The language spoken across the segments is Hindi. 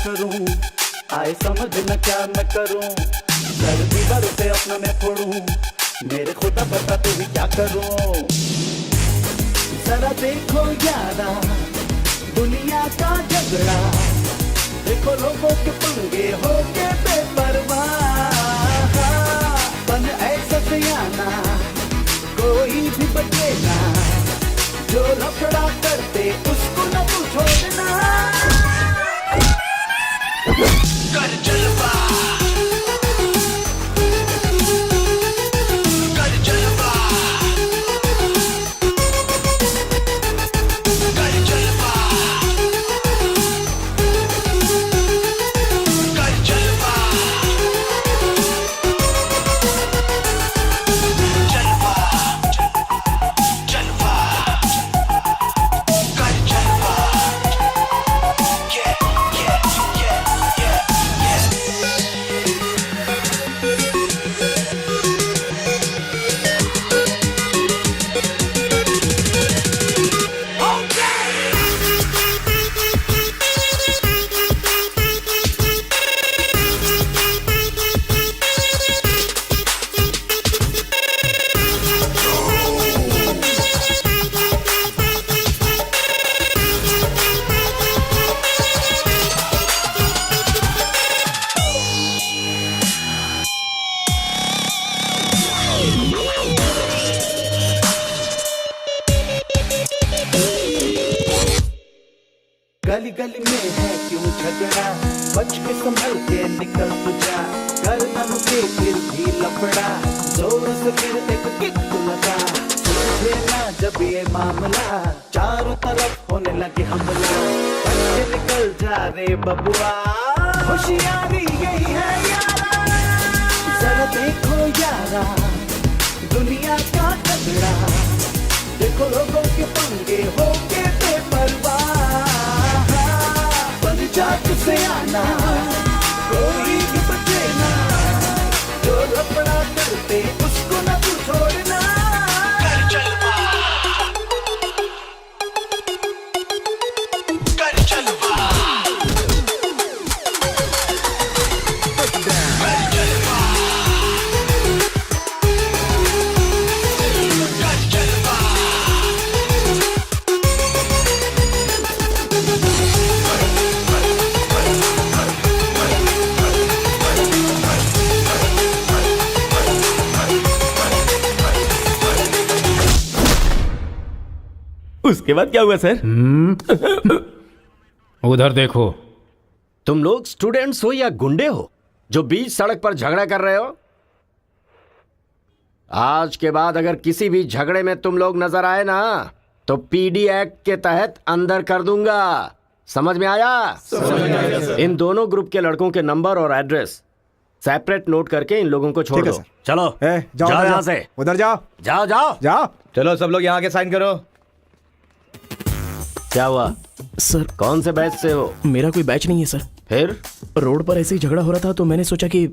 करूं, आए समझ न क्या मैं करूं, सर्दी बरसे अपना मैं फोड़ूं, मेरे खुदा बता तू भी क्या करूं। जरा देखो यारा दुनिया का झगड़ा, देखो लोगों के पंगे हो के बेपरवाह, बन ऐसा सियाना कोई भी बचे ना, जो लफड़ा करते उसको न तू छोड़ना। कर जलवा, कर जलवा, कर जलवा, कर जलवा, जलवा, जलवा, कर जलवा, yeah, yeah, yeah, yeah, yeah. गली गली में है क्यों झगड़ा, बच के संभल के निकल तू जा, कर न रुके फिर भी लफड़ा, जोर से फिर एक किक तू लगा, सुलझे ना जब ये मामला, चारों तरफ होने लगे हमला, बच के निकल जा रे बबुआ, होशियारी यही है यारा, जरा देखो यारा दुनिया का झगड़ा, देखो लोगों के पंगे हो के बेपरवाह, बन जा तुझसे आना कोई भी बचे ना, जो लफड़ा करते उसको न तू छोड़ना। कर जलवा, कर जलवा, कर जलवा, कर जलवा, उसके बाद क्या हुआ सर? उधर देखो। तुम लोग स्टूडेंट्स हो या गुंडे हो जो बीच सड़क पर झगड़ा कर रहे हो? आज के बाद अगर किसी भी झगड़े में तुम लोग नजर आए ना तो पीडी एक्ट के तहत अंदर कर दूंगा। समझ में आया? इन दोनों ग्रुप के लड़कों के नंबर और एड्रेस सेपरेट नोट करके इन लोगों को छोड़ दो। चलो जाओ जाओ यहाँ से। उधर जाओ जाओ जाओ जाओ। चलो सब लोग यहाँ के साइन करो। क्या हुआ? सर कौन से बैच से हो? मेरा कोई बैच नहीं है सर। फिर रोड पर ऐसे ही झगड़ा हो रहा था तो मैंने सोचा कि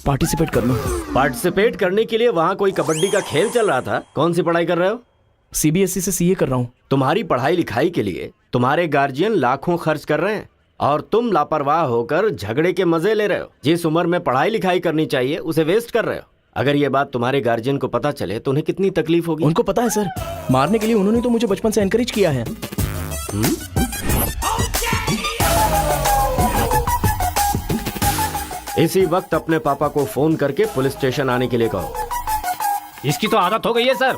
पार्टिसिपेट कर लूं। पार्टिसिपेट करने के लिए वहाँ कोई कबड्डी का खेल चल रहा था? कौन सी पढ़ाई कर रहे हो? सीबीएसई से सीए कर रहा हूँ। तुम्हारी पढ़ाई लिखाई के लिए तुम्हारे गार्जियन लाखों खर्च कर रहे हैं और तुम लापरवाह होकर झगड़े के मजे ले रहे हो। जिस उम्र में पढ़ाई लिखाई करनी चाहिए उसे वेस्ट कर रहे हो। अगर ये बात तुम्हारे गार्जियन को पता चले तो उन्हें कितनी तकलीफ होगी। उनको पता है सर, मारने के लिए उन्होंने तो मुझे बचपन से एनकरेज किया है। इसी वक्त अपने पापा को फोन करके पुलिस स्टेशन आने के लिए कहो। इसकी तो आदत हो गई है सर,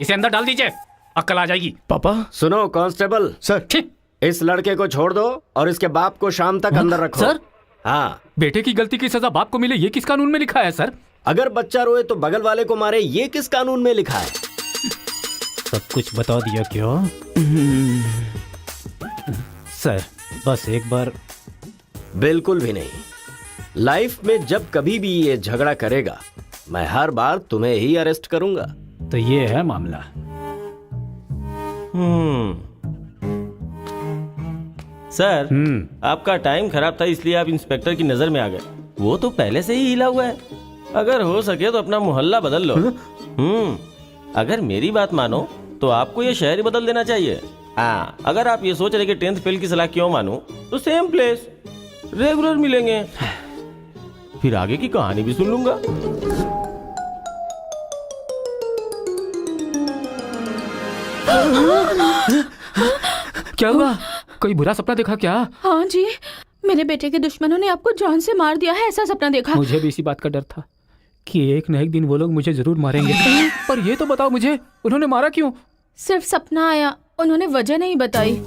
इसे अंदर डाल दीजिए, अक्ल आ जाएगी। पापा सुनो कांस्टेबल, सर इस लड़के को छोड़ दो और इसके बाप को शाम तक अंदर रखो। सर? हाँ। बेटे की गलती की सजा बाप को मिले, ये किस कानून में लिखा है सर? अगर बच्चा रोए तो बगल वाले को मारे, ये किस कानून में लिखा है? सब कुछ बता दिया क्या? सर बस एक बार। बिल्कुल भी नहीं। लाइफ में जब कभी भी ये झगड़ा करेगा मैं हर बार तुम्हें ही अरेस्ट करूंगा। तो ये है मामला। सर आपका टाइम खराब था इसलिए आप इंस्पेक्टर की नजर में आ गए। वो तो पहले से ही हिला हुआ है। अगर हो सके तो अपना मोहल्ला बदल लो। अगर मेरी बात मानो तो आपको ये शहर ही बदल देना चाहिए। हाँ, अगर आप ये सोच रहे कि 10th फेल की सलाह क्यों मानूं, तो सेम प्लेस रेगुलर मिलेंगे, फिर आगे की कहानी भी सुन लूंगा। क्या हुआ? कोई बुरा सपना देखा क्या? हाँ जी, मेरे बेटे के दुश्मनों ने आपको जान से मार दिया है, ऐसा सपना देखा। मुझे भी इसी बात का डर था कि एक न एक दिन वो लोग मुझे जरूर मारेंगे। पर ये तो बताओ मुझे, उन्होंने मारा क्यों? सिर्फ सपना आया, उन्होंने वजह नहीं बताई।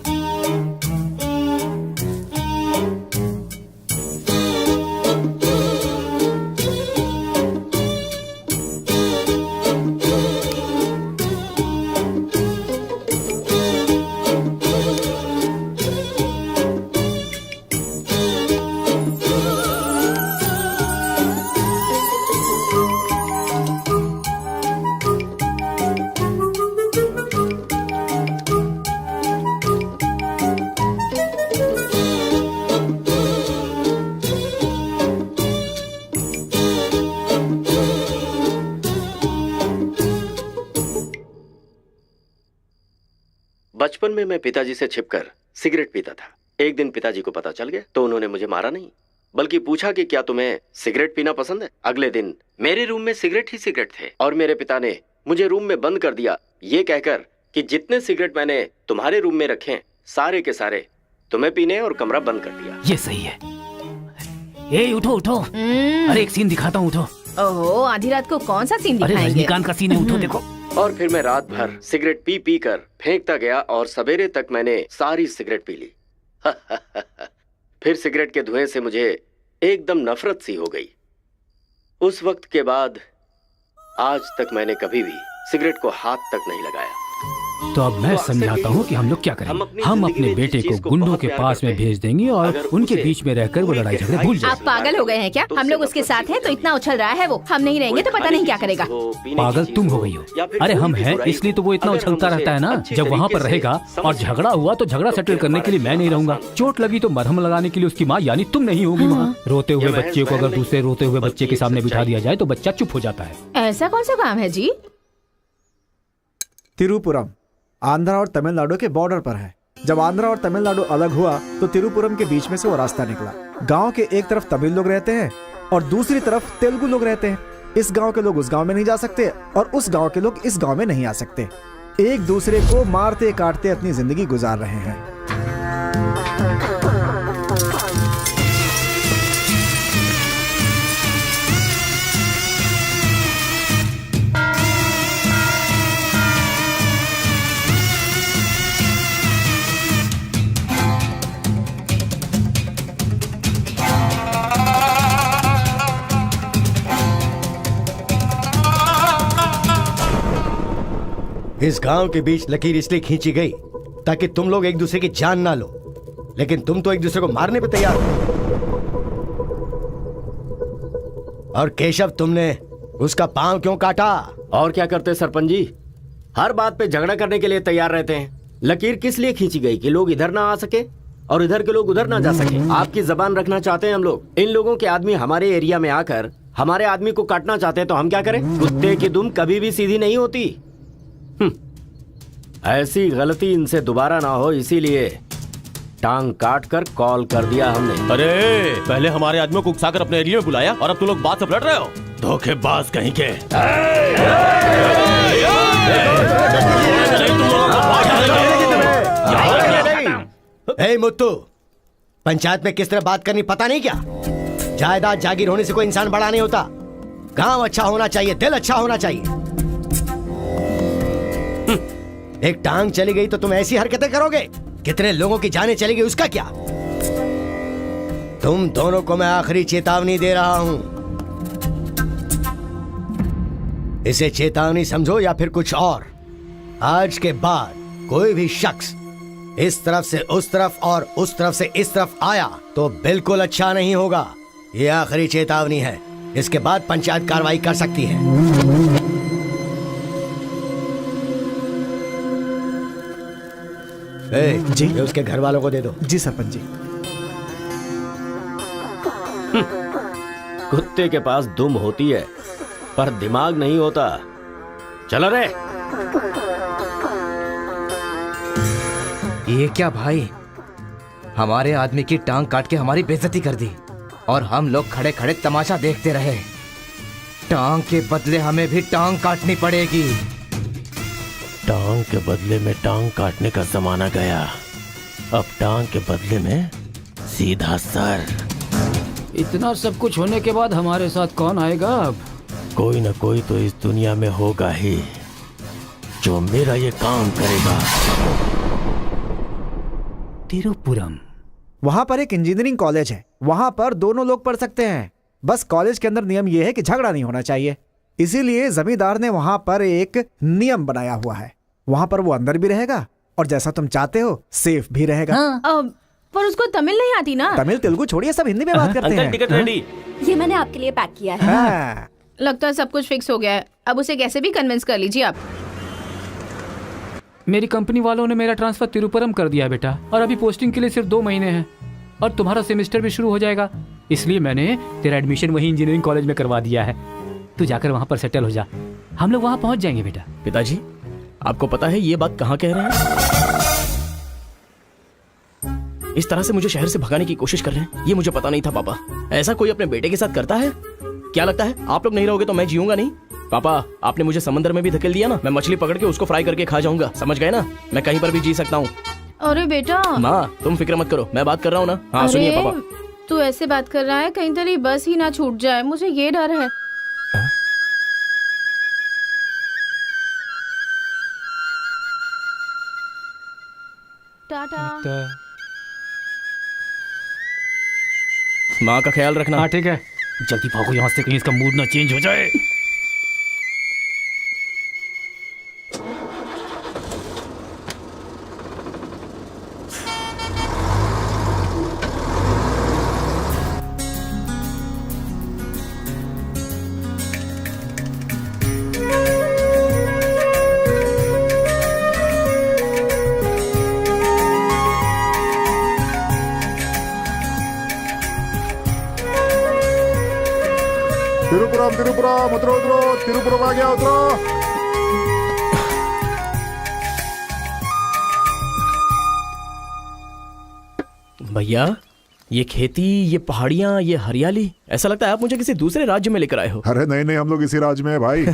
बचपन में मैं पिताजी से छिपकर सिगरेट पीता था। एक दिन पिताजी को पता चल गया तो उन्होंने मुझे मारा नहीं, बल्कि पूछा कि क्या तुम्हें सिगरेट पीना पसंद है। अगले दिन मेरे रूम में सिगरेट ही सिगरेट थे और मेरे पिता ने मुझे रूम में बंद कर दिया, ये कहकर कि जितने सिगरेट मैंने तुम्हारे रूम में रखे सारे के सारे तुम्हें पीने, और कमरा बंद कर दिया। ये सही है। ए उठो उठो, अरे एक सीन दिखाता हूँ, उठो। ओहो, आधी रात को कौन सा सीन अरे दिखाएंगे? रजनीकांत का सीन है, उठो देखो। और फिर मैं रात भर सिगरेट पी पी कर फेंकता गया और सवेरे तक मैंने सारी सिगरेट पी ली। फिर सिगरेट के धुएं से मुझे एकदम नफरत सी हो गई। उस वक्त के बाद आज तक मैंने कभी भी सिगरेट को हाथ तक नहीं लगाया। तो अब मैं समझाता हूँ कि हम लोग क्या करें। हम अपने बेटे को गुंडों के पास में भेज देंगे और उनके बीच में रहकर वो लड़ाई झगड़े भूल जाएंगे। आप पागल हो गए हैं क्या? हम लोग उसके साथ हैं तो इतना उछल रहा है वो, हम नहीं रहेंगे तो पता नहीं क्या करेगा। पागल तुम हो गई हो। अरे हम हैं इसलिए तो वो इतना उछलता रहता है ना। जब वहाँ पर रहेगा और झगड़ा हुआ तो झगड़ा सेटल करने के लिए मैं नहीं रहूंगा। चोट लगी तो मरहम लगाने के लिए उसकी माँ यानी तुम नहीं होगी वहाँ। रोते हुए बच्चे को अगर दूसरे रोते हुए बच्चे के सामने बिठा दिया जाए तो बच्चा चुप हो जाता है। ऐसा कौन सा काम है जी? तिरुपुरम आंध्रा और तमिलनाडु के बॉर्डर पर है। जब आंध्रा और तमिलनाडु अलग हुआ तो तिरुपुरम के बीच में से वो रास्ता निकला। गांव के एक तरफ तमिल लोग रहते हैं और दूसरी तरफ तेलुगु लोग रहते हैं। इस गांव के लोग उस गांव में नहीं जा सकते और उस गांव के लोग इस गांव में नहीं आ सकते। एक दूसरे को मारते काटते अपनी जिंदगी गुजार रहे हैं। इस गांव के बीच लकीर इसलिए खींची गई ताकि तुम लोग एक दूसरे की जान ना लो, लेकिन तुम तो एक दूसरे को मारने पे तैयार हो। और केशव, तुमने उसका पांव क्यों काटा? और क्या करते सरपंच जी, हर बात पे झगड़ा करने के लिए तैयार रहते हैं। लकीर किस लिए खींची गई कि लोग इधर ना आ सके और इधर के लोग उधर ना जा सके। आपकी जबान रखना चाहते हैं हम लोग। इन लोगों के आदमी हमारे एरिया में आकर हमारे आदमी को काटना चाहते हैं तो हम क्या करें? कुत्ते की दुम कभी भी सीधी नहीं होती। ऐसी गलती इनसे दोबारा ना हो, इसीलिए टांग काट कर कॉल कर दिया हमने। अरे पहले हमारे आदमियों को उकसाकर अपने एरिया में बुलाया और अब तुम लोग बात से पलट रहे हो। धोखेबाज कहीं के। ए मुत्तू, पंचायत में किस तरह बात करनी पता नहीं क्या? जायदाद जागीर होने से कोई इंसान बड़ा नहीं होता। गांव अच्छा होना चाहिए, दिल अच्छा होना चाहिए। एक टांग चली गई तो तुम ऐसी हरकतें करोगे? कितने लोगों की जानें चली गई उसका क्या? तुम दोनों को मैं आखिरी चेतावनी दे रहा हूं। इसे चेतावनी समझो या फिर कुछ और। आज के बाद कोई भी शख्स इस तरफ से उस तरफ और उस तरफ से इस तरफ आया तो बिल्कुल अच्छा नहीं होगा। ये आखिरी चेतावनी है। इसके बाद पंचायत कार्रवाई कर सकती है। जी, ये उसके घर वालों को दे दो। जी सरपंच जी। कुत्ते के पास दुम होती है पर दिमाग नहीं होता। चलो रे। ये क्या भाई, हमारे आदमी की टांग काट के हमारी बेइज्जती कर दी और हम लोग खड़े खड़े तमाशा देखते रहे। टांग के बदले हमें भी टांग काटनी पड़ेगी। टांग के बदले में टांग काटने का जमाना गया, अब टांग के बदले में सीधा सर। इतना सब कुछ होने के बाद हमारे साथ कौन आएगा अब? कोई न कोई तो इस दुनिया में होगा ही जो मेरा ये काम करेगा। तिरुपुरम। वहां पर एक इंजीनियरिंग कॉलेज है, वहां पर दोनों लोग पढ़ सकते हैं। बस कॉलेज के अंदर नियम यह है कि झगड़ा नहीं होना चाहिए, इसीलिए जमींदार ने वहां पर एक नियम बनाया हुआ है। वहां पर वो अंदर भी रहेगा और जैसा तुम चाहते हो सेफ भी रहेगा। पर उसको तमिल नहीं आती ना। तमिल तेलुगु छोड़िए, सब हिंदी में बात करते अंकल हैं। Ticket ready. ये मैंने आपके लिए पैक किया है। हाँ। लगता है सब कुछ फिक्स हो गया है, अब उसे कैसे भी कन्विंस कर लीजिए आप। मेरी कंपनी वालों ने मेरा ट्रांसफर तिरुपुरम कर दिया है बेटा, और अभी पोस्टिंग के लिए सिर्फ 2 महीने हैं और तुम्हारा सेमेस्टर भी शुरू हो जाएगा, इसलिए मैंने तेरा एडमिशन वही इंजीनियरिंग कॉलेज में करवा दिया है। तू जाकर वहाँ पर सेटल हो जा, हम लोग वहाँ पहुँच जाएंगे बेटा। पिताजी, आपको पता है ये बात कहाँ कह रहे हैं? इस तरह से मुझे शहर से भगाने की कोशिश कर रहे हैं, ये मुझे पता नहीं था पापा। ऐसा कोई अपने बेटे के साथ करता है? क्या लगता है आप लोग नहीं रहोगे तो मैं जीऊंगा नहीं? पापा, आपने मुझे समंदर में भी धकेल दिया ना, मैं मछली पकड़ के उसको फ्राई करके खा जाऊंगा, समझ गए ना? मैं कहीं पर भी जी सकता हूँ। अरे बेटा। माँ, तुम फिक्र मत करो, मैं बात कर रहा हूँ ना। हाँ सुनिए पापा। तू ऐसे बात कर रहा है, कहीं तेरी बस ही ना छूट जाए, मुझे ये डर है। टाटा। माँ का ख्याल रखना। हाँ ठीक है, जल्दी भागो यहाँ से, कहीं इसका मूड ना चेंज हो जाए। तिरुपुरम तिरुपुरम, उतरो उतरो, तिरुपुरम आ गया, उतरो। भैया, ये खेती, ये पहाड़ियाँ, ये हरियाली, ऐसा लगता है आप मुझे किसी दूसरे राज्य में लेकर आए हो। अरे नहीं नहीं, हम लोग इसी राज्य में है भाई।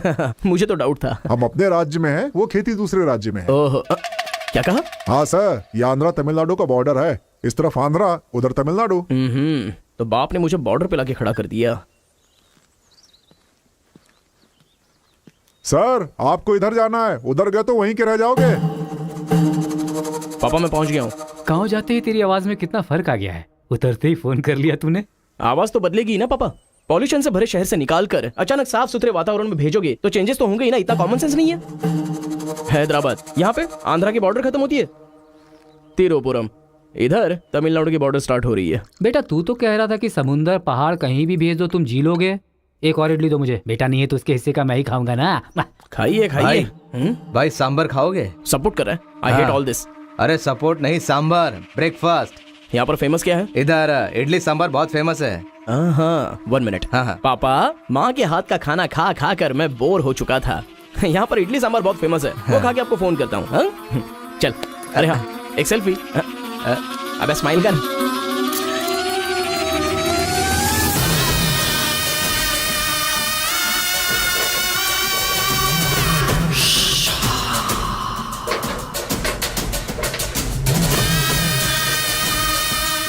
मुझे तो डाउट था। हम अपने राज्य में हैं, वो खेती दूसरे राज्य में है। ओह, क्या कहा? हाँ सर, ये आंध्रा तमिलनाडु का बॉर्डर है, इस तरफ आंध्रा, उधर तमिलनाडु। तो बाप ने मुझे बॉर्डर पे लाके खड़ा कर दिया। सर, आपको इधर जाना है, उधर गए तो वहीं के रह जाओगे। पापा मैं पहुंच गया हूँ। गाँव जाते ही तेरी आवाज में कितना फर्क आ गया है, उतरते ही फोन कर लिया तूने। आवाज तो बदलेगी ना पापा, पॉल्यूशन से भरे शहर से निकाल कर अचानक साफ सुथरे वातावरण में भेजोगे तो चेंजेस तो होंगे ही ना, इतना कॉमन सेंस नहीं है। हैदराबाद, यहाँ पे आंध्रा की बॉर्डर खत्म होती है, तिरुपुरम, इधर तमिलनाडु की बॉर्डर स्टार्ट हो रही है। बेटा तू तो कह रहा था कि समुंदर पहाड़ कहीं भी भेज दो तुम जी लोगे। एक और इडली दो मुझे। बेटा नहीं है तो उसके हिस्से का मैं ही खाऊंगा ना। खाइए खाइए। भाई सांबर खाओगे? सपोर्ट कर रहा है, आई हेट ऑल दिस। अरे सपोर्ट नहीं, सांबर, ब्रेकफास्ट। यहाँ पर फेमस क्या है? इधर इडली सांबर बहुत फेमस है। हाँ, 1 मिनट। हाँ। पापा, माँ के हाथ का खाना खा खा कर मैं बोर हो चुका था, यहाँ पर इडली सांबर बहुत फेमस है, वो खा के आपको फोन करता हूँ। चल। अरे हाँ, एक सेल्फी। अबे स्माइल कर।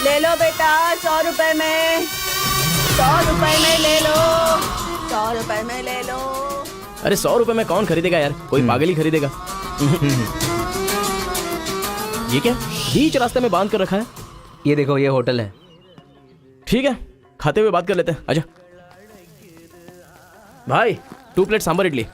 ले लो बेटा, 100 रुपए में, 100 रुपए में ले लो, 100 रुपए में ले लो। अरे 100 रुपए में कौन खरीदेगा यार, कोई पागल ही खरीदेगा। ये क्या बीच रास्ते में बांध कर रखा है? ये देखो, ये होटल है। ठीक है, खाते हुए बात कर लेते हैं, आजा। भाई 2 प्लेट सांबर इडली।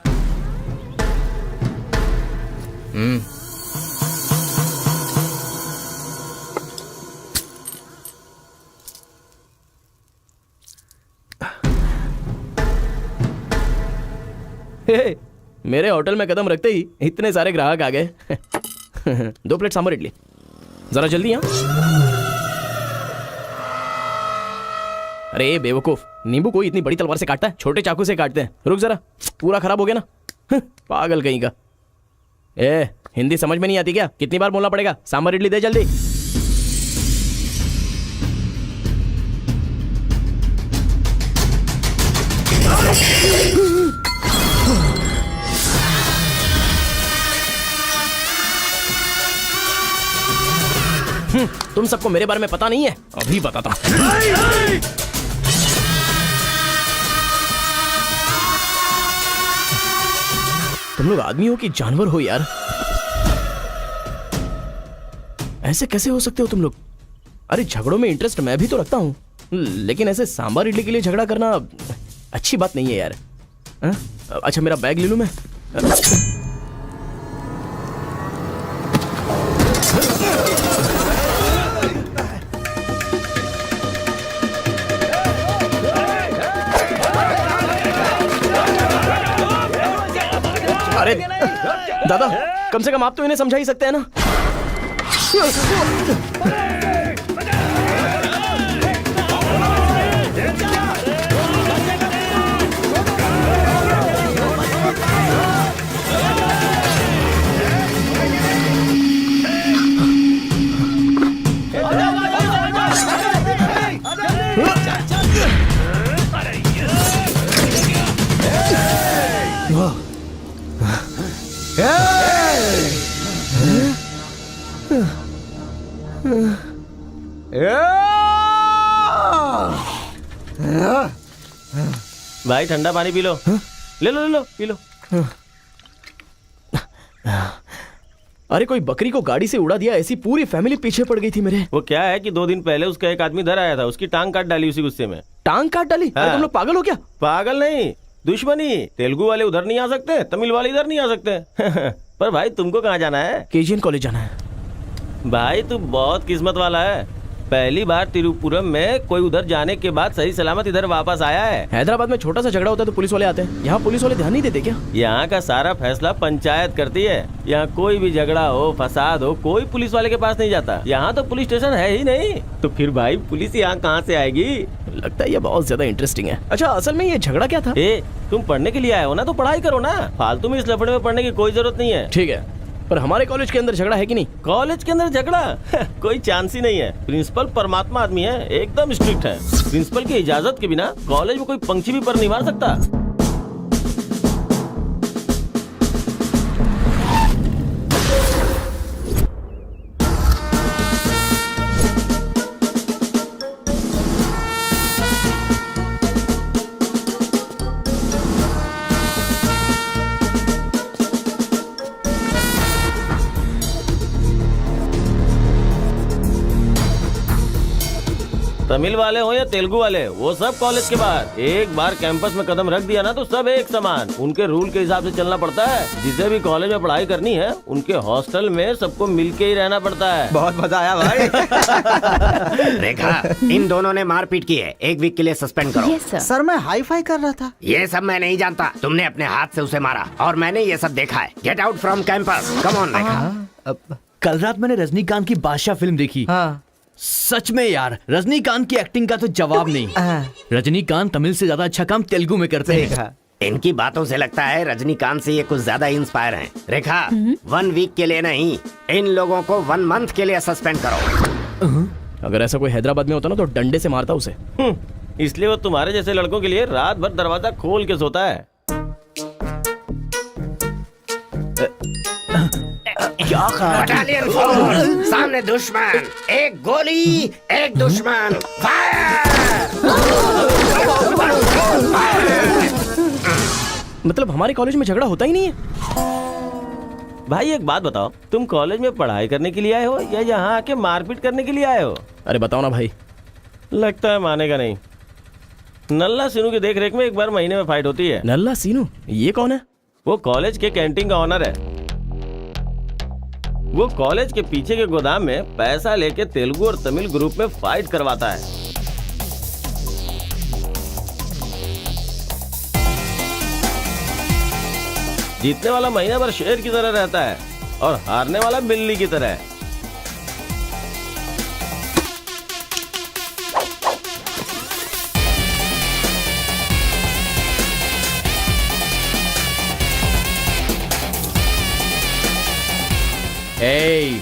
मेरे होटल में कदम रखते ही इतने सारे ग्राहक आ गए। 2 प्लेट सांबर इडली, जरा जल्दी। यहाँ अरे बेवकूफ, नींबू कोई इतनी बड़ी तलवार से काटता है, छोटे चाकू से काटते हैं। रुक जरा, पूरा खराब हो गया ना। पागल कहीं का। हिंदी समझ में नहीं आती क्या? कितनी बार बोलना पड़ेगा? सांबर इडली दे जल्दी। तुम सबको मेरे बारे में पता नहीं है, अभी बताता हूं। तुम लोग आदमी हो कि जानवर हो यार? ऐसे कैसे हो सकते हो तुम लोग? अरे झगड़ों में इंटरेस्ट मैं भी तो रखता हूं, लेकिन ऐसे सांभर इडली के लिए झगड़ा करना अच्छी बात नहीं है यार। अच्छा मेरा बैग ले लूं मैं? अरे दादा, कम से कम आप तो इन्हें समझा ही सकते हैं ना। भाई ठंडा पानी पी लो। ले लो ले लो, पी लो। अरे कोई बकरी को गाड़ी से उड़ा दिया, ऐसी पूरी फैमिली पीछे पड़ गई थी मेरे। वो क्या है कि 2 दिन पहले उसका एक आदमी इधर आया था, उसकी टांग काट डाली उसी गुस्से में। टांग काट डाली? हाँ। तुम लोग पागल हो क्या? पागल नहीं, दुश्मनी। तेलुगु वाले उधर नहीं आ सकते, तमिल वाले इधर नहीं आ सकते। पर भाई तुमको कहाँ जाना है? केजीएन कॉलेज जाना है। भाई तू बहुत किस्मत वाला है, पहली बार तिरुपुरम में कोई उधर जाने के बाद सही सलामत इधर वापस आया है। हैदराबाद में छोटा सा झगड़ा होता है तो पुलिस वाले आते हैं, यहाँ पुलिस वाले ध्यान नहीं देते क्या? यहाँ का सारा फैसला पंचायत करती है। यहाँ कोई भी झगड़ा हो, फसाद हो, कोई पुलिस वाले के पास नहीं जाता। यहाँ तो पुलिस स्टेशन है ही नहीं, तो फिर भाई पुलिस यहाँ कहाँ से आएगी? लगता है ये बहुत ज्यादा इंटरेस्टिंग है। अच्छा असल में ये झगड़ा क्या था? तुम पढ़ने के लिए आए हो ना, तो पढ़ाई करो ना, फालतू में इस लफड़े में पढ़ने की कोई जरूरत नहीं है। ठीक है, पर हमारे कॉलेज के अंदर झगड़ा है कि नहीं? कॉलेज के अंदर झगड़ा? कोई चांस ही नहीं है। प्रिंसिपल परमात्मा आदमी है, एकदम स्ट्रिक्ट है। प्रिंसिपल की इजाजत के बिना कॉलेज में कोई पंछी भी पर नहीं मार सकता। तमिल वाले हो या तेलुगु वाले, वो सब कॉलेज के बाहर। एक बार कैंपस में कदम रख दिया ना तो सब एक समान। उनके रूल के हिसाब से चलना पड़ता है। जिसे भी कॉलेज में पढ़ाई करनी है उनके हॉस्टल में सबको मिलके ही रहना पड़ता है। बहुत मजा आया भाई। रेखा, इन दोनों ने मारपीट की है, 1 वीक के लिए सस्पेंड करो। सर मैं हाई फाई कर रहा था। ये सब मैं नहीं जानता, तुमने अपने हाथ से उसे मारा और मैंने ये सब देखा है। Get out from campus, come on Rekha. कल रात मैंने रजनीकांत की बादशाह फिल्म देखी। हाँ। सच में यार, रजनीकांत की एक्टिंग का तो जवाब नहीं। रजनीकांत तमिल से ज्यादा अच्छा काम तेलुगु में करते हैं। इनकी बातों से लगता है रजनीकांत से ये कुछ ज्यादा इंस्पायर हैं। रेखा, 1 वीक के लिए नहीं, इन लोगों को 1 मंथ के लिए सस्पेंड करो। अगर ऐसा कोई हैदराबाद में होता ना तो डंडे से मारता उसे। इसलिए वो तुम्हारे जैसे लड़कों के लिए रात भर दरवाजा खोल के सोता है। बटालियन फॉरवर्ड, सामने दुश्मन, एक गोली, एक दुश्मन, फायर! मतलब हमारे कॉलेज में झगड़ा होता ही नहीं है? भाई एक बात बताओ, तुम कॉलेज में पढ़ाई करने के लिए आए हो या यहाँ आके मारपीट करने के लिए आए हो? अरे बताओ ना भाई। लगता है मानेगा नहीं। नल्ला सीनू की देख रेख में एक बार महीने में फाइट होती है। नल्ला सीनू? ये कौन है? वो कॉलेज के कैंटीन का ऑनर है। वो कॉलेज के पीछे के गोदाम में पैसा लेके तेलुगु और तमिल ग्रुप में फाइट करवाता है। जीतने वाला महीने भर शेर की तरह रहता है और हारने वाला बिल्ली की तरह। Hey.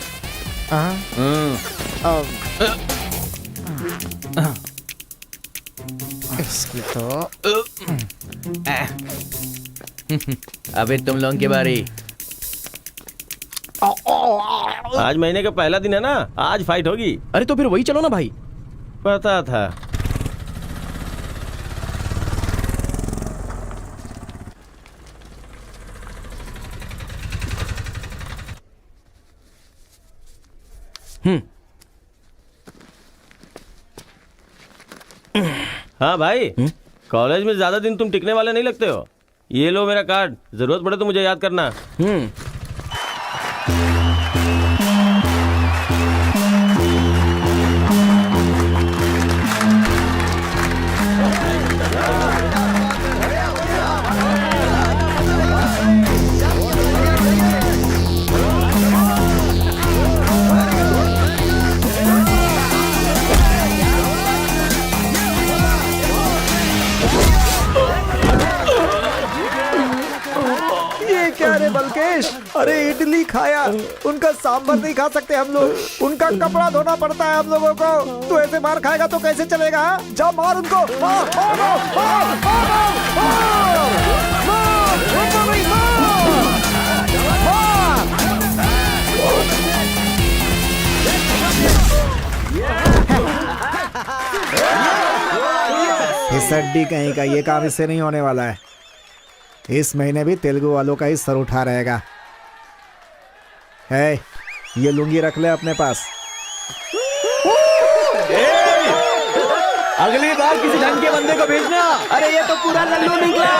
इसकी तो अबे तुम लोगों की बारी। आज महीने का पहला दिन है ना, आज फाइट होगी। अरे तो फिर वही चलो ना भाई। पता था। हाँ भाई, कॉलेज में ज्यादा दिन तुम टिकने वाले नहीं लगते हो। ये लो मेरा कार्ड, जरूरत पड़े तो मुझे याद करना। ये क्या रे बलकेश, अरे इडली खाया, उनका सांभर नहीं खा सकते हम लोग, उनका कपड़ा धोना पड़ता है हम लोगों को। तू ऐसे मार खाएगा तो कैसे चलेगा? हाँ? जा मार उनको, मार, मार, मार, मार, मार, मार, मार, उनको नहीं, मार, मार। इस अड्डी कहीं का ये काम इससे नहीं होने वाला है। इस महीने भी तेलुगु वालों का ही सर उठा रहेगा। है, ये लुंगी रख ले अपने पास। अगली बार किसी ढंग के बंदे को भेजना। अरे ये तो पूरा लल्लू निकला।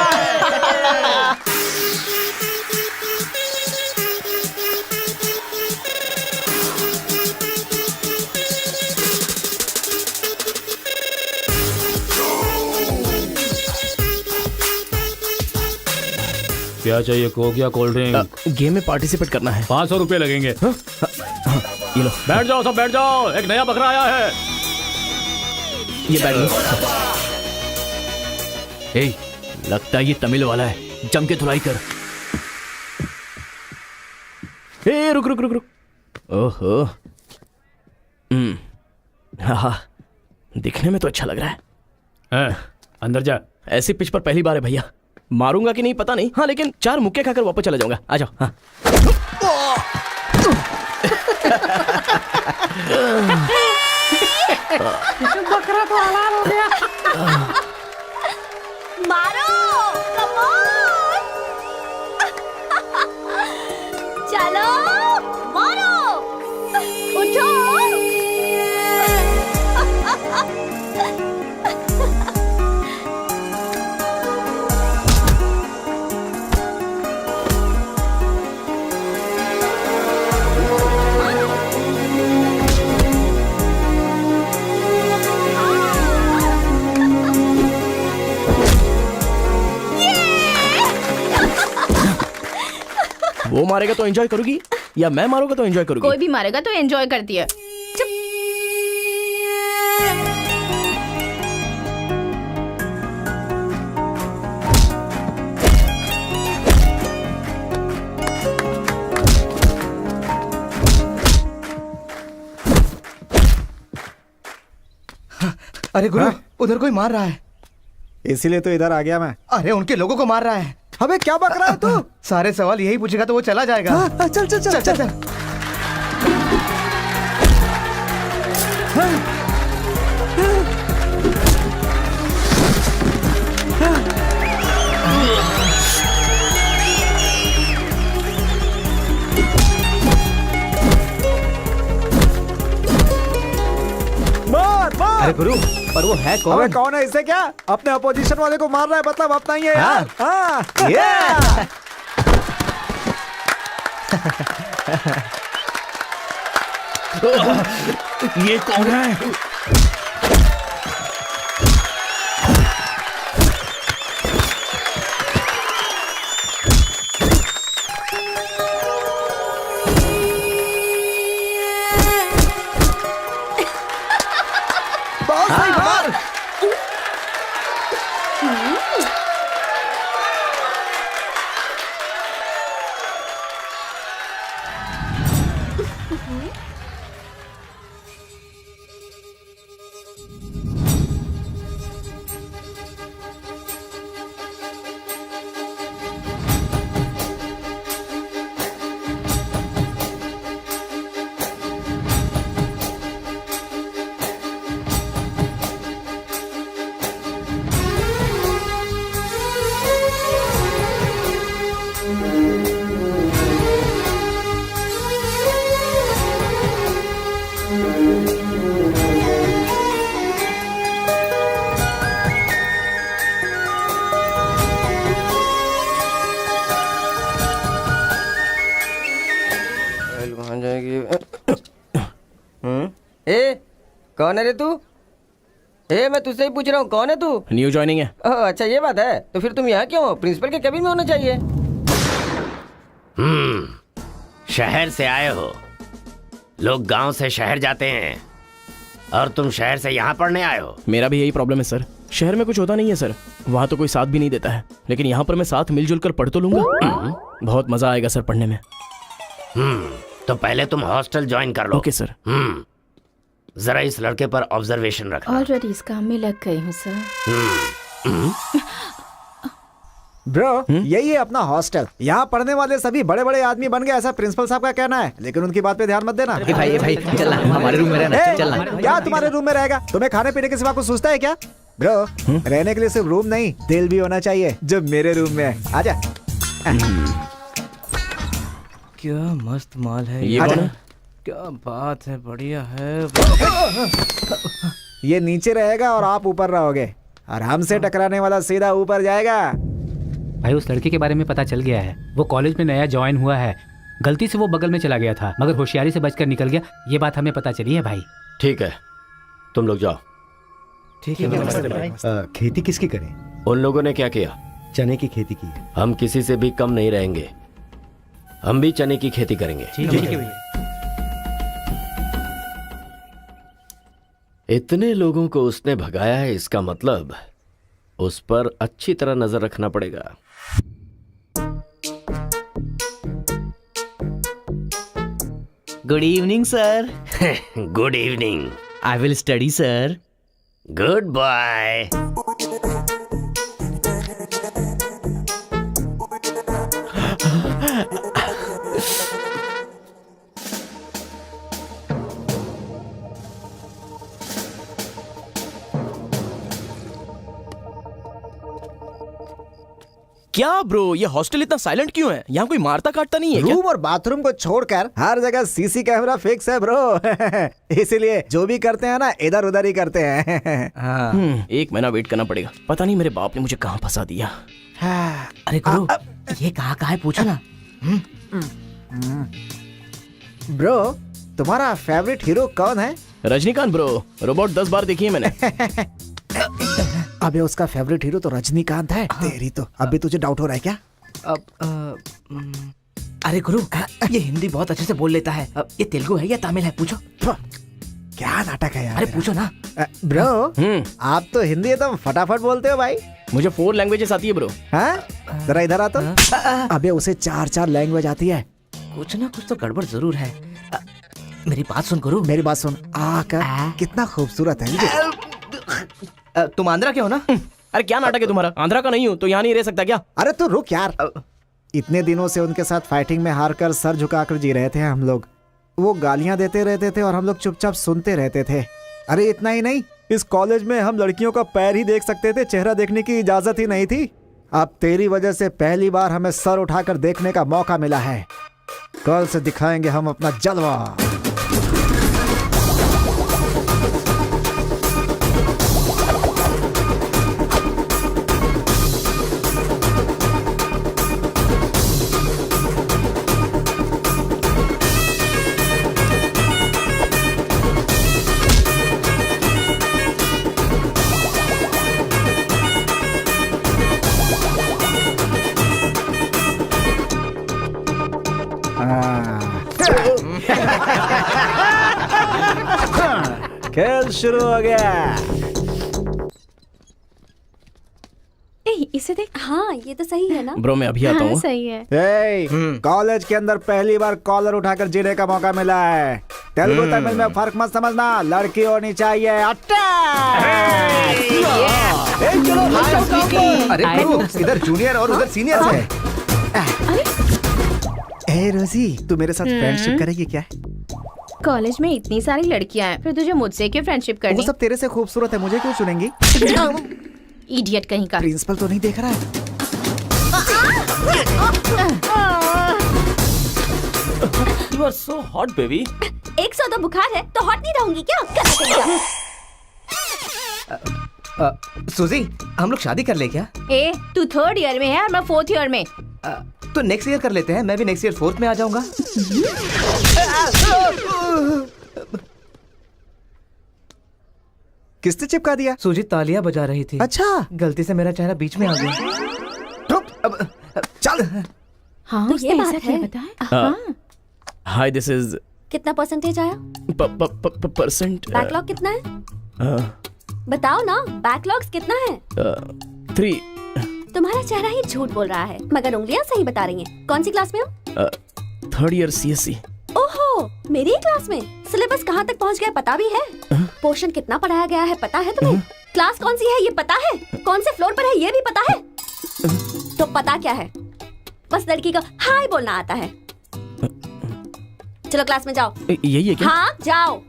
क्या चाहिए, कोक या कोल्ड ड्रिंक? गेम में पार्टिसिपेट करना है। 500 रुपए लगेंगे। ये लो। बैठ जाओ, सब बैठ जाओ, एक नया बकरा आया है। ये बैठ लो। ए, लगता है ये तमिल वाला है, जम के धुलाई कर। ए रुक रुक रुक रुक। ओहो, हाँ, दिखने में तो अच्छा लग रहा है। अंदर जा। ऐसी पिच पर पहली बार है भैया, मारूंगा कि नहीं पता नहीं। हाँ लेकिन 4 मुक्के खाकर वापस चला जाऊंगा। आ जाओ। हाँ। बकरा तो हलाल हो गया। मारो, कम ऑन। चलो, मारो, उठो। वो मारेगा तो एंजॉय करोगी या मैं मारूंगा तो एंजॉय करोगी? कोई भी मारेगा तो एंजॉय करती है। अरे गुरु, उधर कोई मार रहा है। इसीलिए तो इधर आ गया मैं। अरे उनके लोगों को मार रहा है। अबे क्या बक रहा है तू? सारे सवाल यही पूछेगा तो वो चला जाएगा। हाँ, चल चल चल चल, चल। मार मार। अरे गुरु, पर वो है कौन? अबे कौन है? इसे क्या अपने अपोजिशन वाले को मार रहा है, मतलब अपना ही है यार। हाँ। ये कौन है? बहुत सही बात। फाइल वहां जाएगी। ए कौन है रे तू? ए मैं तुझसे ही पूछ रहा हूँ, कौन है तू? न्यू ज्वाइनिंग है। ओह अच्छा ये बात है, तो फिर तुम यहाँ क्यों हो? प्रिंसिपल के केबिन में होना चाहिए। शहर से आए हो। लोग गांव से शहर जाते हैं और तुम शहर से यहाँ पढ़ने आए हो। मेरा भी यही प्रॉब्लम है सर, शहर में कुछ होता नहीं है सर, वहाँ तो कोई साथ भी नहीं देता है, लेकिन यहाँ पर मैं साथ मिलजुल कर पढ़ तो लूंगा। बहुत मजा आएगा सर पढ़ने में। तो पहले तुम हॉस्टल ज्वाइन कर लो। Okay sir. जरा इस लड़के पर ऑब्जर्वेशन रखना। ऑलरेडी इस काम में लग गई हूँ सर। ब्रो यही है अपना हॉस्टल। यहाँ पढ़ने वाले सभी बड़े बड़े आदमी बन गए, ऐसा प्रिंसिपल साहब का कहना है, लेकिन उनकी बात पे ध्यान मत देना। भाई चल ना, हमारे रूम में रहना। चल ना। क्या तुम्हारे रूम में रहेगा? तुम्हें खाने पीने के सिवा कुछ सोचता है क्या? ब्रो रहने के लिए सिर्फ रूम नहीं, दिल भी होना चाहिए, जो मेरे रूम में है। आजा। क्या मस्त माल है ये कौन है? क्या बात है, बढ़िया है। ये नीचे रहेगा और आप ऊपर रहोगे, और हमसे टकराने वाला सीधा ऊपर जाएगा। भाई उस लड़के के बारे में पता चल गया है, वो कॉलेज में नया ज्वाइन हुआ है। गलती से वो बगल में चला गया था, मगर होशियारी से बचकर निकल गया। ये बात हमें पता चली है भाई। ठीक है तुम लोग जाओ। ठीक है। खेती किसकी करें? उन लोगों ने क्या किया? चने की खेती की है। हम किसी से भी कम नहीं रहेंगे, हम भी चने की खेती करेंगे। इतने लोगों को उसने भगाया है, इसका मतलब उस पर अच्छी तरह नजर रखना पड़ेगा। Good evening sir. Good evening. I will study sir. Goodbye. क्या ब्रो, ये हॉस्टल इतना साइलेंट क्यों है? यहाँ कोई मारता काटता नहीं है क्या? रूम और बाथरूम को छोड़कर हर जगह सीसी कैमरा फिक्स है ब्रो। इसीलिए जो भी करते हैं ना, इधर उधर ही करते हैं। एक महीना वेट करना पड़ेगा, पता नहीं मेरे बाप ने मुझे कहाँ फंसा दिया। अरे गुरु ये कहाँ है पूछो ना। ब्रो तुम्हारा फेवरेट हीरो कौन है? रजनीकांत ब्रो, रोबोट 10 बार देखी है मैंने। अबे उसका फेवरेट हीरो तो रजनीकांत है। तेरी तो अभी तुझे डाउट हो रहा है क्या? अरे गुरु ये हिंदी बहुत अच्छे से बोल लेता है, ये तेलुगु है या तमिल है पूछो। क्या नाटक है यार। अरे पूछो ना। ब्रो आप तो हिंदी एकदम फटाफट बोलते हो भाई। मुझे 4 लैंग्वेजेस आती है ब्रो। हाँ जरा इधर आ तो। अबे उसे 4 लैंग्वेज आती है। कुछ ना कुछ तो गड़बड़ जरूर है। मेरी बात सुन गुरु। मेरी बात सुन। कितना खूबसूरत है। तुम आंध्रा के हो ना? अरे क्या नाटक है तुम्हारा? आंध्रा का नहीं हूँ तो यहाँ नहीं रह सकता क्या? अरे तू रुक यार। इतने दिनों से उनके साथ फाइटिंग में हारकर सर झुकाकर जी रहे थे हम लोग। वो गालियां देते रहते थे और हम लोग चुपचाप सुनते रहते थे। अरे इतना ही नहीं, इस कॉलेज में हम लड़कियों का पैर ही देख सकते थे, चेहरा देखने की इजाजत ही नहीं थी। अब तेरी वजह से पहली बार हमें सर उठाकर देखने का मौका मिला है। कल से दिखाएंगे हम अपना जलवा। खेल शुरू हो गया। इसे देख। हाँ ये तो सही है ना ब्रो मैं अभी आता हूँ। सही है। कॉलेज के अंदर पहली बार कॉलर उठाकर जीने का मौका मिला है। तेलुगु तमिल में फर्क मत समझना, लड़की होनी चाहिए। अरे इधर जूनियर और उधर सीनियर है। ए रोजी तू मेरे साथ फ्रेंडशिप करेगी क्या? कॉलेज में इतनी सारी लड़कियां हैं, फिर तुझे मुझसे क्यों फ्रेंडशिप करनी? वो सब तेरे से खूबसूरत है, मुझे क्यों चुनेंगी? इडियट कहीं का। प्रिंसिपल तो नहीं देख रहा है? You are so hot, baby. 100 बुखार है तो हॉट नहीं रहूंगी क्या? सूजी हम लोग शादी कर ले क्या? ए तू 3rd ईयर में है और मैं 4th ईयर में। तो नेक्स्ट ईयर कर लेते हैं, मैं भी नेक्स्ट ईयर 4th में आ जाऊंगा। किसने चिपका दिया? सुजीत तालियां बजा रही थी। अच्छा, गलती से मेरा चेहरा बीच में आ गया। चल। हाँ तो ये बात है। हाय, दिस इज कितना परसेंटेज आया? परसेंट। बैकलॉग कितना है? बताओ ना, बैकलॉग्स कितना है? 3। तुम्हारा चेहरा ही झूठ बोल रहा है, मगर उंगलियां सही बता रही हैं। कौन सी क्लास में हो? 3rd year CSE। ओहो, मेरी ही क्लास में। सिलेबस कहाँ तक पहुँच गया पता भी है? पोर्शन कितना पढ़ाया गया है पता है तुम्हें? क्लास कौन सी है ये पता है? कौन से फ्लोर पर है ये भी पता है? तो पता क्या है? बस लड़की को हाय बोलना आता है। चलो क्लास में जाओ। यही है क्या? हाँ जाओ।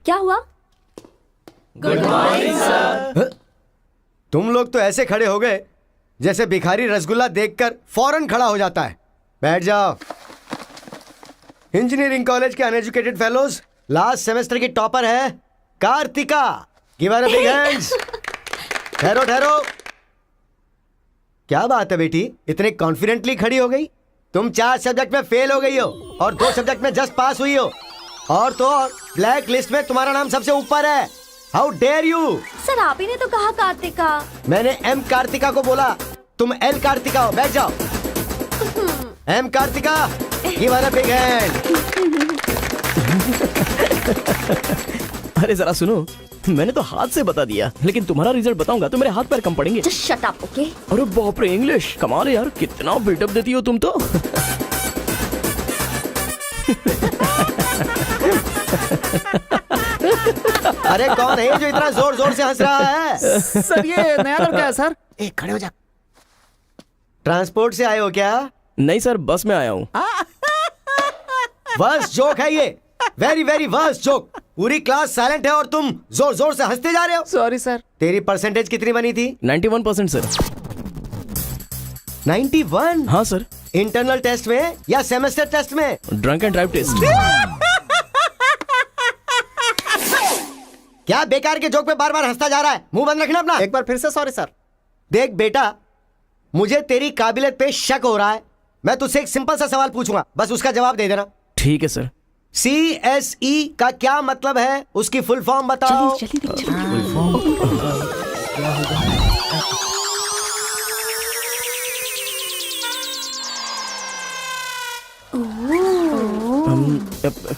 क्या हुआ? Good morning sir. तुम लोग तो ऐसे खड़े हो गए जैसे भिखारी रसगुल्ला देखकर फौरन खड़ा हो जाता है। बैठ जाओ। इंजीनियरिंग कॉलेज के अनएजुकेटेड फेलोज, लास्ट सेमेस्टर की टॉपर है Karthika. Give her a big hands. ठहरो ठहरो। क्या बात है बेटी, इतने कॉन्फिडेंटली खड़ी हो गई? तुम 4 सब्जेक्ट में फेल हो गई हो और 2 सब्जेक्ट में जस्ट पास हुई हो, और तो और ब्लैक लिस्ट में तुम्हारा नाम सबसे ऊपर है। How dare you! सर आप ही ने तो कहा कार्तिका। मैंने एम कार्तिका को बोला, तुम एल कार्तिका हो। बैठ जाओ। M Karthika, give her a big hand. अरे जरा सुनो, मैंने तो हाथ से बता दिया, लेकिन तुम्हारा रिजल्ट बताऊंगा तो मेरे हाथ पैर कम पड़ेंगे। Just shut up, okay? अरे बाप रे, इंग्लिश कमाल है यार, कितना बिल्डअप देती हो तुम तो। अरे कौन है जो इतना जोर जोर से हंस रहा है? सर ये नया लड़का है सर। खड़े हो जा। ट्रांसपोर्ट से आए हो क्या? नहीं सर, बस में आया हूँ। वर्स्ट जोक है ये, वेरी वेरी वर्स्ट जोक। पूरी क्लास साइलेंट है और तुम जोर जोर से हंसते जा रहे हो। Sorry sir. तेरी परसेंटेज कितनी बनी थी? 91% सर। 91? हाँ सर। इंटरनल टेस्ट में या सेमेस्टर टेस्ट में? Drunk and drive test. क्या बेकार के जोक पे बार बार हंसता जा रहा है? मुंह बंद रखना अपना। एक बार फिर से सॉरी सर। देख बेटा, मुझे तेरी काबिलियत पे शक हो रहा है। मैं तुझसे एक सिंपल सा सवाल पूछूंगा, बस उसका जवाब दे देना। ठीक है सर। CSE का क्या मतलब है? उसकी फुल फॉर्म बताओ।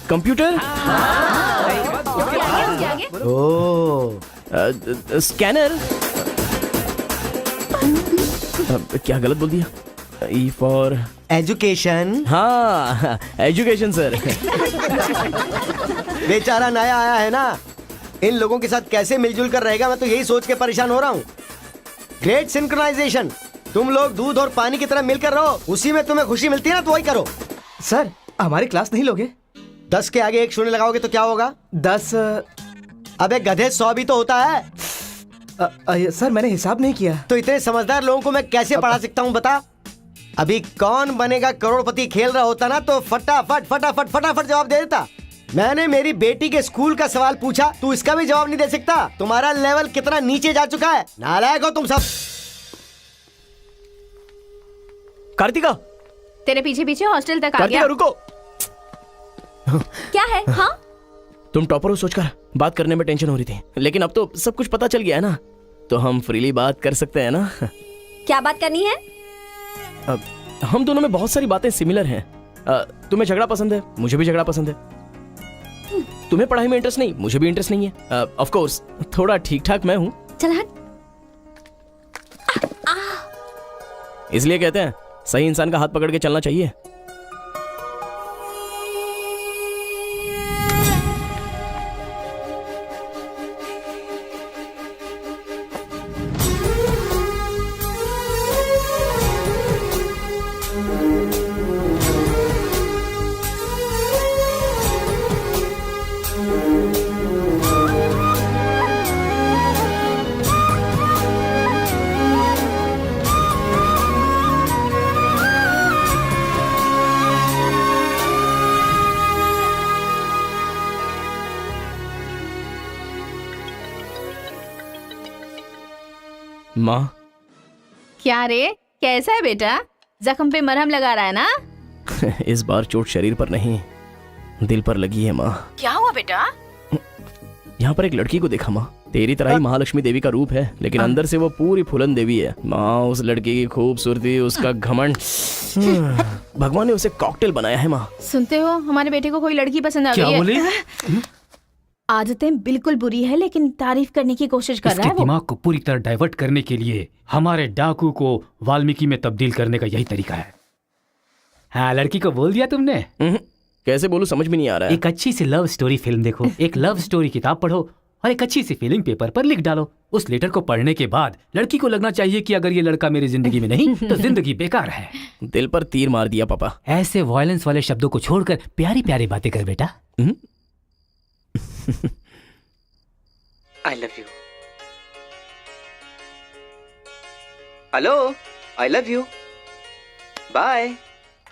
Computer, scanner. क्या गलत बोल दिया? E for education. हाँ, एजुकेशन सर। बेचारा नया आया है ना, इन लोगों के साथ कैसे मिलजुल कर रहेगा, मैं तो यही सोच के परेशान हो रहा हूँ। Great synchronisation. तुम लोग दूध और पानी की तरह मिलकर रहो, उसी में तुम्हें खुशी मिलती है ना, तो वही करो। सर हमारी क्लास नहीं लोगे? 10 के आगे 1 शून्य लगाओगे तो क्या होगा? 10। अबे गधे, 100 भी तो होता है। सर मैंने हिसाब नहीं किया। तो इतने समझदार लोगों को मैं कैसे पढ़ा सकता हूँ बता? अभी कौन बनेगा करोड़पति खेल रहा होता ना, तो फटाफट फटाफट फटाफट जवाब दे देता। मैंने मेरी बेटी के स्कूल का सवाल पूछा, तू इसका भी जवाब नहीं दे सकता? तुम्हारा लेवल कितना नीचे जा चुका है। नालायक हो तुम सब। कार्तिका, तेरे पीछे पीछे हॉस्टल तक आ कार्तिका गया। रुको। क्या है? हाँ तुम टॉपर हो सोचकर बात करने में टेंशन हो रही थी, लेकिन अब तो सब कुछ पता चल गया है ना, तो हम फ्रीली बात कर सकते हैं ना। क्या बात करनी है? हम दोनों में बहुत सारी बातें सिमिलर हैं। तुम्हें झगड़ा पसंद है, मुझे भी झगड़ा पसंद है। तुम्हें पढ़ाई में इंटरेस्ट नहीं, मुझे भी इंटरेस्ट नहीं है। ऑफ कोर्स थोड़ा ठीक ठाक मैं हूँ। चल हट। इसलिए कहते हैं सही इंसान का हाथ पकड़ के चलना चाहिए। माँ, क्या रे, कैसा है बेटा? जख्म पे मरहम लगा रहा है ना? इस बार चोट शरीर पर नहीं, दिल पर लगी है माँ। क्या हुआ बेटा? यहाँ पर एक लड़की को देखा माँ, तेरी तरह ही महालक्ष्मी देवी का रूप है, लेकिन अंदर से वो पूरी फूलन देवी है माँ। उस लड़की की खूबसूरती, उसका घमंड, भगवान ने उसे कॉकटेल बनाया है माँ। सुनते हो, हमारे बेटे को कोई लड़की पसंद आ गई है। बोले? आदतें बिल्कुल बुरी है, लेकिन तारीफ करने की कोशिश कर रहा है वो। दिमाग को पूरी तरह डाइवर्ट करने के लिए हमारे डाकू को वाल्मीकि में तब्दील करने का यही तरीका है। हाँ, लड़की को बोल दिया तुमने? कैसे बोलूं, समझ में नहीं आ रहा है। एक अच्छी सी लव स्टोरी फिल्म देखो, एक लव स्टोरी किताब पढ़ो और एक अच्छी सी फीलिंग पेपर पर लिख डालो। उस लेटर को पढ़ने के बाद लड़की को लगना चाहिए कि अगर ये लड़का मेरी जिंदगी में नहीं तो जिंदगी बेकार है। दिल पर तीर मार दिया पापा। ऐसे वायलेंस वाले शब्दों को छोड़कर प्यारी प्यारी बातें कर बेटा। I love you. Hello, I love you, bye.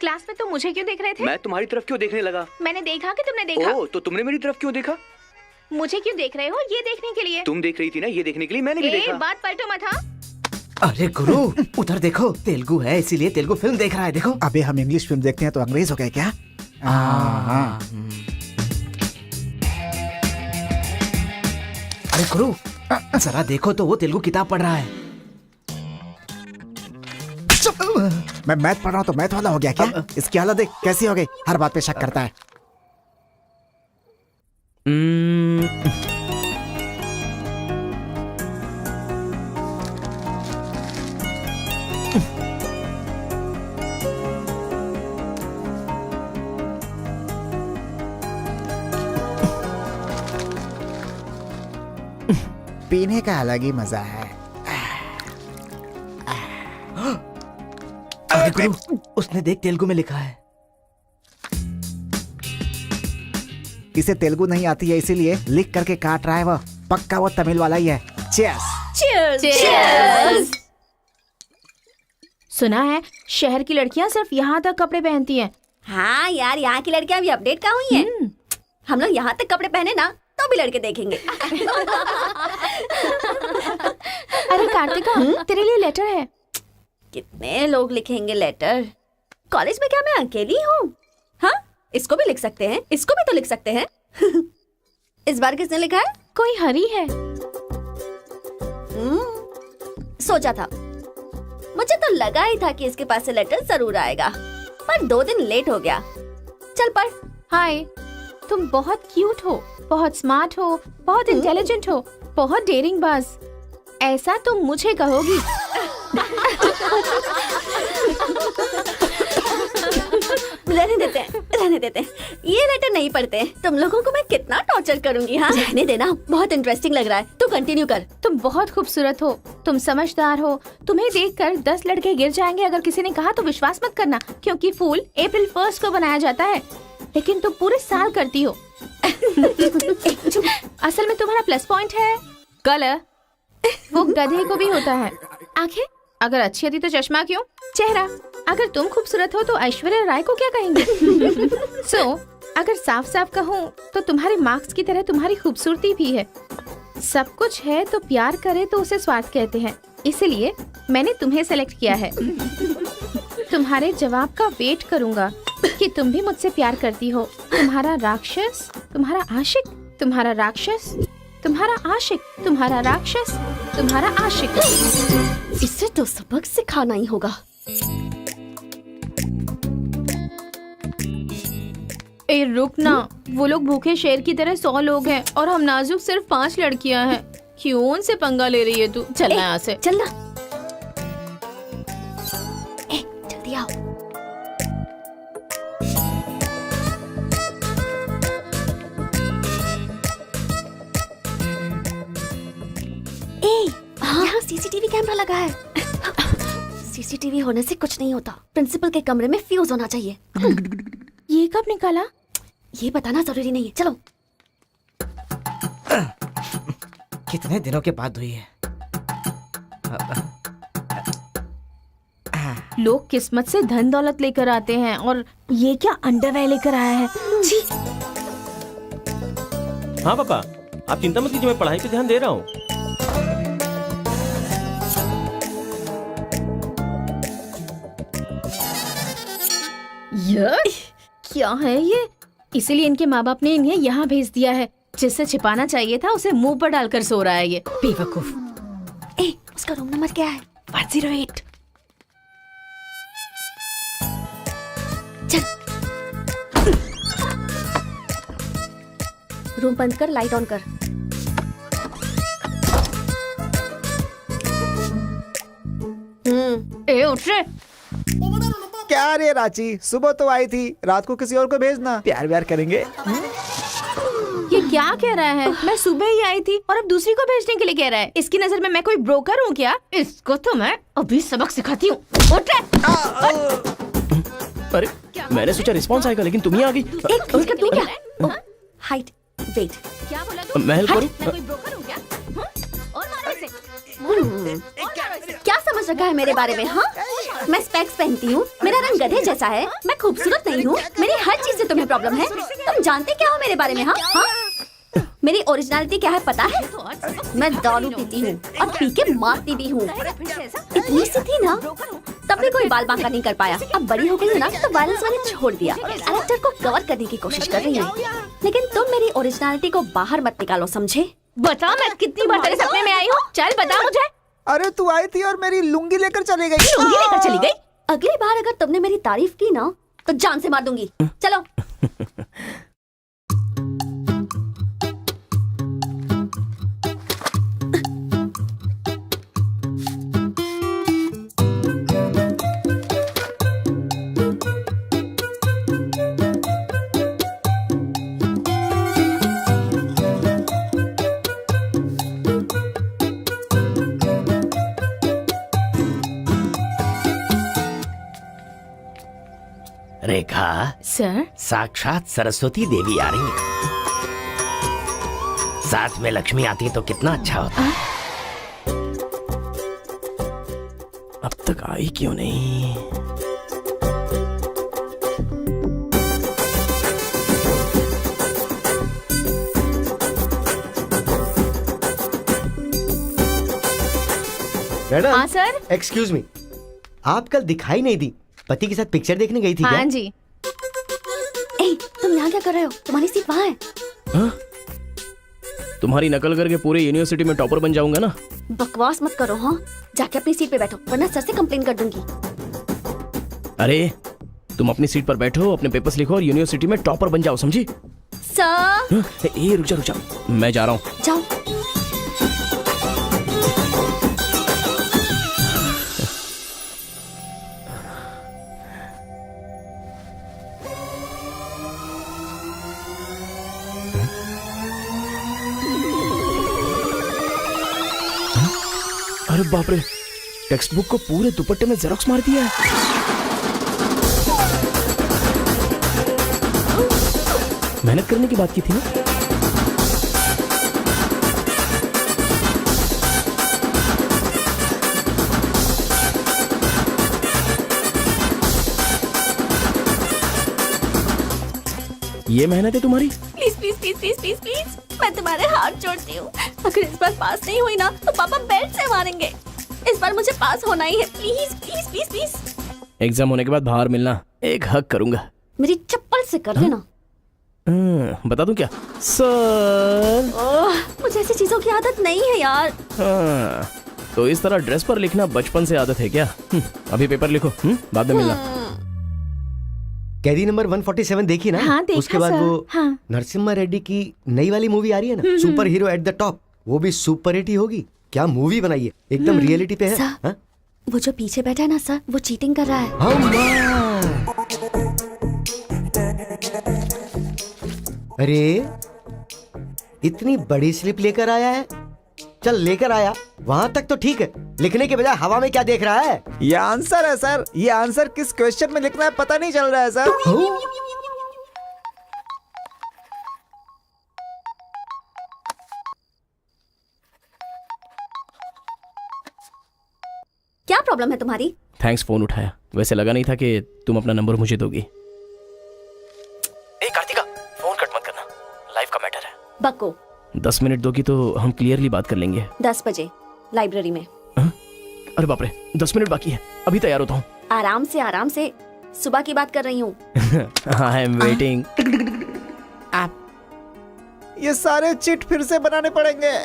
Class में तुम मुझे क्यों देख रहे थे? मैं तुम्हारी तरफ क्यों देखने लगा? मैंने देखा कि तुमने देखा। ओह, तो तुमने मेरी तरफ क्यों देखा? मुझे क्यों देख रहे हो? ये देखने के लिए। तुम देख रही थी ना, ये देखने के लिए मैंने भी देखा। बात पलटो मत। हाँ, अरे गुरु, उधर देखो, तेलुगु है इसीलिए तेलुगु फिल्म देख रहा है। देखो। अबे हम इंग्लिश फिल्म देखते हैं तो अंग्रेज हो गए क्या? अरे गुरु, जरा देखो तो वो तेलुगु किताब पढ़ रहा है। मैं मैथ पढ़ रहा हूँ तो मैथ वाला हो गया क्या? इसकी हालत देख कैसी हो गई, हर बात पे शक करता है। पीने का अलग ही मजा है। अरे गुरु, उसने देख तेलुगु में लिखा है। इसे तेलुगु नहीं आती है इसीलिए लिख करके काट रहा है वो। पक्का वो तमिल वाला ही है। चीयर्स। Cheers! सुना है शहर की लड़कियां सिर्फ यहाँ तक कपड़े पहनती हैं। हाँ यार, यहाँ की लड़कियां भी अपडेट कहाँ हुई हैं? हम लोग यहाँ तक कपड़े पहने ना तो भी लड़के देखेंगे। अरे कार्तिका, तेरे लिए लेटर है। कितने लोग लिखेंगे लेटर? कॉलेज में क्या मैं अकेली हूँ? हाँ, इसको भी लिख सकते हैं, इसको भी तो लिख सकते हैं। इस बार किसने लिखा है? कोई हरी है। सोचा था, मुझे तो लगा ही था कि इसके पास से लेटर जरूर आएगा, पर 2 दिन लेट हो गया। चल पढ़। हाय, तुम बहुत क्यूट हो, बहुत स्मार्ट हो, बहुत इंटेलिजेंट हो, बहुत डेयरिंग बाज। ऐसा तुम मुझे कहोगी? रहने देते हैं। ये लेटर नहीं पढ़ते। तुम लोगों को मैं कितना टॉर्चर करूंगी। हाँ, रहने देना, बहुत इंटरेस्टिंग लग रहा है। तू कंटिन्यू कर। तुम बहुत खूबसूरत हो, तुम समझदार हो, तुम्हें देखकर 10 लड़के गिर जाएंगे अगर किसी ने कहा तो विश्वास मत करना, क्योंकि फूल अप्रैल 1 को बनाया जाता है, लेकिन तुम पूरे साल करती हो। असल में तुम्हारा प्लस पॉइंट है कलर, वो गधे को भी होता है। आंखें अगर अच्छी होती तो चश्मा क्यों? चेहरा अगर तुम खूबसूरत हो तो ऐश्वर्या राय को क्या कहेंगे? अगर साफ साफ कहूँ तो तुम्हारे मार्क्स की तरह तुम्हारी खूबसूरती भी है। सब कुछ है तो प्यार करे तो उसे स्वार्थ कहते हैं, इसलिए मैंने तुम्हें सेलेक्ट किया है। तुम्हारे जवाब का वेट करूंगा कि तुम भी मुझसे प्यार करती हो। तुम्हारा राक्षस, तुम्हारा आशिक, तुम्हारा राक्षस, तुम्हारा आशिक, तुम्हारा राक्षस, तुम्हारा आशिक। इसे तो सबक सिखाना ही होगा। ए रुक ना, वो लोग भूखे शेर की तरह 100 लोग हैं और हम नाजुक सिर्फ 5 लड़कियां हैं। क्यों उनसे पंगा ले रही है तू? चलना यहाँ से। चलना। जल्दी आओ। यहाँ सीसीटीवी कैमरा लगा है। सीसीटीवी होने से कुछ नहीं होता। प्रिंसिपल के कमरे में फ्यूज होना चाहिए। ये कब निकाला? ये बताना जरूरी नहीं है। चलो। कितने दिनों के बाद हुई है। लोग किस्मत से धन दौलत लेकर आते हैं और ये क्या अंडरवेयर लेकर आया है। छी। हाँ पापा, आप चिंता मत कीजिए, मैं पढ़ाई पे ध्यान दे रहा हूँ। क्या है ये? इसीलिए इनके माँ बाप ने इन्हें यहाँ भेज दिया है। जिससे छिपाना चाहिए था उसे मुंह पर डालकर सो रहा है ये बेवकूफ। ए, उसका रूम नंबर क्या है? 108। चल। रूम बंद कर, लाइट ऑन कर। ए उठ रे। क्या रे रांची, सुबह तो आई थी, रात को किसी और को भेजना, प्यार व्यार करेंगे। ये क्या कह रहा है? मैं सुबह ही आई थी और अब दूसरी को भेजने के लिए कह रहा है। इसकी नजर में मैं कोई ब्रोकर हूँ क्या? इसको तो मैं अभी सबक सिखाती हूँ। उठ रे। अरे मैंने सोचा रिस्पॉन्स आएगा लेकिन तुम ही आ गई। एक इसका तू क्या? Height, weight. क्या बोला तू? मैं हेल्प करूं? मैं कोई ब्रोकर हूँ क्या? और मारो इसे। क्या समझ रखा है मेरे बारे में? हाँ, मैं स्पेक्स पहनती हूँ, मेरा रंग गधे जैसा है, मैं खूबसूरत नहीं हूँ, मेरी हर चीज से तुम्हें प्रॉब्लम है। तुम जानते क्या हो मेरे बारे में? हाँ हाँ, मेरी ओरिजिनलिटी क्या है पता है? मैं दारू पीती हूँ और पी के मारती भी हूँ। इतनी सी थी ना, तब भी कोई बाल बांका नहीं कर पाया। अब बड़ी हो गई है ना, तो वायलेंस मैंने छोड़ दिया। कैरेक्टर को कवर करने की कोशिश कर रही हूँ, लेकिन तुम मेरी ओरिजिनलिटी को बाहर मत निकालो, समझे? बता मैं कितनी बार तेरे सपने में आई हूँ? चल बता मुझे। अरे तू आई थी और मेरी लुंगी लेकर चली गई। लुंगी लेकर चली गई? अगली बार अगर तुमने मेरी तारीफ की ना, तो जान से मार दूंगी। चलो। रेखा, सर, साक्षात सरस्वती देवी आ रही है। साथ में लक्ष्मी आती तो कितना अच्छा होता। अब तक आई क्यों नहीं? मैडम। हाँ सर। एक्सक्यूज मी, आप कल दिखाई नहीं दी, पति के साथ पिक्चर देखने गई थी क्या? हाँ जी। ए, तुम यहाँ क्या कर रहे हो? तुम्हारी सीट वहाँ है। हाँ? तुम्हारी नकल करके पूरे यूनिवर्सिटी में टॉपर बन जाऊंगा ना। बकवास मत करो। हाँ, जाके अपनी सीट पे बैठो, वरना सर से कंप्लेन कर दूंगी। अरे तुम अपनी सीट पर बैठो, अपने पेपर्स लिखो और यूनिवर्सिटी में टॉपर बन जाओ, समझी? सर। ए रुक जा, मैं जा रहा हूँ। जाओ। अरे बाप रे, टेक्स्ट बुक को पूरे दुपट्टे में जेरोक्स मार दिया है। मेहनत करने की बात की थी ना। ये मेहनत है तुम्हारी? Please please please please please please, मैं तुम्हारे हाथ जोड़ती हूँ। अगर इस बार पास नहीं हुई ना, तो पापा बेल्ट से मारेंगे। इस बार मुझे पास होना ही है। Please please please please. Exam होने के बाद बाहर मिलना, एक हक करूंगा। मेरी चप्पल से कर लेना। बता दूं क्या? सर। मुझे ऐसी चीजों की आदत नहीं है यार। हाँ, तो इस तरह ड्रेस पर लिखना बचपन से आदत है क्या? अभी पेपर लिखो, बाद में मिलना। कैदी नंबर 147 देखी ना? हाँ, देखा उसके बाद सर। वो हाँ। नरसिम्हा रेड्डी की नई वाली मूवी आ रही है ना, super hero at the top, वो भी सुपर हिट ही होगी। क्या मूवी बनाई है, एकदम रियलिटी पे है। सर, हाँ? वो जो पीछे बैठा है ना सर, वो चीटिंग कर रहा है। अरे इतनी बड़ी स्लिप लेकर आया है। चल लेकर आया, वहां तक तो ठीक है, लिखने के बजाय हवा में क्या देख रहा है? ये आंसर है सर। ये आंसर किस क्वेश्चन में लिखना है पता नहीं चल रहा है सर। क्या प्रॉब्लम है तुम्हारी? थैंक्स फोन उठाया, वैसे लगा नहीं था कि तुम अपना नंबर मुझे दोगी। ए कार्तिका, फोन कट मत करना, लाइफ का मैटर है। बक्को। 10 मिनट दोगी तो हम क्लियरली बात कर लेंगे। 10 बजे लाइब्रेरी में। अरे बाप रे, 10 मिनट बाकी है, अभी तैयार होता हूँ। आराम से सुबह की बात कर रही हूँ। I am waiting. ये सारे चिट फिर से बनाने पड़ेंगे।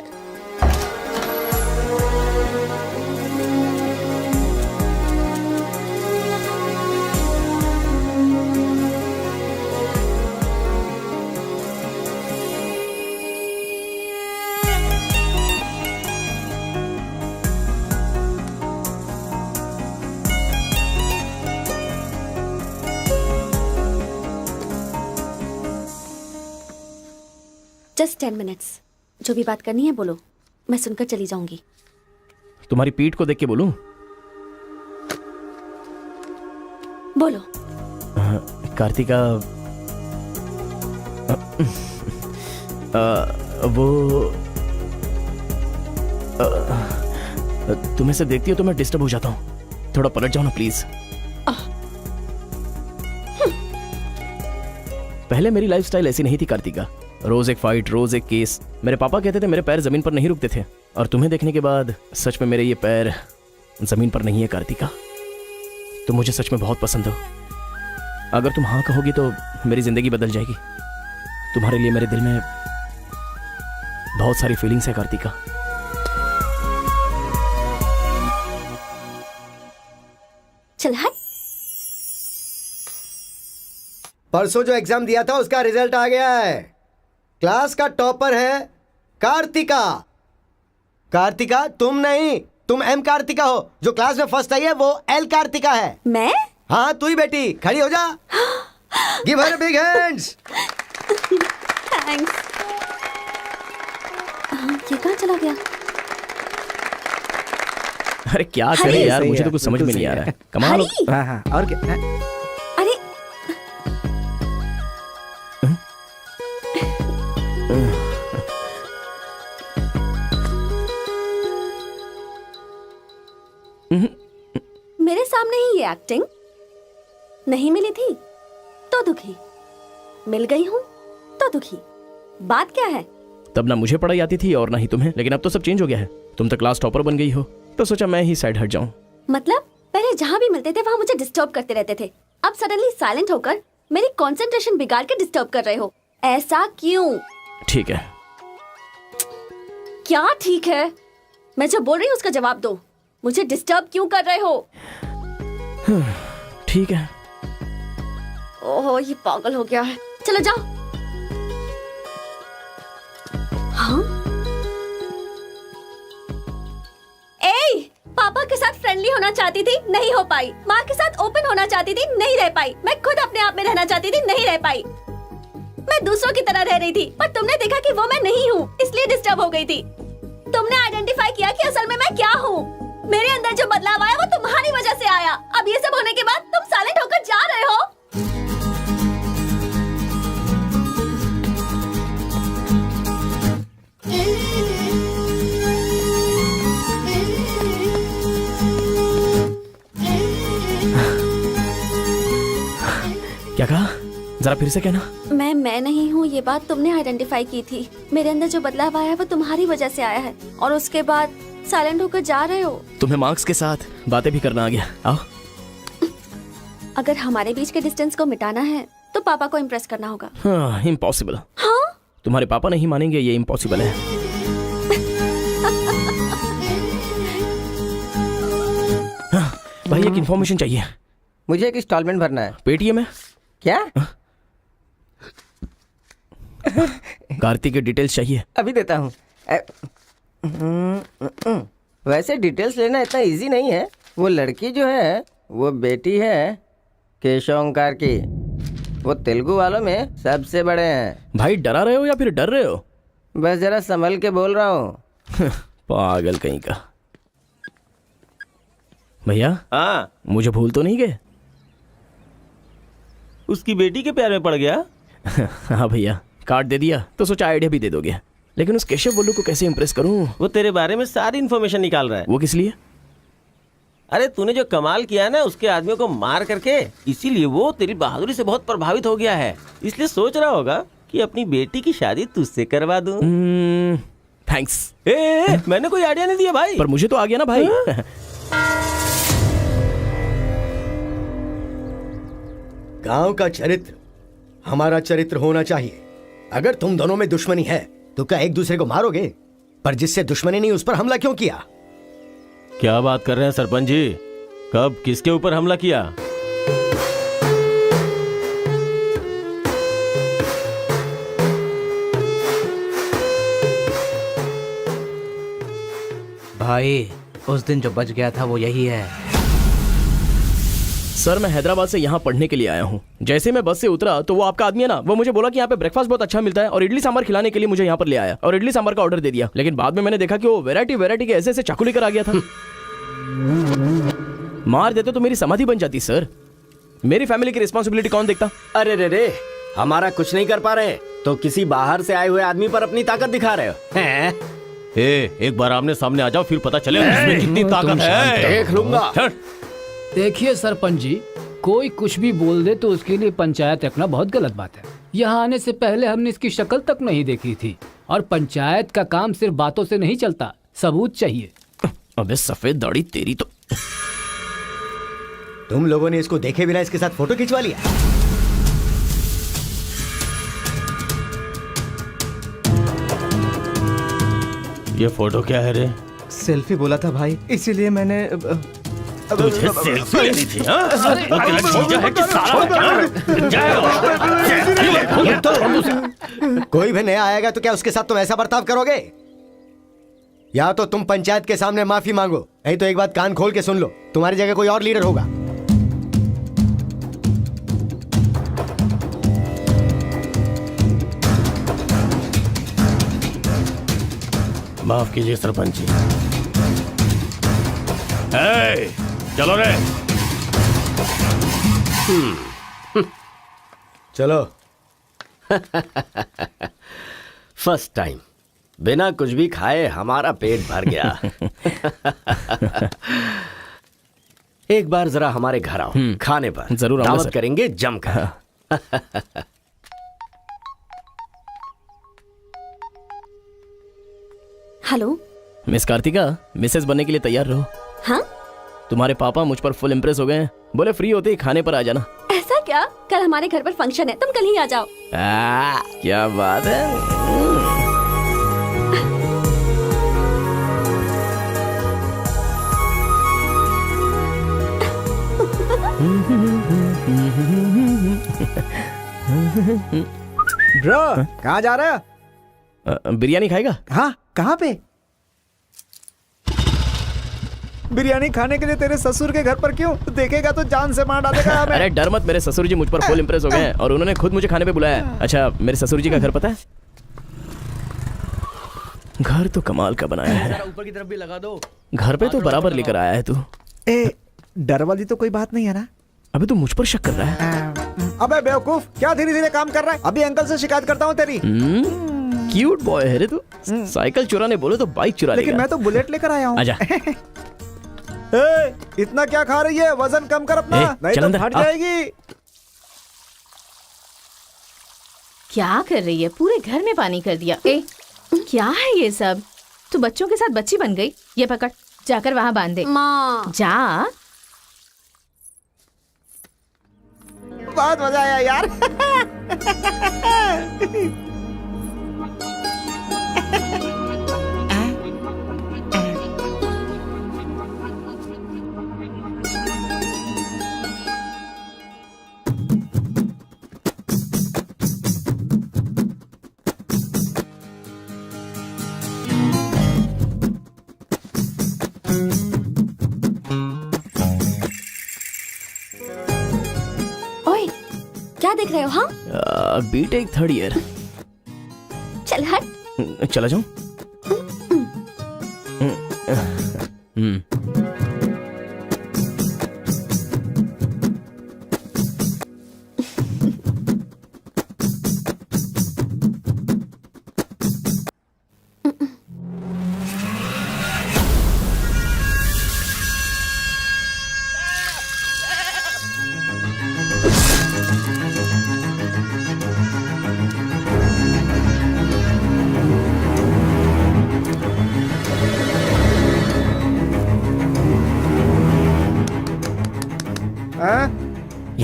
Just 10 minutes. जो भी बात करनी है बोलो, मैं सुनकर चली जाऊंगी। तुम्हारी पीठ को देख के बोलूं? बोलो। कार्तिका, वो तुम्हें से देखती हो तो मैं डिस्टर्ब हो जाता हूँ। थोड़ा पलट जाओ ना प्लीज। पहले मेरी लाइफस्टाइल ऐसी नहीं थी कार्तिका। रोज एक फाइट, रोज एक केस। मेरे पापा कहते थे मेरे पैर जमीन पर नहीं रुकते थे, और तुम्हें देखने के बाद सच में मेरे ये पैर जमीन पर नहीं है कार्तिका। तुम मुझे सच में बहुत पसंद हो। अगर तुम हाँ कहोगी तो मेरी जिंदगी बदल जाएगी। तुम्हारे लिए मेरे दिल में बहुत सारी फीलिंग्स है कार्तिका। चल हट। परसों जो एग्जाम दिया था उसका रिजल्ट आ गया है। क्लास का टॉपर है कार्तिका। कार्तिका तुम नहीं, तुम एम कार्तिका हो। जो क्लास में फर्स्ट आई है वो एल कार्तिका है। मैं? हाँ तू ही बेटी, खड़ी हो जा। Give her big hands. Thanks. ये कहाँ चला गया? अरे क्या करें यार, मुझे तो कुछ समझ में नहीं आ रहा है। कमाल हो। हाँ हाँ, और क्या? अरे मेरे सामने ही ये एक्टिंग। नहीं मिली थी तो दुखी, मिल गई हूँ तो दुखी। बात क्या है? तब ना मुझे पढ़ाई आती थी और ना ही तुम्हें, लेकिन अब तो सब चेंज हो गया है। तुम तो क्लास टॉपर बन गई हो, तो सोचा मैं ही साइड हट जाऊं। मतलब पहले जहाँ भी मिलते थे वहाँ मुझे डिस्टर्ब करते रहते थे, अब सडनली साइलेंट होकर मेरी कंसंट्रेशन बिगाड़ के डिस्टर्ब कर रहे हो। ऐसा क्यों? ठीक है। क्या ठीक है? मैं जो बोल रही हूँ उसका जवाब दो। मुझे डिस्टर्ब क्यों कर रहे हो? ठीक है। ओहो ये पागल हो गया है। चलो जाओ। हाँ? ए, पापा के साथ फ्रेंडली होना चाहती थी, नहीं हो पाई। माँ के साथ ओपन होना चाहती थी, नहीं रह पाई। मैं खुद अपने आप में रहना चाहती थी, नहीं रह पाई। मैं दूसरों की तरह रह रही थी, पर तुमने देखा कि वो मैं नहीं हूँ, इसलिए डिस्टर्ब हो गई थी। तुमने आइडेंटिफाई किया कि असल में मैं क्या हूँ। मेरे अंदर जो बदलाव आया वो तुम्हारी वजह से आया। अब ये सब होने के बाद तुम साइलेंट होकर जा रहे हो। क्या कहा? जरा फिर से कहना। मैं नहीं हूँ, ये बात तुमने आइडेंटिफाई की थी। मेरे अंदर जो बदलाव आया है वो तुम्हारी वजह से आया है, और उसके बाद साइलेंट होकर जा रहे हो। तुम्हें मार्क्स के साथ बातें भी करना आ गया। आओ। अगर हमारे बीच के डिस्टेंस को मिटाना है तो पापा को इम्प्रेस करना होगा। हाँ, इम्पॉसिबल। हाँ? तुम्हारे पापा नहीं मानेंगे, ये इम्पॉसिबल है। हाँ, भाई एक इन्फॉर्मेशन चाहिए। मुझे एक इंस्टॉलमेंट भरना है। पेटीएम है क्या? कार्तिक की डिटेल्स चाहिए। अभी देता हूँ। वैसे डिटेल्स लेना इतना इजी नहीं है। वो लड़की जो है वो बेटी है केशव ओंकार की। वो तेलुगु वालों में सबसे बड़े हैं। भाई डरा रहे हो या फिर डर रहे हो? बस जरा संभल के बोल रहा हूँ। पागल कहीं का। भैया हाँ, मुझे भूल तो नहीं गए? उसकी बेटी के प्यार में पड़ गया। हाँ भैया, कार्ड दे दिया तो सोचा आइडिया भी दे दोगे। लेकिन उस केशव बोलू को कैसे इंप्रेस करूं? वो तेरे बारे में सारी इन्फॉर्मेशन निकाल रहा है। वो किस लिए? अरे तूने जो कमाल किया ना उसके आदमियों को मार करके, इसीलिए वो तेरी बहादुरी से बहुत प्रभावित हो गया है। इसलिए सोच रहा होगा कि अपनी बेटी की शादी तुझसे करवा दूं। थैंक्स। मैंने कोई आइडिया नहीं दिया भाई। पर मुझे तो आ गया ना भाई। गांव का चरित्र हमारा चरित्र होना चाहिए। अगर तुम दोनों में दुश्मनी है तो क्या एक दूसरे को मारोगे? पर जिससे दुश्मनी नहीं उस पर हमला क्यों किया? क्या बात कर रहे हैं सरपंच जी? कब किसके ऊपर हमला किया? भाई उस दिन जो बच गया था वो यही है। सर मैं हैदराबाद से यहाँ पढ़ने के लिए आया हूँ। जैसे मैं बस से उतरा तो वो आपका आदमी है ना, वो मुझे बोला कि यहाँ पे ब्रेकफास्ट बहुत अच्छा मिलता है और इडली सांभर खिलाने के लिए मुझे यहाँ पर ले आया और इडली सांभर का ऑर्डर दे दिया। लेकिन बाद में मैंने देखा कि वो वैरायटी के ऐसे चाकू लेकर आ गया था। मार देते तो मेरी समाधि बन जाती सर। मेरी फैमिली की रिस्पॉन्सिबिलिटी कौन देखता? अरे रे हमारा कुछ नहीं कर पा रहे तो किसी बाहर से आए हुए आदमी पर अपनी ताकत दिखा रहे हो हैं? एक बार आमने सामने आ जाओ, फिर पता चले उसमें कितनी ताकत है। देख लूंगा। देखिए सरपंच जी, कोई कुछ भी बोल दे तो उसके लिए पंचायत रखना बहुत गलत बात है। यहाँ आने से पहले हमने इसकी शक्ल तक नहीं देखी थी और पंचायत का काम सिर्फ बातों से नहीं चलता, सबूत चाहिए। अबे सफेद दाढ़ी तेरी तो। तुम लोगों ने इसको देखे बिना इसके साथ फोटो खिंचवा लिया। ये फोटो क्या है रे? सेल्फी बोला था भाई, इसीलिए मैंने तुझे सेल्फी लेनी थी हाँ? वो तेरा जीजा है कि साला कोई भी नया आएगा तो क्या उसके साथ तुम ऐसा बर्ताव करोगे? या तो तुम पंचायत के सामने माफी मांगो, नहीं तो एक बात कान खोल के सुन लो, तुम्हारी जगह कोई और लीडर होगा। माफ कीजिए सरपंच जी। चलो रे। चलो। फर्स्ट टाइम बिना कुछ भी खाए हमारा पेट भर गया। एक बार जरा हमारे घर आओ, खाने पर जरूर दावत करेंगे जमकर। हेलो मिस कार्तिका, मिसेस बनने के लिए तैयार रहो। हाँ, तुम्हारे पापा मुझ पर फुल इम्प्रेस हो गए हैं, बोले फ्री होते ही खाने पर आ जाना। ऐसा क्या? कल हमारे घर पर फंक्शन है, तुम कल ही आ जाओ। क्या बात है। ब्रो कहाँ जा रहे हो? बिरयानी खाएगा? हाँ, कहाँ पे? बिरयानी खाने के लिए तेरे ससुर के घर पर क्यों? देखेगा तो जान से मार डालेगा हमें। अरे डर मत, मेरे ससुर जी मुझ पर फुल इम्प्रेस हो गए हैं और उन्होंने खुद मुझे खाने पे बुलाया है। अच्छा, मेरे ससुर जी का घर पता है? घर तो कमाल का बनाया है। ऊपर की तरफ भी लगा दो। घर पे तो बराबर लेकर आया है तू। डर वाली तो कोई बात नहीं है ना? अबे तू मुझ पर शक कर रहा है? अबे बेवकूफ, क्या धीरे धीरे काम कर रहा है? अभी अंकल से शिकायत करता हूँ तेरी। क्यूट बॉय है रे तू। साइकिल चुराने बोले तो बाइक चुरा लेगा। लेकिन मैं तो बुलेट लेकर आया हूँ। आजा। इतना क्या खा रही है? वजन कम कर अपना, नहीं तो फट जाएगी। क्या कर रही है? पूरे घर में पानी कर दिया। क्या है ये सब? तू बच्चों के साथ बच्ची बन गई। ये पकड़, जाकर वहाँ बांध दे। माँ जा। बहुत मजा आया यार। ओए, क्या देख रहे हो? हाँ, बीटेक थर्ड ईयर। चल हट। चला जाऊं?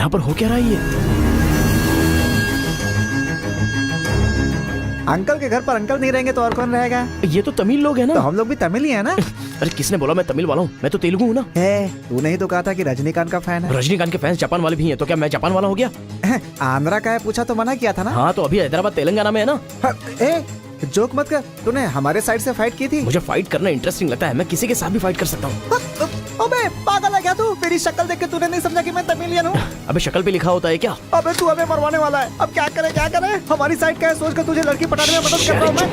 यहाँ पर हो क्या रहा है ये? अंकल के घर पर अंकल नहीं रहेंगे तो और कौन रहेगा? ये तो तमिल लोग हैं ना। तो हम लोग भी तमिल ही है ना। अरे किसने बोला मैं तमिल वाला हूँ? मैं तो तेलुगु हूँ ना। तूने ही तो कहा था कि रजनीकांत का फैन है। रजनीकांत के फैंस जापान वाले भी हैं, तो क्या मैं जापान वाला हो गया? आंध्रा का है पूछा तो मना किया था ना। हाँ तो अभी हैदराबाद तेलंगाना में है ना। जोक मत कर, तूने हमारे साइड से फाइट की थी। मुझे फाइट करना इंटरेस्टिंग लगता है, मैं किसी के साथ भी फाइट कर सकता हूँ। अबे पागल है क्या तू? मेरी शक्ल देख के तूने नहीं समझा कि मैं तमिलियन हूँ? अबे शक्ल पे लिखा होता है क्या? अबे तू हमें मरवाने वाला है। अब क्या करे क्या करे? हमारी साइड का है, सोच कर तुझे लड़की पटाने में मदद कर रहा हूँ मैं।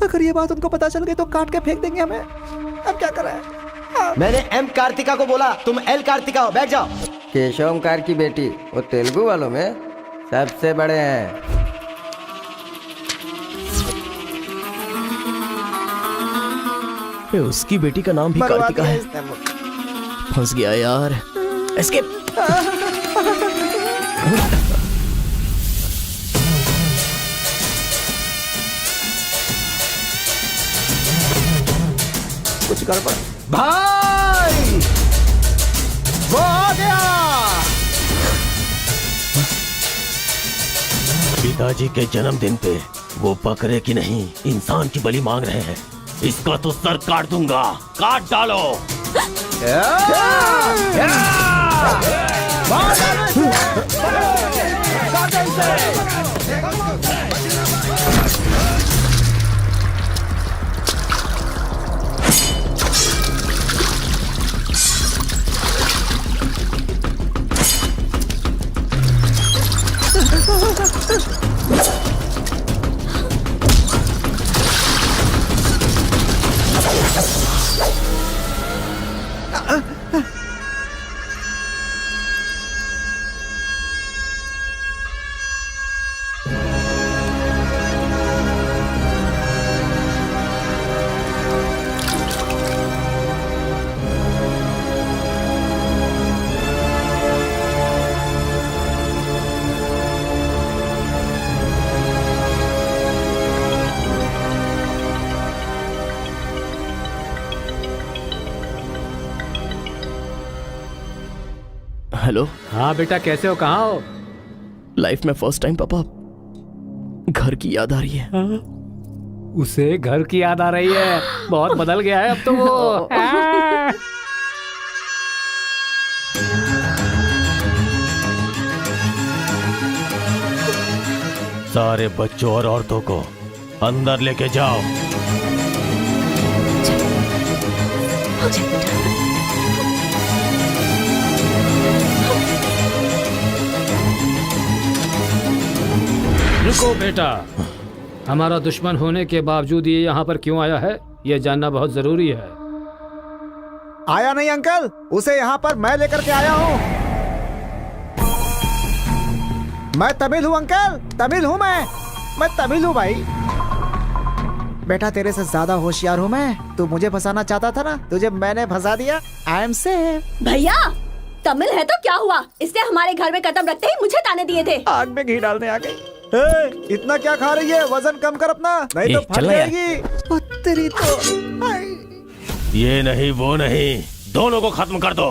अगर ये बात उनको पता चल गई तो काट के फेंक देंगे हमें। अब क्या करें? मैंने एम कार्तिका को बोला, तुम एल कार्तिका हो, बैठ जाओ। केशव कार की बेटी, वो तेलुगु वालों में सबसे बड़े हैं। उसकी बेटी का नाम भी कार्तिका है। फंस गया यार। एस्केप। कुछ गड़बड़ भाई, वो आ गया। पिताजी के जन्मदिन पे वो बकरे की नहीं इंसान की बलि मांग रहे हैं। इसका तो सर काट दूंगा, काट डालो। हेलो। हाँ बेटा, कैसे हो? कहाँ हो? लाइफ में फर्स्ट टाइम पापा घर की याद आ रही है। उसे घर की याद आ रही है? बहुत बदल गया है अब तो वो। सारे बच्चों और औरतों को अंदर लेके जाओ। रुको बेटा, हमारा दुश्मन होने के बावजूद ये यहाँ पर क्यों आया है, ये जानना बहुत जरूरी है। आया नहीं अंकल, उसे यहाँ पर मैं लेकर के आया हूँ। मैं तमिल हूँ अंकल, तमिल हूँ मैं तमिल हूँ भाई। बेटा तेरे से ज्यादा होशियार हूँ मैं। तू मुझे फंसाना चाहता था ना, तुझे मैंने फंसा दिया। I am safe. भैया तमिल है तो क्या हुआ? इसने हमारे घर में कदम रखते ही मुझे ताने दिए थे। आग में घी डालने आ गई। इतना क्या खा रही है? वजन कम कर अपना, नहीं तो फट जाएगी। तेरी तो ये नहीं वो नहीं, दोनों को खत्म कर दो।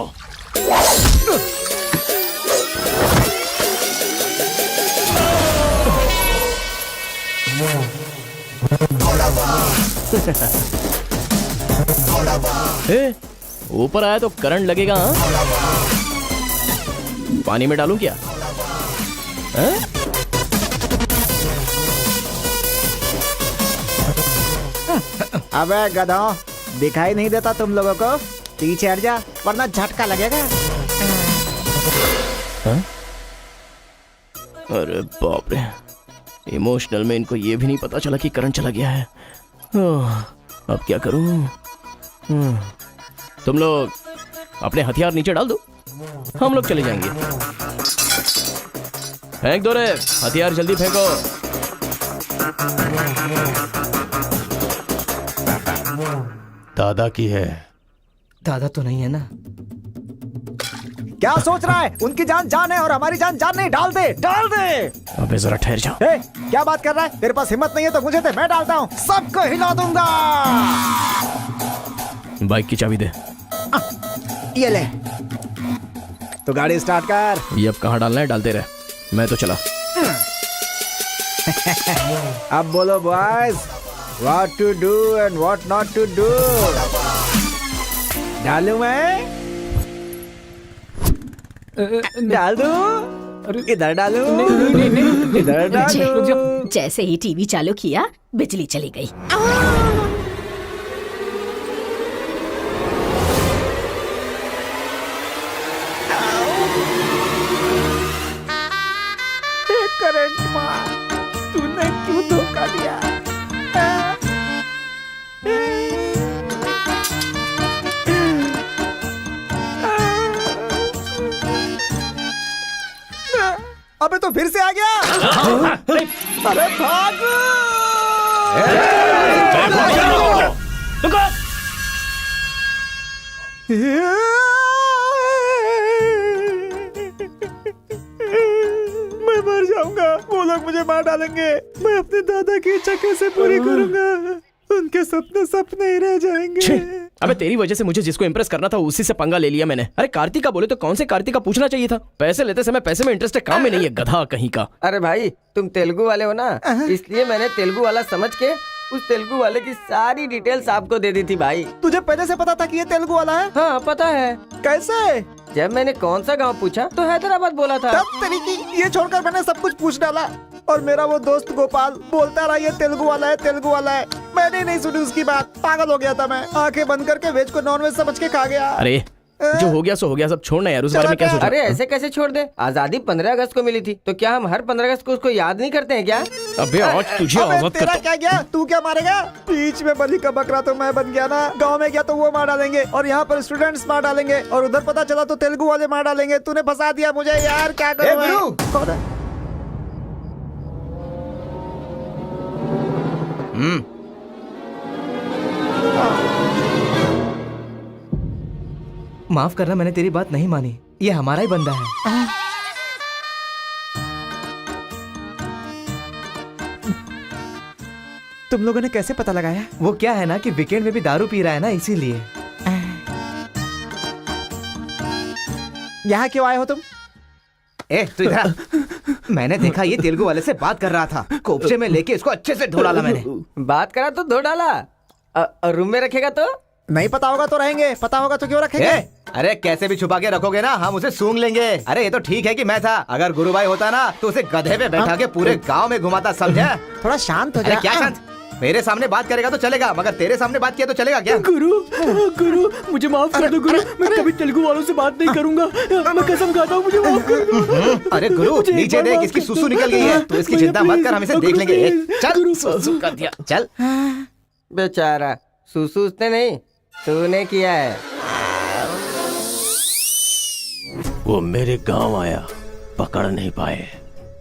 ऊपर आया तो करंट लगेगा। पानी में डालूं क्या? अबे गधों, दिखाई नहीं देता तुम लोगों को? पीछे हट जा वरना झटका लगेगा। अरे बाप रे, इमोशनल में इनको ये भी नहीं पता चला कि करंट चला गया है। अब क्या करूं? तुम लोग अपने हथियार नीचे डाल दो, हम लोग चले जाएंगे। फेंक दो रे हथियार, जल्दी फेंको। दादा की है। दादा तो नहीं है ना? क्या सोच रहा है? उनकी जान जान है और हमारी जान जान नहीं। डाल दे, डाल दे। अबे जरा ठहर जा। क्या बात कर रहा है? तेरे पास हिम्मत नहीं है तो मुझे दे, मैं डालता हूँ, सबको हिला दूंगा। बाइक की चाबी दे। ये ले। तो गाड़ी स्टार्ट कर। ये अब कहाँ डालना है डालते रहे, मैं तो चला। अब बोलो boys, what to do and what not to do. डालूं मैं? डाल दूं? इधर डालूं? इधर डालूं? जैसे ही टीवी चालू किया बिजली चली गई। करंट मार, तूने क्यों धोखा दिया? अबे तो फिर से आ गया। अरे भागो! मैं मर जाऊंगा, वो लोग मुझे मार डालेंगे। मैं अपने दादा की इच्छा कैसे पूरी करूंगा? उनके सपने सपने ही रह जाएंगे। अबे तेरी वजह से मुझे जिसको इम्प्रेस करना था उसी से पंगा ले लिया मैंने। अरे कार्तिका बोले तो कौन से कार्तिका पूछना चाहिए था। पैसे लेते समय पैसे में इंटरेस्ट है, काम में नहीं है, गधा कहीं का। अरे भाई तुम तेलुगु वाले हो ना, इसलिए मैंने तेलुगु वाला समझ के उस तेलुगु वाले की सारी डिटेल्स आपको दे दी थी भाई। तुझे पहले से पता था कि ये तेलुगु वाला है? हाँ पता है। कैसे? जब मैंने कौन सा गांव पूछा तो हैदराबाद बोला था। तब तरीकी ये छोड़कर मैंने सब कुछ पूछ डाला, और मेरा वो दोस्त गोपाल बोलता रहा ये तेलुगु वाला है, तेलुगु वाला है। मैंने नहीं सुनी उसकी बात, पागल हो गया था मैं। आंखें बंद करके वेज को नॉन वेज समझ के खा गया। अरे जो हो गया सो हो गया, सब छोड़ना यार, उस बारे में क्या सोचा? अरे ऐसे कैसे छोड़ दे? आजादी 15 अगस्त को मिली थी, तो क्या हम हर 15 अगस्त को उसको याद नहीं करते हैं क्या? अबे आज तुझे आजाद तेरा करता। क्या गया? तू क्या मारेगा? बीच में बलि का बकरा तो मैं बन गया ना। गांव में गया तो वो मार डालेंगे, और यहाँ पर स्टूडेंट्स मार डालेंगे, और उधर पता चला तो तेलुगु वाले मार डालेंगे। तूने फंसा दिया मुझे यार, क्या करूं मैं? माफ करना, मैंने तेरी बात नहीं मानी। ये हमारा ही बंदा है। तुम लोगों ने कैसे पता लगाया? वो क्या है ना कि वीकेंड में भी दारू पी रहा है ना, इसीलिए। यहाँ क्यों आए हो तुम? ए तू इधर। मैंने देखा ये तेलुगु वाले से बात कर रहा था, कोपचे में लेके इसको अच्छे से धो डाला मैंने। बात करा तो धो डाला, रूम में रखेगा तो? नहीं पता होगा तो रहेंगे, पता होगा तो क्यों रखेंगे? अरे कैसे भी छुपा के रखोगे ना, हम उसे सूंघ लेंगे। अरे ये तो ठीक है कि मैं था, अगर गुरु भाई होता ना तो उसे गधे पे बैठा के पूरे गांव में घुमाता, समझा? थोड़ा शांत हो जा। अरे क्या शांत? मेरे सामने बात करेगा तो चलेगा, मगर तेरे सामने बात किया तो चलेगा क्या? गुरु मुझे माफ कर दो गुरु, मैं कभी तेलुगु वालों से बात नहीं करूंगा, मैं कसम खाता हूँ, मुझे माफ कर दो। अरे गुरु नीचे देख, इसकी सुसु निकल गई है, तो इसकी चिंता मत कर, हम इसे देख लेंगे। चल सुसु कर दिया, चल। बेचारा सुसु उसने नहीं, तूने किया है। वो मेरे गांव आया, पकड़ नहीं पाए,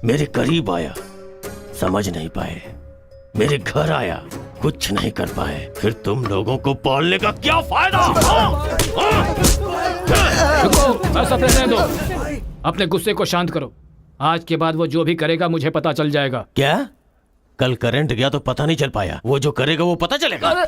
मेरे करीब आया, समझ नहीं पाए, मेरे घर आया, कुछ नहीं कर पाए, फिर तुम लोगों को पालने का क्या फायदा? रुको, ऐसा रहने दो, अपने गुस्से को शांत करो। आज के बाद वो जो भी करेगा मुझे पता चल जाएगा। क्या? कल करंट गया तो पता नहीं चल पाया, वो जो करेगा वो पता चलेगा।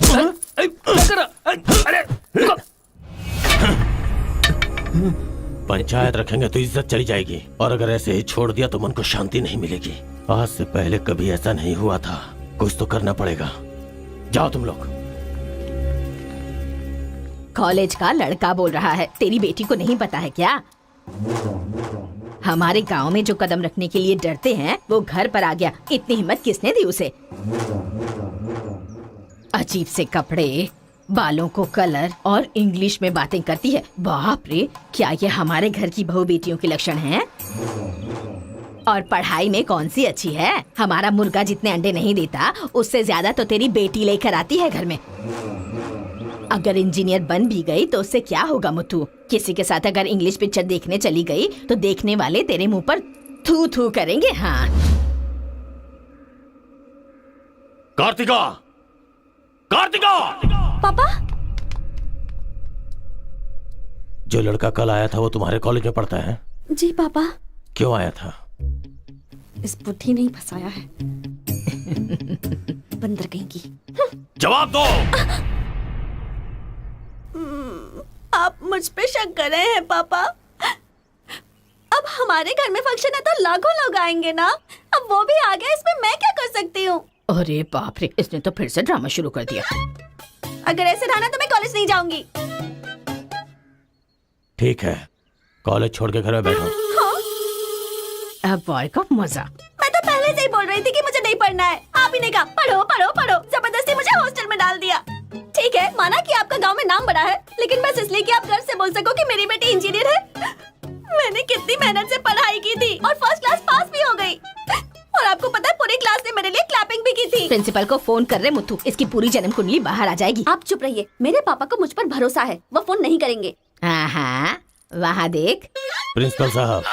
पंचायत रखेंगे तो इज्जत चली जाएगी, और अगर ऐसे ही छोड़ दिया तो मन को शांति नहीं मिलेगी। आज से पहले कभी ऐसा नहीं हुआ था, कुछ तो करना पड़ेगा। जाओ तुम लोग। कॉलेज का लड़का बोल रहा है, तेरी बेटी को नहीं पता है क्या? हमारे गांव में जो कदम रखने के लिए डरते हैं वो घर पर आ गया, इतनी हिम्मत किसने दी उसे? अजीब से कपड़े, बालों को कलर और इंग्लिश में बातें करती है। बाप रे, क्या ये हमारे घर की बहू बेटियों के लक्षण हैं? और पढ़ाई में कौन सी अच्छी है? हमारा मुर्गा जितने अंडे नहीं देता उससे ज्यादा तो तेरी बेटी लेकर आती है घर में। अगर इंजीनियर बन भी गई तो उससे क्या होगा मुथु? किसी के साथ अगर इंग्लिश पिक्चर देखने चली गई तो देखने वाले तेरे मुंह पर थू थू करेंगे। हाँ कार्तिका, कार्तिका! पापा, जो लड़का कल आया था वो तुम्हारे कॉलेज में पढ़ता है? जी पापा। क्यों आया था? इस बुद्धि ने ही फंसाया है। बंदर कहीं की। जवाब दो। आप मुझ पे शक कर रहे हैं पापा? हमारे घर में फंक्शन है तो लाखों लोग आएंगे ना। अब वो भी आ गया, इसमें मैं क्या कर सकती हूँ? अरे बाप रे, इसने तो फिर से ड्रामा शुरू कर दिया। अगर ऐसे रहा ना तो मैं कॉलेज नहीं जाऊंगी। ठीक है, कॉलेज छोड़ के घर में बैठो। अब बॉय का मजा। मैं तो पहले से ही बोल रही थी कि मुझे नहीं पढ़ना है। आप ही ने कहा पढ़ो पढ़ो पढ़ो, जबरदस्ती मुझे हॉस्टल में डाल दिया। ठीक है, माना कि आपका गांव में नाम बड़ा है, लेकिन बस इसलिए कि आप गर्व से बोल सको कि मेरी बेटी इंजीनियर है। मैंने कितनी मेहनत से पढ़ाई की थी और फर्स्ट क्लास पास भी हो गई। और आपको पता है पूरी क्लास ने मेरे लिए क्लैपिंग भी की थी। प्रिंसिपल को फोन कर रहे मुथु, इसकी पूरी जन्म कुंडली बाहर आ जाएगी। आप चुप रहिए, मेरे पापा को मुझ पर भरोसा है, वो फोन नहीं करेंगे। हाँ, वहाँ देख। प्रिंसिपल साहब,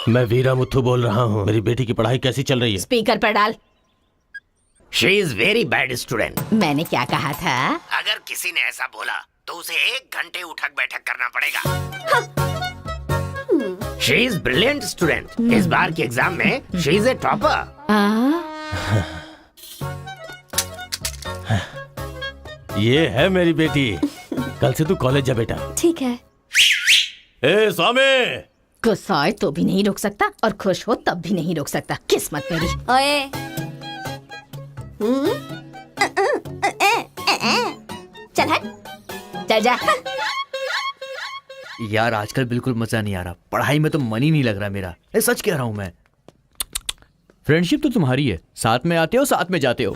मैं वीरा मुथु बोल रहा हूँ। मेरी बेटी की पढ़ाई कैसी चल रही है? स्पीकर पर डाल। She is very bad student. मैंने क्या कहा था? अगर किसी ने ऐसा बोला तो उसे 1 घंटे उठक बैठक करना पड़ेगा। She is brilliant student. इस बार के एग्जाम में शी इज ए टॉपर। ये है मेरी बेटी। कल से तू कॉलेज जा बेटा। ठीक है। ए स्वामी, गुस्सा आए तो भी नहीं रोक सकता और खुश हो तब भी नहीं रोक सकता। किस्मत मेरी। ओए, चल हट, चल जा। यार आजकल बिल्कुल मजा नहीं आ रहा, पढ़ाई में तो मन ही नहीं लग रहा मेरा। सच कह रहा हूँ मैं। फ्रेंडशिप तो तुम्हारी है, साथ में आते हो साथ में जाते हो।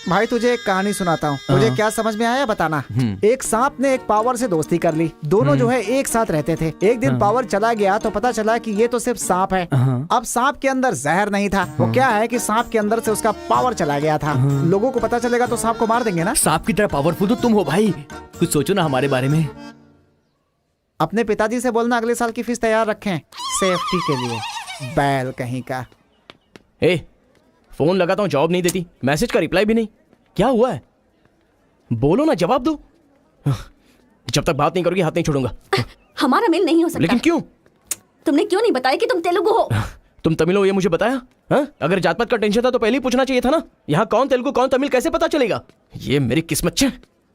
भाई तुझे एक कहानी सुनाता हूँ, मुझे क्या समझ में आया बताना। एक सांप ने एक पावर से दोस्ती कर ली। दोनों जो है एक साथ रहते थे। एक दिन पावर चला गया तो पता चला कि ये तो सिर्फ सांप है। अब सांप के अंदर जहर नहीं था। वो क्या है कि सांप के अंदर से उसका पावर चला गया था। लोगों को पता चलेगा तो सांप को मार देंगे ना। सांप की तरह पावरफुल तो तुम हो भाई, कुछ सोचो ना हमारे बारे में। अपने पिताजी से बोलना अगले साल की फीस तैयार रखें, सेफ्टी के लिए। बैल कहीं का। ए, फोन लगाता हूँ, जवाब नहीं देती, मैसेज का रिप्लाई भी नहीं। क्या हुआ है? बोलो ना, जवाब दो। जब तक बात नहीं करोगी हाथ नहीं छोड़ूंगा। हमारा मेल नहीं हो सकता। लेकिन क्यों? तुमने क्यों नहीं बताया कि तुम तेलुगु हो? तुम तमिल हो ये मुझे बताया? हाँ? अगर जात पात का टेंशन था तो पहले ही पूछना चाहिए था ना। यहाँ कौन तेलुगु कौन तमिल कैसे पता चलेगा? ये मेरी किस्मत छे।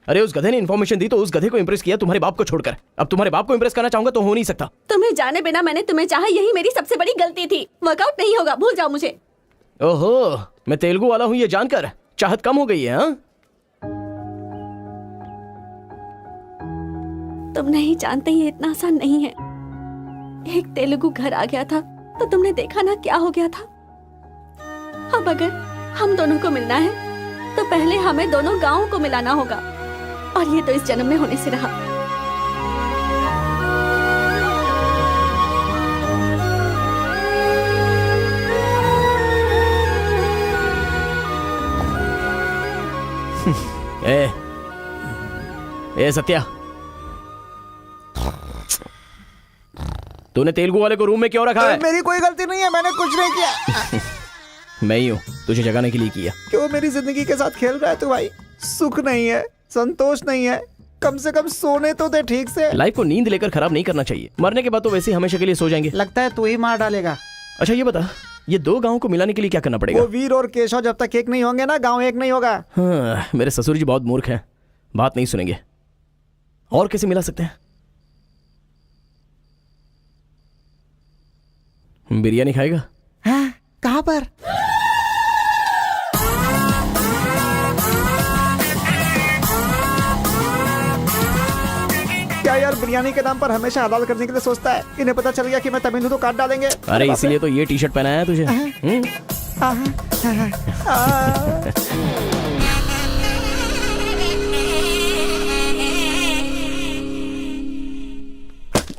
अरे उस गधे ने इन्फॉर्मेशन दी तो उस गधे को इंप्रेस किया, तुम्हारे बाप को छोड़कर। अब तुम्हारे बाप को इंप्रेस करना चाहूंगा तो हो नहीं सकता। तुम्हें जाने बिना मैंने तुम्हें चाहा, यही मेरी सबसे बड़ी गलती थी। वर्कआउट नहीं होगा, भूल जाओ मुझे। ओहो, मैं तेलुगु वाला हूँ ये जानकर चाहत कम हो गई है। हाँ? तुम नहीं जानते ये इतना आसान नहीं है। एक तेलुगु घर आ गया था तो तुमने देखा ना क्या हो गया था। अब अगर हम दोनों को मिलना है तो पहले हमें दोनों गांवों को मिलाना होगा, और ये तो इस जन्म में होने से रहा। ए सत्या, तूने तेलुगु वाले को रूम में क्यों रखा है? मेरी कोई गलती नहीं है, मैंने कुछ नहीं किया। मैं ही हूँ तुझे जगाने के लिए किया। क्यों मेरी जिंदगी के साथ खेल रहा है तू भाई? सुख नहीं है, संतोष नहीं है, कम से कम सोने तो दे ठीक से। लाइफ को नींद लेकर खराब नहीं करना चाहिए। मरने के बाद तो वैसे ही हमेशा के लिए सो जाएंगे। लगता है तू ही मार डालेगा। अच्छा ये बता, ये 2 गांवों को मिलाने के लिए क्या करना पड़ेगा? वो वीर और केशव जब तक एक नहीं होंगे ना, गांव एक नहीं होगा। हाँ, मेरे ससुर जी बहुत मूर्ख हैं, बात नहीं सुनेंगे। और कैसे मिला सकते हैं? बिरयानी खाएगा? हाँ, कहाँ पर? क्या यार बिरयानी के नाम पर हमेशा हलाल करने के लिए सोचता है। इन्हें पता चल गया कि मैं तमिल हूं तो काट डालेंगे। अरे इसीलिए तो ये टी शर्ट पहनाया है तुझे।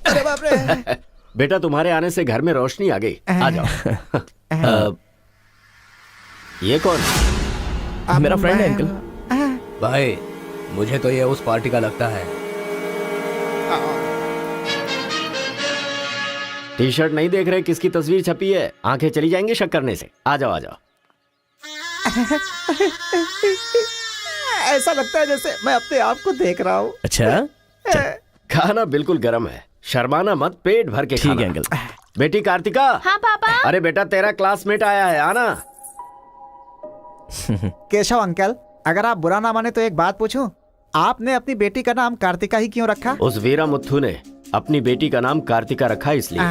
अरे बाप रे। बेटा तुम्हारे आने से घर में रोशनी आ गई। आ जाओ। ये कौन? मेरा फ्रेंड है अंकल। भाई मुझे तो ये उस पार्टी का लगता है। टी शर्ट नहीं देख रहे किसकी तस्वीर छपी है? आंखें चली जाएंगी शक करने से। आ जाओ आ जाओ। ऐसा लगता है जैसे मैं अपने आप को देख रहा हूँ। अच्छा, खाना बिल्कुल गर्म है, शर्माना मत, पेट भर के खाना। ठीक है अंकल। बेटी कार्तिका। हाँ पापा। अरे बेटा तेरा क्लासमेट आया है, आना। केशव अंकल, अगर आप बुरा ना माने तो एक बात पूछूं? आपने अपनी बेटी का नाम कार्तिका ही क्यों रखा? उस वीरा मुथु ने अपनी बेटी का नाम कार्तिका रखा इसलिए।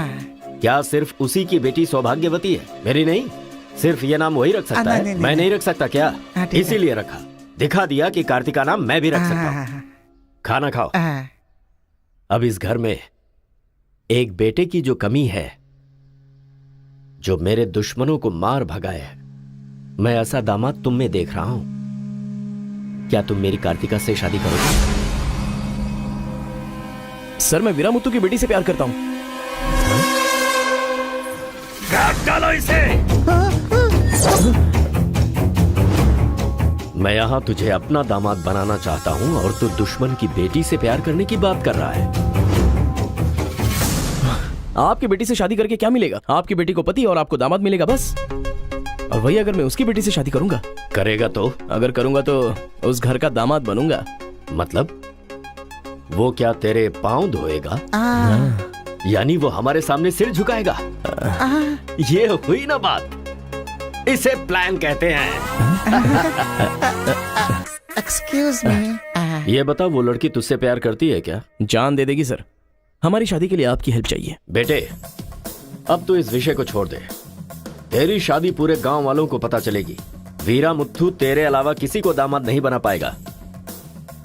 क्या सिर्फ उसी की बेटी सौभाग्यवती है, मेरी नहीं? सिर्फ ये नाम वही रख सकता है, मैं नहीं रख सकता क्या? इसीलिए रखा, दिखा दिया कि कार्तिका नाम मैं भी रख सकता हूँ। खाना खाओ। अब इस घर में एक बेटे की जो कमी है, जो मेरे दुश्मनों को मार भगाए है, मैं ऐसा दामाद तुम में देख रहा हूं। क्या तुम मेरी कार्तिका से शादी करोगे? सर मैं वीरामुत्तु की बेटी से प्यार करता हूँ। काट डालो इसे। मैं यहां तुझे अपना दामाद बनाना चाहता हूं और तू दुश्मन की बेटी से प्यार करने की बात कर रहा है। आपकी बेटी से शादी करके क्या मिलेगा? आपकी बेटी को पति और आपको दामाद मिलेगा बस। और वही अगर मैं उसकी बेटी से शादी करूंगा। करेगा तो? अगर करूंगा तो उस घर का दामाद बनूंगा। मतलब वो क्या तेरे पांव धोएगा? यानी वो हमारे सामने सिर झुकाएगा? ये हुई ना बात। इसे प्लान कहते हैं। Excuse me. ये बता, वो लड़की तुझसे प्यार करती है क्या? जान दे देगी सर। हमारी शादी के लिए आपकी हेल्प चाहिए। बेटे, अब तो इस विषय को छोड़ दे। तेरी शादी पूरे गांव वालों को पता चलेगी। वीरामुत्थु तेरे अलावा किसी को दामाद नहीं बना पाएगा।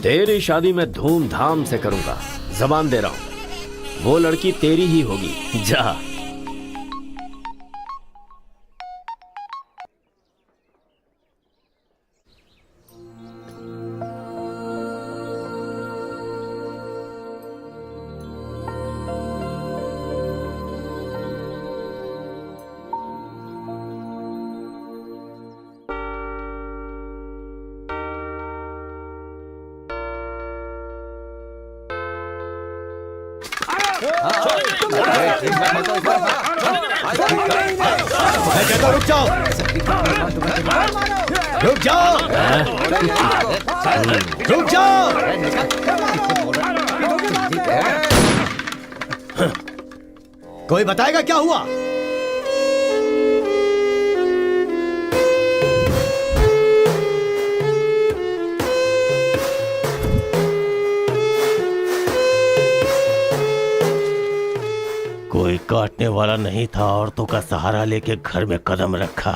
तेरी शादी मैं धूमधाम से करूंगा, जबान दे रहा हूं। वो लड़की तेरी ही होगी। जा। रुक जाओ, रुक जाओ, रुक जाओ। कोई बताएगा क्या हुआ? कोई काटने वाला नहीं था, औरतों का सहारा लेके घर में कदम रखा।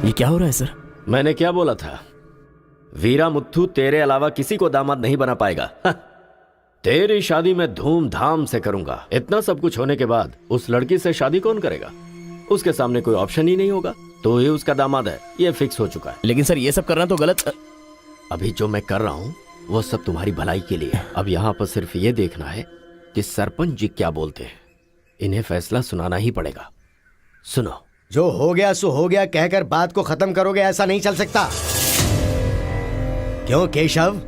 ये क्या हो रहा है सर? मैंने क्या बोला था? वीरामुत्थु तेरे अलावा किसी को दामाद नहीं बना पाएगा। तेरी शादी मैं धूमधाम से करूंगा। इतना सब कुछ होने के बाद उस लड़की से शादी कौन करेगा? उसके सामने कोई ऑप्शन ही नहीं होगा। तो ये उसका दामाद है, ये फिक्स हो चुका है। लेकिन सर ये सब करना तो गलत। अभी जो मैं कर रहा हूं वो सब तुम्हारी भलाई के लिए। अब यहाँ पर सिर्फ ये देखना है कि सरपंच जी क्या बोलते हैं। इन्हें फैसला सुनाना ही पड़ेगा। सुनो। जो हो गया सो हो गया कहकर बात को खत्म करोगे, ऐसा नहीं चल सकता। क्यों केशव,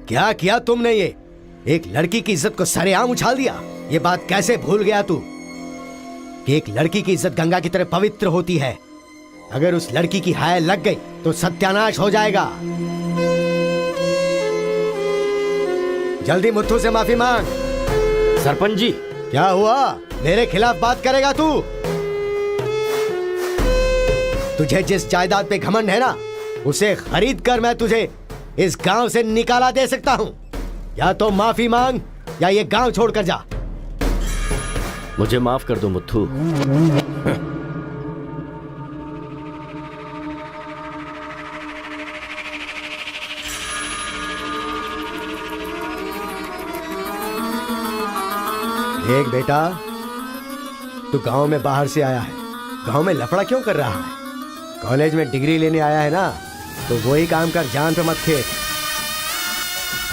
क्या किया तुमने? ये एक लड़की की इज्जत को सरेआम उछाल दिया। ये बात कैसे भूल गया तू कि एक लड़की की इज्जत गंगा की तरह पवित्र होती है। अगर उस लड़की की हाय लग गई तो सत्यानाश हो जाएगा। जल्दी मुत्थु से माफी मांग। सरपंच जी। क्या हुआ? मेरे खिलाफ बात करेगा तू? तुझे जिस जायदाद पे घमंड है ना, उसे खरीद कर मैं तुझे इस गांव से निकाला दे सकता हूं। या तो माफी मांग या ये गांव छोड़कर जा। मुझे माफ कर दो मुत्थु। एक बेटा, तू गांव में बाहर से आया है, गांव में लफड़ा क्यों कर रहा है? कॉलेज में डिग्री लेने आया है ना, तो वही काम कर, जान पे मत खेल।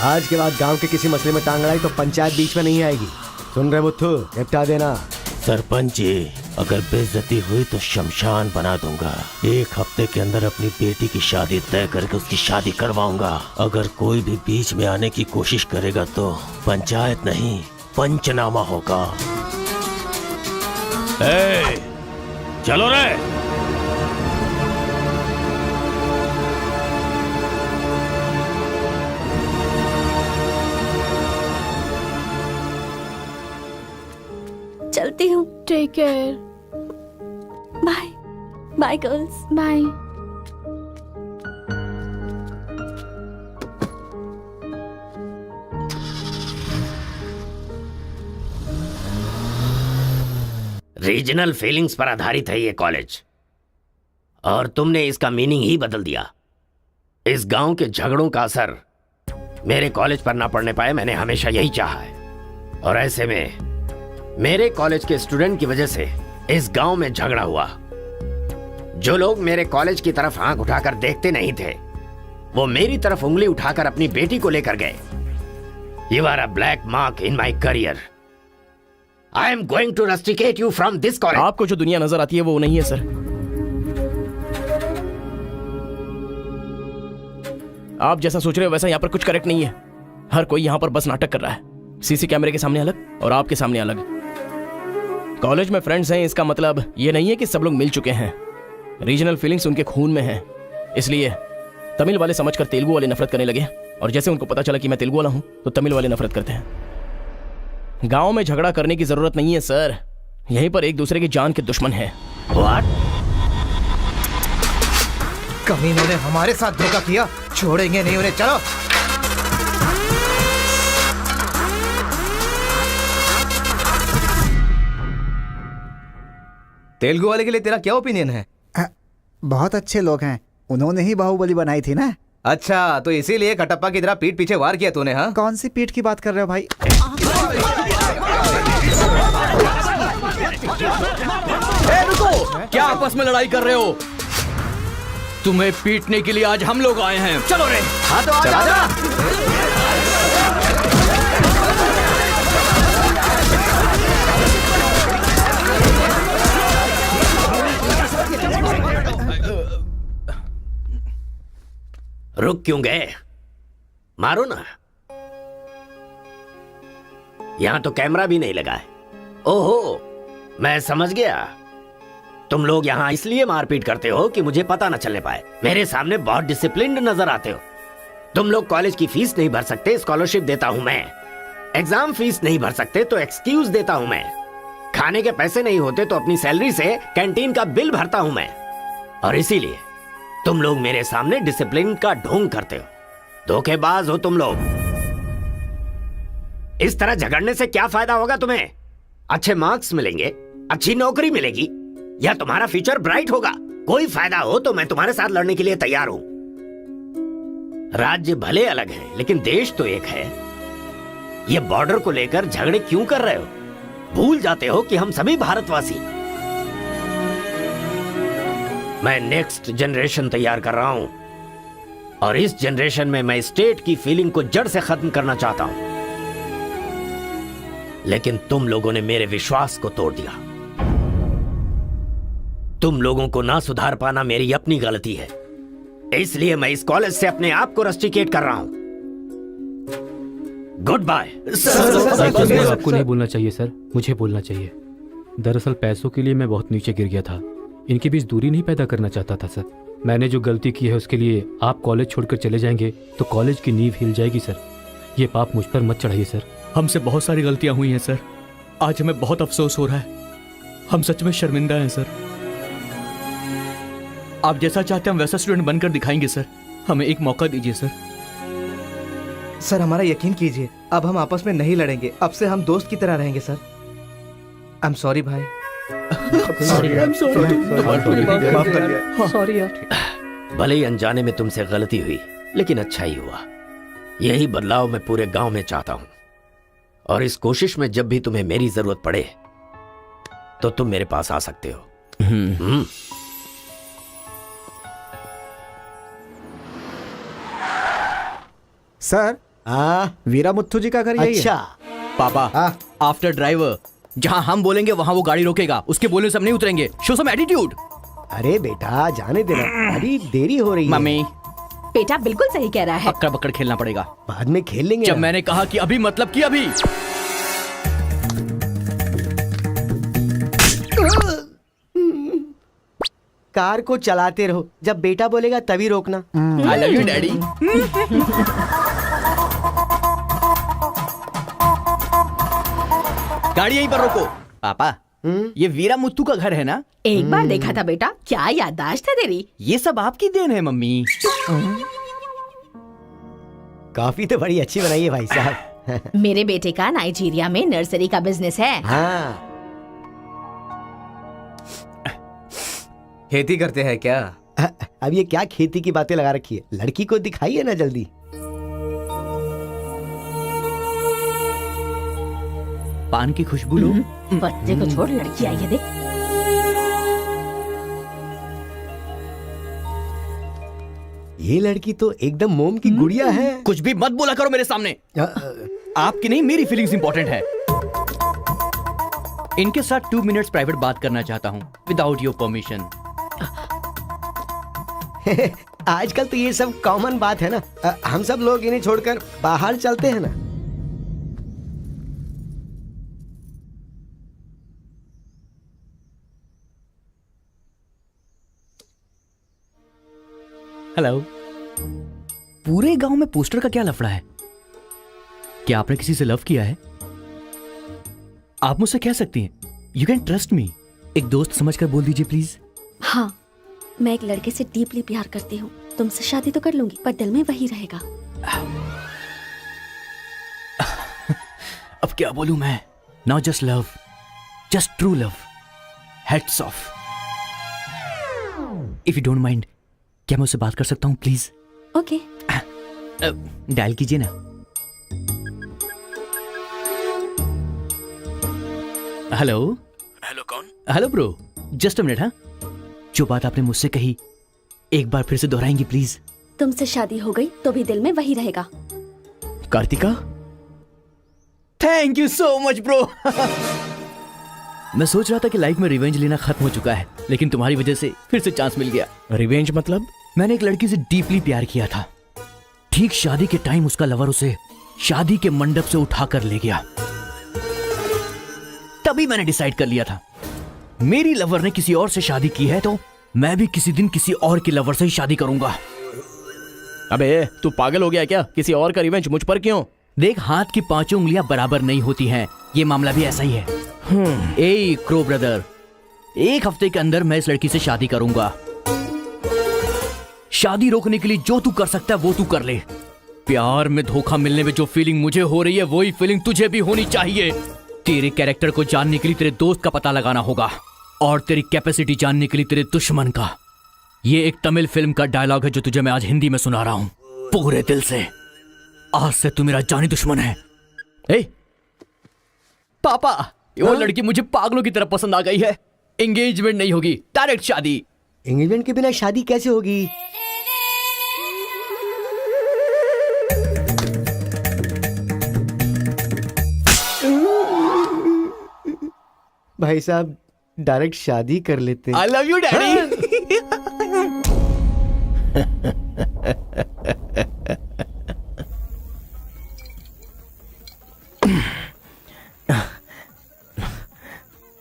आज के बाद गांव के किसी मसले में टांग अड़ाई तो पंचायत बीच में नहीं आएगी। सुन रहे मुत्थु, निपटा देना। सरपंच जी, अगर बेइज्जती हुई तो शमशान बना दूंगा। एक हफ्ते के अंदर अपनी बेटी की शादी तय करके उसकी शादी करवाऊंगा। अगर कोई भी बीच में आने की कोशिश करेगा तो पंचायत नहीं, पंचनामा होगा। चलो रे। चलती हूँ। Take care. Bye bye girls. Bye. Regional feelings पर आधारित है ये कॉलेज, और तुमने इसका मीनिंग ही बदल दिया। इस गांव के झगड़ों का असर मेरे कॉलेज पर ना पड़ने पाए, मैंने हमेशा यही चाहा है। और ऐसे में मेरे कॉलेज के स्टूडेंट की वजह से इस गांव में झगड़ा हुआ। जो लोग मेरे कॉलेज की तरफ आंख उठाकर देखते नहीं थे, वो मेरी तरफ उंगली उठाकर अपनी बेटी को लेकर गए। You are a black mark in my career. I am going to rusticate you from this college. आपको जो दुनिया नजर आती है वो नहीं है सर। आप जैसा सोच रहे हो वैसा यहाँ पर कुछ करेक्ट नहीं है। हर कोई यहाँ पर बस नाटक कर रहा है। सीसी कैमरे के सामने अलग और आपके सामने अलग। कॉलेज में फ्रेंड्स हैं, इसका मतलब ये नहीं है कि सब लोग मिल चुके हैं। रीजनल फीलिंग्स उनके खून में हैं, इसलिए तमिल वाले समझकर तेलुगु वाले नफरत करने लगे, और जैसे उनको पता चला कि मैं तेलुगु वाला हूं तो तमिल वाले नफरत करते हैं। गांव में झगड़ा करने की जरूरत नहीं है सर, यहीं पर एक दूसरे की जान के दुश्मन हैं। कमीनों ने हमारे साथ धोखा किया, छोड़ेंगे नहीं उन्हें। चलो तेलुगु वाले के लिए तेरा क्या ओपिनियन है? बहुत अच्छे लोग हैं, उन्होंने ही बाहुबली बनाई थी ना। अच्छा, तो इसीलिए कटप्पा की तरह पीठ पीछे वार किया तूने? हाँ, कौन सी पीठ की बात कर रहे हो भाई? रुको, क्या आपस में लड़ाई कर रहे हो? तुम्हें पीटने के लिए आज हम लोग आए हैं। चलो रे। हाँ तो चला जा। रुक क्यों गए? मारो ना। यहां तो कैमरा भी नहीं लगा है। ओहो, मैं समझ गया। तुम लोग यहाँ इसलिए मारपीट करते हो कि मुझे पता न चलने पाए। मेरे सामने बहुत डिसिप्लिन्ड नजर आते हो। तुम लोग कॉलेज की फीस नहीं भर सकते, स्कॉलरशिप देता हूं मैं। एग्जाम फीस नहीं भर सकते तो एक्सक्यूज देता हूं मैं। खाने के पैसे नहीं होते तो अपनी सैलरी से कैंटीन का बिल भरता हूं मैं। और इसीलिए तुम लोग मेरे सामने डिसिप्लिन का ढोंग करते हो। धोखेबाज हो तुम लोग। इस तरह झगड़ने से क्या फायदा होगा तुम्हें? अच्छे मार्क्स मिलेंगे, अच्छी नौकरी मिलेगी, या तुम्हारा फ्यूचर ब्राइट होगा। कोई फायदा हो तो मैं तुम्हारे साथ लड़ने के लिए तैयार हूं। राज्य भले अलग है लेकिन देश तो एक है। ये बॉर्डर को लेकर झगड़े क्यों कर रहे हो? भूल जाते हो कि हम सभी भारतवासी। मैं नेक्स्ट जनरेशन तैयार कर रहा हूं, और इस जनरेशन में मैं स्टेट की फीलिंग को जड़ से खत्म करना चाहता हूं। लेकिन तुम लोगों ने मेरे विश्वास को तोड़ दिया। तुम लोगों को ना सुधार पाना मेरी अपनी गलती है, इसलिए मैं इस कॉलेज से अपने आप को रस्टिकेट कर रहा हूं। Good bye. आपको नहीं बोलना चाहिए सर, मुझे बोलना चाहिए। दरअसल पैसों के लिए मैं बहुत नीचे गिर गया था। इनके बीच दूरी नहीं पैदा करना चाहता था सर। मैंने जो गलती की है उसके लिए आप कॉलेज छोड़कर चले जाएंगे तो कॉलेज की नींव हिल जाएगी सर। ये पाप मुझ पर मत चढ़ाइए सर। हमसे बहुत सारी गलतियां हुई हैं सर। आज हमें बहुत अफसोस हो रहा है। हम सच में शर्मिंदा हैं सर। आप जैसा चाहते हैं हम वैसा स्टूडेंट बनकर दिखाएंगे सर। हमें एक मौका दीजिए सर। सर हमारा यकीन कीजिए, अब हम आपस में नहीं लड़ेंगे। अब से हम दोस्त की तरह रहेंगे सर। आई एम सॉरी भाई। सॉरी यार। भले ही अनजाने में तुमसे गलती हुई, लेकिन अच्छा ही हुआ। यही बदलाव मैं पूरे गांव में चाहता हूं, और इस कोशिश में जब भी तुम्हें मेरी जरूरत पड़े तो तुम मेरे पास आ सकते हो। सर, वीरा मुत्थु जी का घर यही है। अच्छा पापा, आफ्टर ड्राइवर जहां हम बोलेंगे वहां वो गाड़ी रोकेगा। उसके बोलने से हम नहीं उतरेंगे। Show some attitude. अरे बेटा जाने देना, अभी देरी हो रही है। मम्मी, बेटा बिल्कुल सही कह रहा है। अक्कड़ बक्कड़ खेलना पड़ेगा। बाद में खेल लेंगे। जब मैंने कहा कि अभी मतलब कि अभी। कार को चलाते रहो, जब बेटा बोलेगा तभी रोकना। आई लव यू डैडी। गाड़ी यहीं पर रोको। पापा, ये वीरा मुत्तू का घर है ना? एक बार देखा था बेटा, क्या याददाश्त है तेरी। ये सब आपकी देन है मम्मी। काफी तो बड़ी अच्छी बनाई है भाई साहब। मेरे बेटे का नाइजीरिया में नर्सरी का बिजनेस है। हाँ। खेती करते हैं क्या? अब ये क्या खेती की बातें लगा रखी है? लड़की को दिखाइए ना जल्दी। पान की खुशबू लो। बच्चे को छोड़, लड़की आई है देख। ये लड़की तो एकदम मोम की गुड़िया है। कुछ भी मत बोला करो मेरे सामने। आपकी नहीं, मेरी फीलिंग्स इंपॉर्टेंट है। इनके साथ 2 मिनट्स प्राइवेट बात करना चाहता हूँ विदाउट योर परमिशन। आजकल तो ये सब कॉमन बात है ना। हम सब लोग इन्हें छोड़कर बाहर चलते हैं ना। हेलो। पूरे गांव में पोस्टर का क्या लफड़ा है? क्या आपने किसी से लव किया है? आप मुझसे कह सकती हैं, यू कैन ट्रस्ट मी। एक दोस्त समझकर बोल दीजिए प्लीज। हाँ, मैं एक लड़के से डीपली प्यार करती हूँ। तुमसे शादी तो कर लूंगी, पर दिल में वही रहेगा। अब क्या बोलूं मैं? Not just love, just true love. Heads of. If you don't mind, क्या मैं उससे बात कर सकता हूँ प्लीज? ओके। डायल कीजिए ना। हेलो। हेलो, कौन? Hello bro, just a minute. हाँ, जो बात आपने मुझसे कही एक बार फिर से दोहराएंगी प्लीज? तुमसे शादी हो गई तो भी दिल में वही रहेगा। Karthika, thank you so much bro. मैं सोच रहा था कि लाइफ में रिवेंज लेना खत्म हो चुका है, लेकिन तुम्हारी वजह से फिर से चांस मिल गया। रिवेंज मतलब? मैंने एक लड़की से डीपली प्यार किया था। ठीक शादी के टाइम उसका लवर उसे शादी के मंडप से उठाकर ले गया। तभी मैंने डिसाइड कर लिया था, मेरी लवर ने किसी और से शादी की है तो मैं भी किसी दिन किसी और के लवर से ही शादी करूंगा। अबे तू पागल हो गया क्या? किसी और का रिवेंज मुझ पर क्यों? देख, हाथ की 5 उंगलियां बराबर नहीं होती हैं। ये मामला भी ऐसा ही है। ए क्रो ब्रदर, 1 हफ्ते के अंदर मैं इस लड़की से शादी करूंगा। शादी रोकने के लिए जो तू कर सकता है वो तू कर ले। प्यार में धोखा मिलने में जो फीलिंग मुझे हो रही है वही फीलिंग तुझे भी होनी चाहिए। तेरे कैरेक्टर को जानने के लिए तेरे दोस्त का पता लगाना होगा और तेरी कैपेसिटी जानने के लिए तेरे दुश्मन का। ये एक तमिल फिल्म का डायलॉग है जो तुझे मैं आज हिंदी में सुना रहा हूं पूरे दिल से। आज से तू मेरा जानी दुश्मन है। ए पापा, वो लड़की मुझे पागलों की तरह पसंद आ गई है। एंगेजमेंट नहीं होगी, डायरेक्ट शादी। एंगेजमेंट के बिना शादी कैसे होगी? भाई साहब, डायरेक्ट शादी कर लेते। आई लव यू डैडी।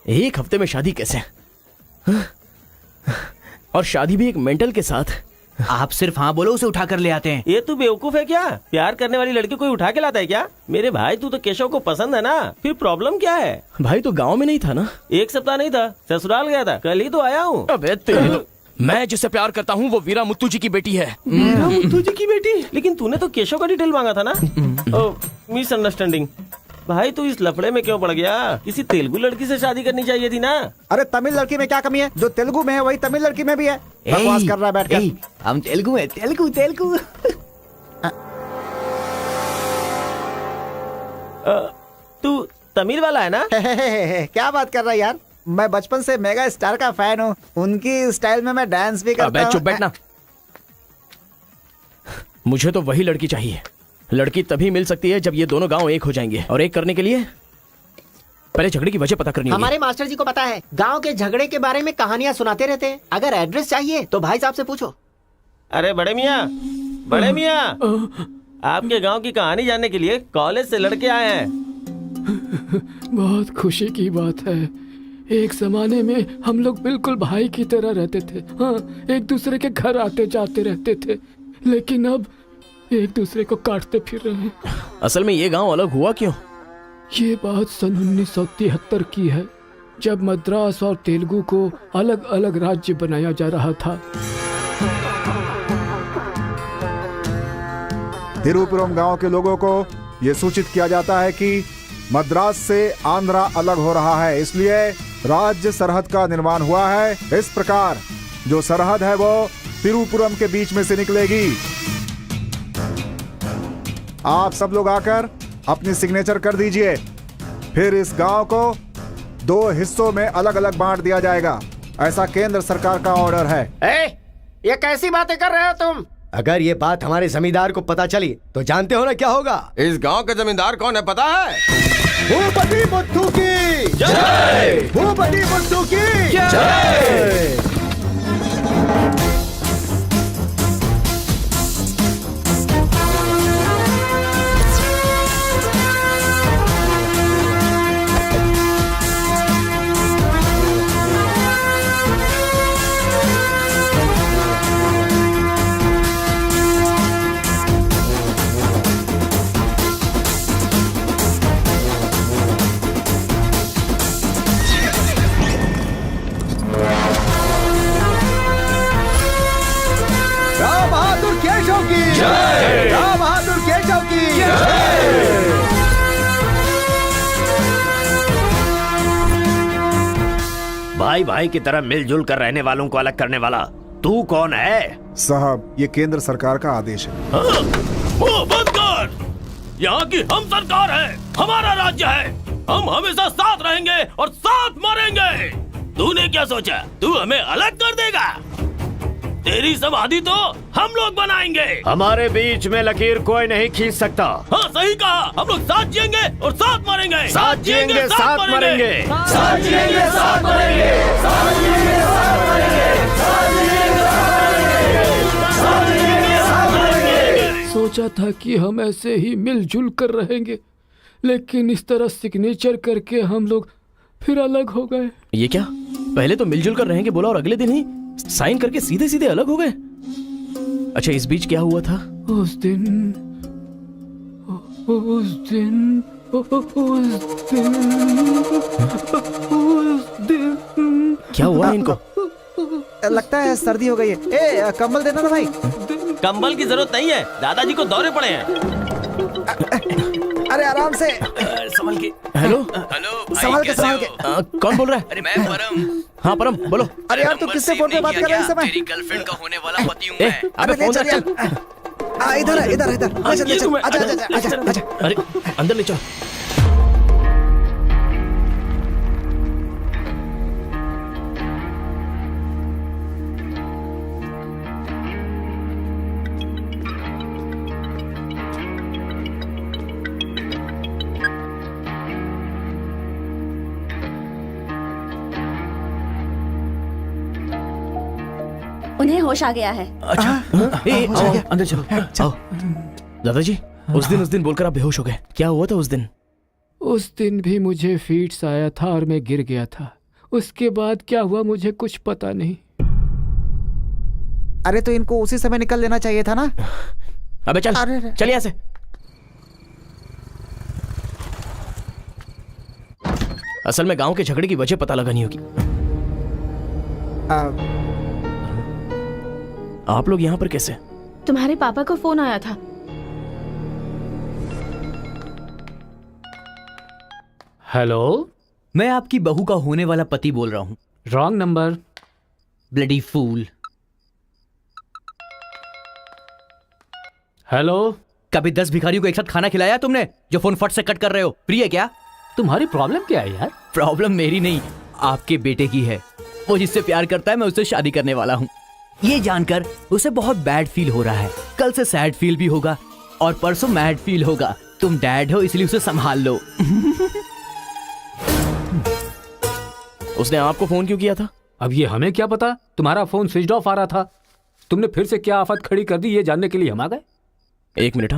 एक हफ्ते में शादी कैसे? और शादी भी एक मेंटल के साथ। आप सिर्फ हाँ बोलो, उसे उठा कर ले आते हैं। ये तू बेवकूफ है क्या? प्यार करने वाली लड़की कोई उठा के लाता है क्या? मेरे भाई, तू तो केशव को पसंद है ना, फिर प्रॉब्लम क्या है? भाई तो गांव में नहीं था ना? 1 सप्ताह नहीं था, ससुराल गया था, कल ही तो आया हूँ। अबे तेरे, मैं जिससे प्यार करता हूँ वो वीरा मुत्तू जी की बेटी है। वीरा मुत्तू जी की बेटी? लेकिन तूने तो केशव का डिटेल मांगा था ना? मिसअंडरस्टैंडिंग। भाई तू इस लफड़े में क्यों पड़ गया? किसी तेलुगु लड़की से शादी करनी चाहिए थी ना। अरे तमिल लड़की में क्या कमी है? जो तेलुगु में है वही तमिल लड़की में भी है। बकवास कर रहा है बैठकर। हम तेलुगु है, तेलुगु तेलुगु। तू तमिल वाला है ना? क्या बात कर रहा है यार? मैं बचपन से मेगा स्टार का फैन हूँ। उनकी स्टाइल में मैं डांस भी करता हूँ। चुप बैठना। मुझे तो वही लड़की चाहिए। लड़की तभी मिल सकती है जब ये दोनों गांव एक हो जाएंगे, और एक करने के लिए पहले झगड़े की वजह पता करनी होगी। हमारे मास्टर जी को पता है, गांव के झगड़े के बारे में कहानियां सुनाते रहते हैं। अगर एड्रेस चाहिए तो भाई साहब से पूछो। अरे बड़े मियाँ, बड़े मियाँ, आपके गांव की कहानी जानने के लिए कॉलेज से लड़के आए हैं। बहुत खुशी की बात है। एक जमाने में हम लोग बिल्कुल भाई की तरह रहते थे। हाँ, एक दूसरे के घर आते जाते रहते थे, लेकिन अब एक दूसरे को काटते फिर रहे हैं। असल में ये गांव अलग हुआ क्यों? ये बात सन 1973 की है, जब मद्रास और तेलुगु को अलग अलग राज्य बनाया जा रहा था। तिरुपुरम गांव के लोगों को ये सूचित किया जाता है कि मद्रास से आंध्रा अलग हो रहा है, इसलिए राज्य सरहद का निर्माण हुआ है। इस प्रकार जो सरहद है वो तिरुपुरम के बीच में से निकलेगी। आप सब लोग आकर अपनी सिग्नेचर कर दीजिए। फिर इस गांव को 2 हिस्सों में अलग अलग बांट दिया जाएगा। ऐसा केंद्र सरकार का ऑर्डर है। ये कैसी बातें कर रहे हो तुम? अगर ये बात हमारे जमींदार को पता चली तो जानते हो ना क्या होगा? इस गांव के जमींदार कौन है पता है? भूपति बुद्धू की जय! भूपति बुद्धू की जय! राम बहादुर केशव की जय! राम बहादुर केशव की जय! भाई भाई की तरह मिलजुल कर रहने वालों को अलग करने वाला तू कौन है? साहब, ये केंद्र सरकार का आदेश है। वो बंद कर। यहाँ की हम सरकार है, हमारा राज्य है। हम हमेशा साथ रहेंगे और साथ मरेंगे। तूने क्या सोचा तू हमें अलग कर देगा? तेरी समाधि तो हम लोग बनाएंगे। हमारे बीच में लकीर कोई नहीं खींच सकता। हाँ सही कहा, हम लोग साथ जिएंगे और साथ मरेंगे। साथ जिएंगे, साथ मरेंगे। साथ जिएंगे, साथ मरेंगे। साथ जिएंगे, साथ मरेंगे। साथ जिएंगे, साथ मरेंगे। साथ मरेंगे। सोचा था कि हम ऐसे ही मिलजुल कर रहेंगे, लेकिन इस तरह सिग्नेचर करके हम लोग फिर अलग हो गए। ये क्या? पहले तो मिलजुल कर रहेंगे बोला और अगले दिन ही साइन करके सीधे सीधे अलग हो गए। अच्छा, इस बीच क्या हुआ था? उस दिन क्या हुआ इनको? लगता है सर्दी हो गई है। ए, कंबल देना ना भाई। कंबल की जरूरत नहीं है, दादाजी को दौरे पड़े हैं। अरे आराम से संभल के। हेलो हेलो संभाल के संभाल के। कौन बोल रहा है? अरे मैं परम। हाँ परम बोलो। अरे यार, तू किससे फोन पे बात कर रहा है इस समय? तेरी गर्लफ्रेंड का होने वाला पति हूँ ए, मैं। अबे ले फोन चल रख यार। चल। इधर है, इधर इधर। ले चल, ले चल। आजा आजा आजा आजा। अरे अंदर ले चल। उन्हें होश आ गया है। अच्छा आओ, अंदर चलो। आओ। दादाजी, उस दिन बोलकर आप बेहोश हो गए। क्या हुआ था उस दिन? उस दिन भी मुझे फीट्स आया था और मैं गिर गया था। उसके बाद क्या हुआ मुझे कुछ पता नहीं। अरे तो इनको उसी समय निकल लेना चाहिए था ना। अबे चल चल यहाँ से। असल में गांव के झगड़े की वजह पता लगानी होगी। आप लोग यहाँ पर कैसे? तुम्हारे पापा को फोन आया था। हेलो, मैं आपकी बहू का होने वाला पति बोल रहा हूँ। Wrong number. Bloody fool. Hello, कभी 10 भिखारियों को एक साथ खाना खिलाया तुमने जो फोन फट से कट कर रहे हो? प्रिय क्या? तुम्हारी प्रॉब्लम क्या है यार? प्रॉब्लम मेरी नहीं, आपके बेटे की है। वो जिससे प्यार करता है मैं उससे शादी करने वाला हूँ। ये जानकर उसे बहुत बैड फील हो रहा है। कल से सैड फील भी होगा और परसों मैड फील होगा। तुम डैड हो इसलिए उसे संभाल लो। उसने आपको फोन क्यों किया था? अब ये हमें क्या पता? तुम्हारा फोन स्विच ऑफ आ रहा था। तुमने फिर से क्या आफत खड़ी कर दी ये जानने के लिए हम आ गए। एक मिनट।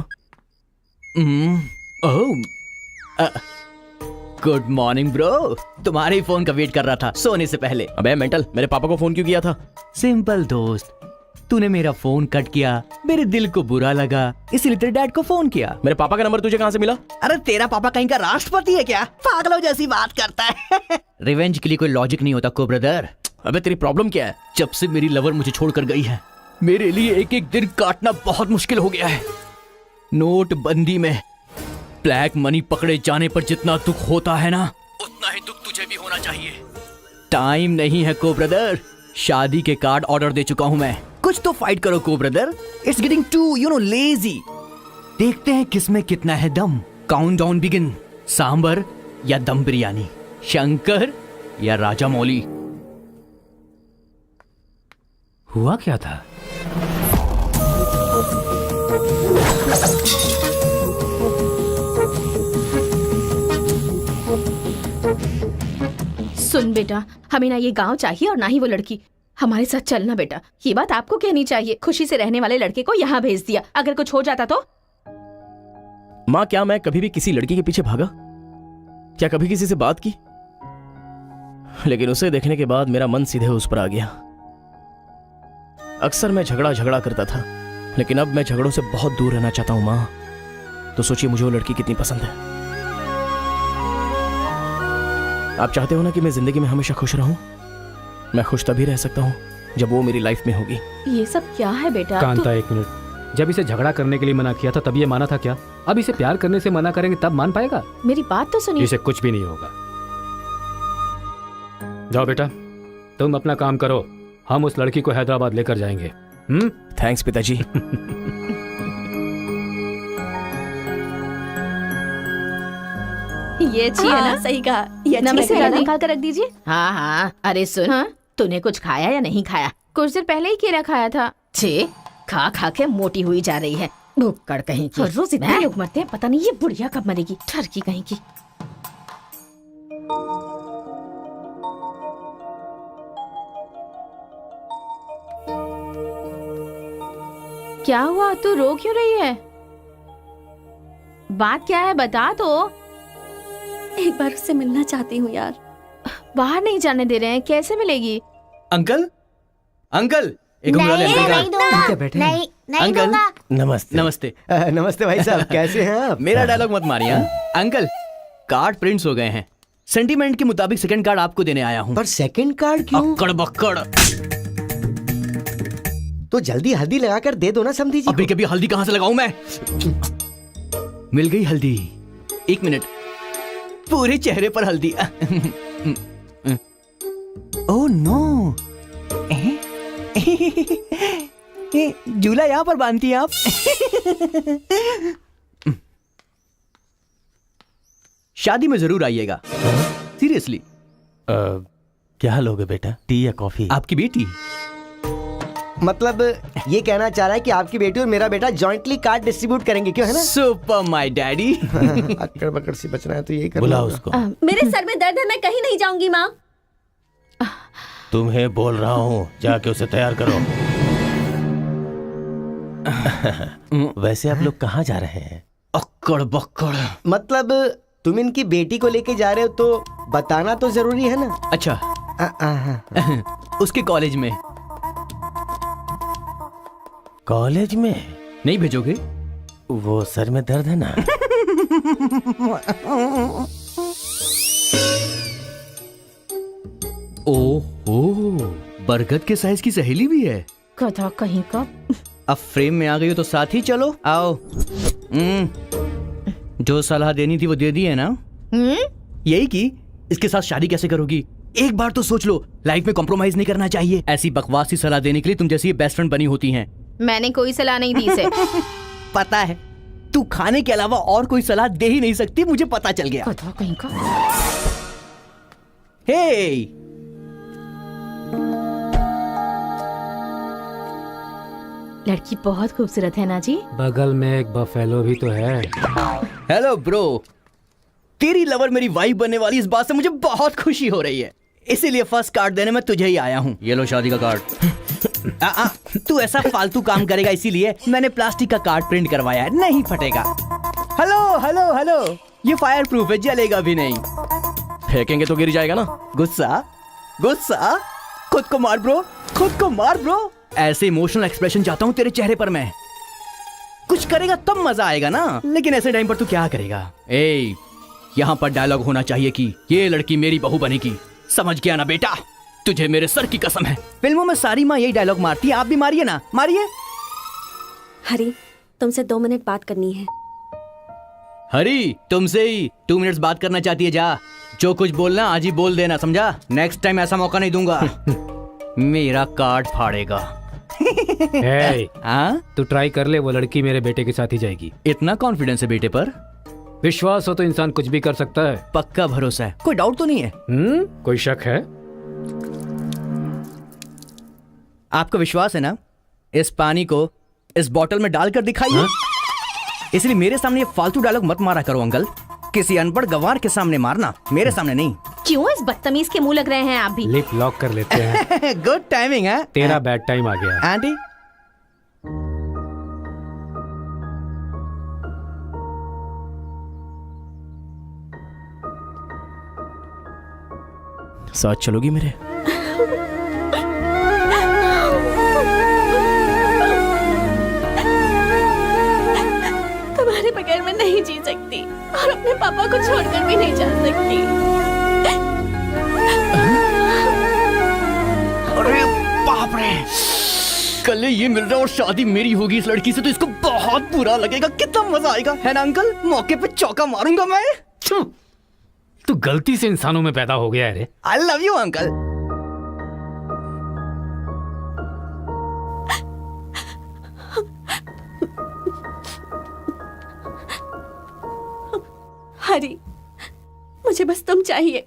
Good morning bro. तुम्हारे ही फोन का वेट कर रहा था सोने से पहले। अबे मेंटल, मेरे पापा को फोन क्यों किया था? सिंपल दोस्त, तूने मेरा फोन कट किया, मेरे दिल को बुरा लगा, इसलिए तेरे डैड को फोन किया। मेरे पापा का नंबर तुझे कहाँ से मिला? अरे तेरा पापा कहीं का राष्ट्रपति है क्या? पागलों जैसी बात करता है। रिवेंज के लिए कोई लॉजिक नहीं होता को ब्रदर। अबे तेरी प्रॉब्लम क्या है? जब से मेरी लवर मुझे छोड़कर गई है, मेरे लिए एक एक दिन काटना बहुत मुश्किल हो गया है। नोटबंदी में ब्लैक मनी पकड़े जाने पर जितना दुख होता है ना, उतना ही दुख तुझे भी होना चाहिए। टाइम नहीं है को ब्रदर, शादी के कार्ड ऑर्डर दे चुका हूं मैं। कुछ तो फाइट करो को brother, it's getting too lazy. देखते हैं किसमें कितना है दम। Count down begin. सांबर या दम बिरयानी, शंकर या राजा मौली। हुआ क्या था? सुन बेटा, हमें ना ये गांव चाहिए और ना ही वो लड़की। हमारे साथ चलना बेटा, ये बात आपको कहनी चाहिए। खुशी से रहने वाले लड़के को यहाँ भेज दिया, अगर कुछ हो जाता तो। माँ, क्या मैं कभी भी किसी लड़की के पीछे भागा? क्या कभी किसी से बात की? लेकिन उसे देखने के बाद मेरा मन सीधे उस पर आ गया। अक्सर मैं झगड़ा करता था, लेकिन अब मैं झगड़ों से बहुत दूर रहना चाहता हूँ माँ। तो सोचिए मुझे वो लड़की कितनी पसंद है। आप चाहते हो ना कि मैं जिंदगी में हमेशा खुश रहूं? मैं खुश तभी रह सकता हूं जब वो मेरी लाइफ में होगी। ये सब क्या है बेटा? कांता, एक मिनट। जब इसे झगड़ा करने के लिए मना किया था तब ये माना था क्या? अब इसे प्यार करने से मना करेंगे तब मान पाएगा? मेरी बात तो सुनिए। इसे कुछ भी नहीं होगा। जाओ बेटा, तुम अपना काम करो, हम उस लड़की को हैदराबाद लेकर जाएंगे। थैंक्स पिताजी। ये अच्छी है ना? सही कहा। ये नमस्ते दादी। निकाल कर रख दीजिए। हाँ हाँ, अरे सुन, तूने कुछ खाया या नहीं खाया? कुछ देर पहले ही केला खाया था। छे, खा खा के मोटी हुई जा रही है, भुक्कड़ कहीं की। रोज इतने लोग मरते हैं, पता नहीं ये बुढ़िया कब मरेगी, ठरकी कहीं की। क्या हुआ, तू रो क्यों रही है? बात क्या है, बता तो। एक बार उससे मिलना चाहती हूँ यार। बाहर नहीं जाने दे रहे हैं, कैसे मिलेगी? अंकल, अंकल, एक उंगली वाले अंकल का बैठे हैं। नहीं अंकल, नमस्ते। नमस्ते। नमस्ते भाई साहब, कैसे हैं आप? मेरा डायलॉग मत मारिए। अंकल, कार्ड प्रिंट्स हो गए हैं। सेंटीमेंट के मुताबिक सेकंड कार्ड आपको देने आया हूँ। पर सेकंड कार्ड क्यों? अक्कड़ बक्कड़। तो जल्दी हल्दी लगाकर दे दो ना समधी जी। अभी कभी हल्दी कहाँ से लगाऊं मैं? मिल गई हल्दी। एक मिनट, पूरे चेहरे पर हल्दी। ओह नो, झूला यहाँ पर बांधती हैं आप? शादी में जरूर आइएगा, सीरियसली। क्या लोगे बेटा, टी या कॉफी? आपकी बेटी। मतलब ये कहना चाह रहा है कि आपकी बेटी और मेरा बेटा जॉइंटली कार्ड डिस्ट्रीब्यूट करेंगे, क्यों है ना? Super my daddy. अक्कड़ बकड़ से बचना है तो यही करना बुलाओ होगा। उसको। मेरे सर में दर्द है, मैं कहीं नहीं जाऊंगी माँ। तुम्हें बोल रहा हूँ, जाके उसे तैयार करो। वैसे आप लोग कहाँ जा रहे हैं? अक्कड़ बक्कड़। मतलब तुम इनकी बेटी को लेके जा रहे हो तो बताना तो जरूरी है ना? अच्छा, उसके कॉलेज में। कॉलेज में नहीं भेजोगे? वो सर में दर्द है ना। ओहो, बरगद के साइज की सहेली भी है। कथा कहीं का। अब फ्रेम में आ गई हो तो साथ ही चलो। आओ। जो सलाह देनी थी वो दे दी है ना? यही कि इसके साथ शादी कैसे करोगी? एक बार तो सोच लो, लाइफ में कॉम्प्रोमाइज नहीं करना चाहिए। ऐसी बकवास सी सलाह देने के लिए तुम जैसी बेस्ट फ्रेंड बनी होती हैं। मैंने कोई सलाह नहीं दी इसे। पता है, तू खाने के अलावा और कोई सलाह दे ही नहीं सकती, मुझे पता चल गया। कथा कहीं का। हे, लड़की बहुत खूबसूरत है ना जी? बगल में एक बफेलो भी तो है। हेलो ब्रो, तेरी लवर मेरी वाइफ बनने वाली, इस बात से मुझे बहुत खुशी हो रही है। इसीलिए फर्स्ट कार्ड देने में तुझे ही आया हूँ। ये लो शादी का कार्ड। तू ऐसा फालतू काम करेगा इसीलिए मैंने प्लास्टिक का कार्ड प्रिंट करवाया है, नहीं फटेगा। हेलो हेलो हेलो, ये फायर प्रूफ है, जलेगा भी नहीं। फेंकेंगे तो गिर जाएगा ना। गुस्सा गुस्सा, खुद को मार ब्रो, खुद को मार ब्रो। ऐसे इमोशनल एक्सप्रेशन चाहता हूँ तेरे चेहरे पर मैं। कुछ करेगा तब मजा आएगा ना, लेकिन ऐसे टाइम पर तू क्या करेगा? ए, यहाँ पर डायलॉग होना चाहिए कि ये लड़की मेरी बहू बनेगी। समझ गया ना बेटा? तुझे मेरे सर की कसम है। फिल्मों में सारी माँ यही डायलॉग मारती है, आप भी मारिए ना, मारिए। हरी, तुमसे 2 मिनट बात करनी है। हरी, तुमसे ही 2 मिनट्स बात करना चाहती है? जा, जो कुछ बोलना आज ही बोल देना, समझा? नेक्स्ट टाइम ऐसा मौका नहीं दूंगा। मेरा कार्ड फाड़ेगा। तू ट्राई कर ले, वो लड़की मेरे बेटे के साथ ही जाएगी। इतना कॉन्फिडेंस है बेटे पर? विश्वास हो तो इंसान कुछ भी कर सकता है। पक्का भरोसा है, कोई डाउट तो नहीं है? कोई शक है? आपको विश्वास है ना? इस पानी को इस बोतल में डालकर दिखाइए। इसलिए मेरे सामने ये फालतू डायलॉग मत मारा करो अंकल। किसी अनपढ़ गंवार के सामने मारना, मेरे सामने नहीं। क्यों इस बदतमीज के मुंह लग रहे हैं आप भी? लिप लॉक कर लेते हैं। गुड टाइमिंग है। तेरा बैड टाइम आ गया है। आंटी साथ चलोगी मेरे? तुम्हारे बगैर मैं नहीं जी सकती और अपने पापा को छोड़कर भी नहीं जा सकती। अरे बाप रे, कल ये मिल रहा और शादी मेरी होगी इस लड़की से, तो इसको बहुत बुरा लगेगा। कितना मजा आएगा, है ना अंकल? मौके पे चौका मारूंगा मैं। तू गलती से इंसानों में पैदा हो गया है रे। I love you uncle. Hari, मुझे बस तुम चाहिए।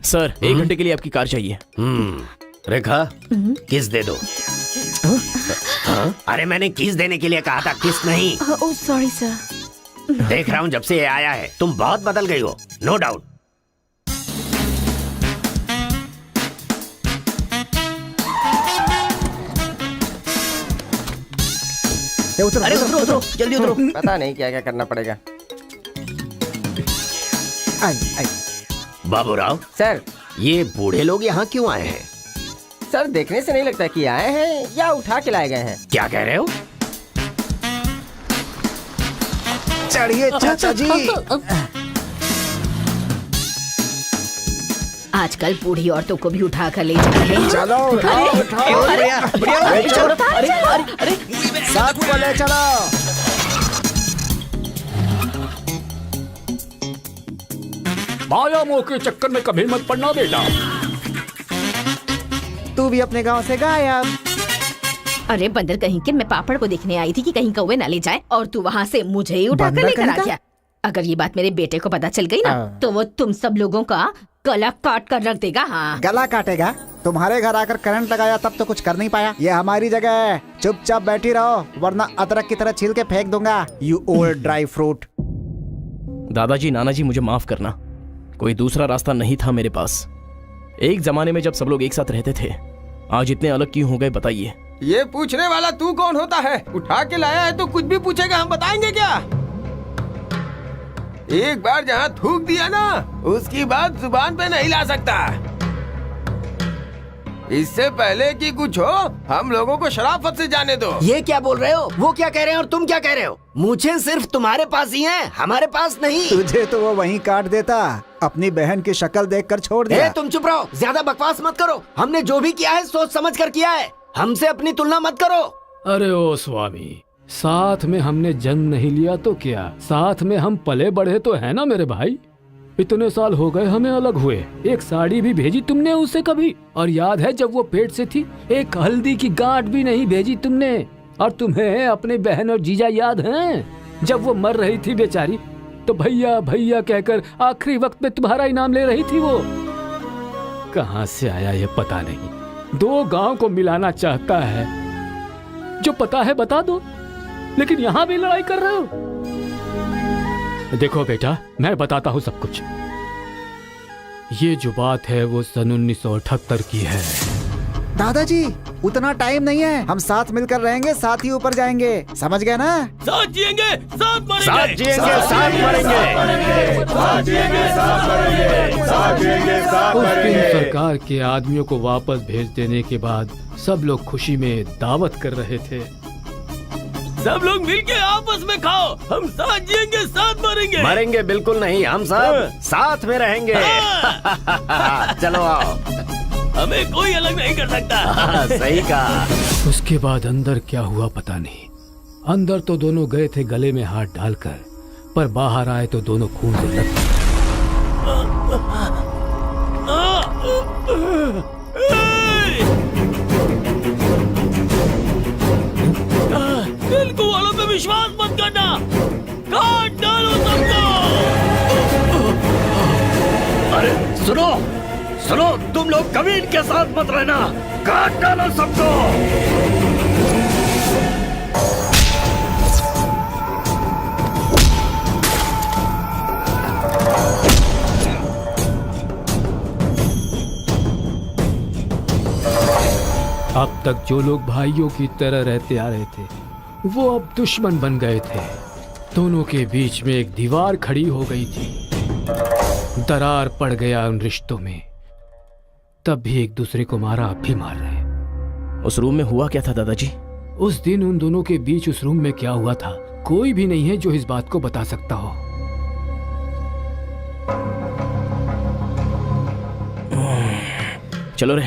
सर, 1 घंटे के लिए आपकी कार चाहिए। रेखा, किस दे दो। अरे मैंने किस देने के लिए कहा था, किस नहीं। Oh sorry sir. देख रहा हूँ जब से ये आया है तुम बहुत बदल गई हो, नो डाउट। अरे उतरो उतरो, जल्दी उतरो। पता नहीं क्या क्या करना पड़ेगा। बाबूराव सर, ये बूढ़े लोग यहाँ क्यों आए हैं? सर देखने से नहीं लगता कि आए हैं या उठा के लाए गए हैं। क्या कह रहे हो? चढ़िए चाचा जी। आजकल बूढ़ी औरतों को भी उठा कर ले जा रहे हैं। चलो उठाओ उठाओ। अरे साथ को ले चलो। माया मोह के चक्कर में कभी मत पड़ना बेटा। तू भी अपने गांव से गायब। अरे बंदर कहीं के, मैं पापड़ को देखने आई थी कि कहीं कौवे ना ले जाए और तू वहाँ से मुझे ही उठा कर लेकर आ गया। अगर ये बात मेरे बेटे को पता चल गई ना तो वो तुम सब लोगों का गला काट कर रख देगा। हाँ, गला काटेगा? तुम्हारे घर आकर करंट लगाया तब तो कुछ कर नहीं पाया। ये हमारी जगह है, चुपचाप बैठी रहो वरना अदरक की तरह छील के फेंक दूंगा। You old dry fruit. दादाजी, नानाजी, मुझे माफ करना, कोई दूसरा रास्ता नहीं था मेरे पास। एक जमाने में जब सब लोग एक साथ रहते थे, आज इतने अलग क्यों हो गए बताइए? ये पूछने वाला तू कौन होता है? उठा के लाया है तो कुछ भी पूछेगा, हम बताएंगे क्या? एक बार जहाँ थूक दिया ना उसकी बात जुबान पे नहीं ला सकता। इससे पहले कि कुछ हो हम लोगों को शराफत से जाने दो। ये क्या बोल रहे हो? वो क्या कह रहे हैं और तुम क्या कह रहे हो? मुझे सिर्फ तुम्हारे पास ही है, हमारे पास नहीं। तुझे तो वो वहीं काट देता, अपनी बहन की शक्ल देखकर छोड़ दिया। तुम चुप रहो, ज्यादा बकवास मत करो। हमने जो भी किया है सोच समझ कर किया है, हमसे अपनी तुलना मत करो। अरे ओ स्वामी, साथ में हमने जन्म नहीं लिया तो क्या, साथ में हम पले बढ़े तो है ना मेरे भाई। इतने साल हो गए हमें अलग हुए, एक साड़ी भी भेजी तुमने उसे कभी? और याद है जब वो पेट से थी, एक हल्दी की गांठ भी नहीं भेजी तुमने। और तुम्हें अपने बहन और जीजा याद हैं? जब वो मर रही थी बेचारी तो भैया भैया कहकर आखिरी वक्त में तुम्हारा ही नाम ले रही थी। वो कहाँ से आया ये पता नहीं। 2 गांव को मिलाना चाहता है, जो पता है बता दो, लेकिन यहाँ भी लड़ाई कर रहे हो। देखो बेटा, मैं बताता हूँ सब कुछ। ये जो बात है वो सन 1978 की है। दादाजी, उतना टाइम नहीं है। हम साथ मिलकर रहेंगे, साथ ही ऊपर जाएंगे, समझ गए ना? साथ जिएंगे, साथ मरेंगे। साथ जिएंगे, साथ मरेंगे। उस दिन सरकार के आदमियों को वापस भेज देने के बाद सब लोग खुशी में दावत कर रहे थे। सब लोग मिलके आपस में खाओ। हम साथ जिएंगे, साथ मरेंगे। मरेंगे बिल्कुल नहीं, हम सब साथ में रहेंगे। चलो आओ। हमें कोई अलग नहीं कर सकता। सही कहा। उसके बाद अंदर क्या हुआ पता नहीं। अंदर तो दोनों गए थे गले में हाथ डालकर, पर बाहर आए तो दोनों खून से लथपथ। तेलुगु वालों पे विश्वास मत करना, काट डालो सबको। अरे सुनो सुनो, तुम लोग कभी इनके साथ मत रहना, काट डालो सबको। अब तक जो लोग भाइयों की तरह रहते आ रहे थे वो अब दुश्मन बन गए थे। दोनों के बीच में एक दीवार खड़ी हो गई थी। दरार पड़ गया उन रिश्तों में। तब भी एक दूसरे को मारा, अब भी मार रहे। उस रूम में हुआ क्या था दादाजी? उस दिन उन दोनों के बीच उस रूम में क्या हुआ था कोई भी नहीं है जो इस बात को बता सकता हो। चलो रे।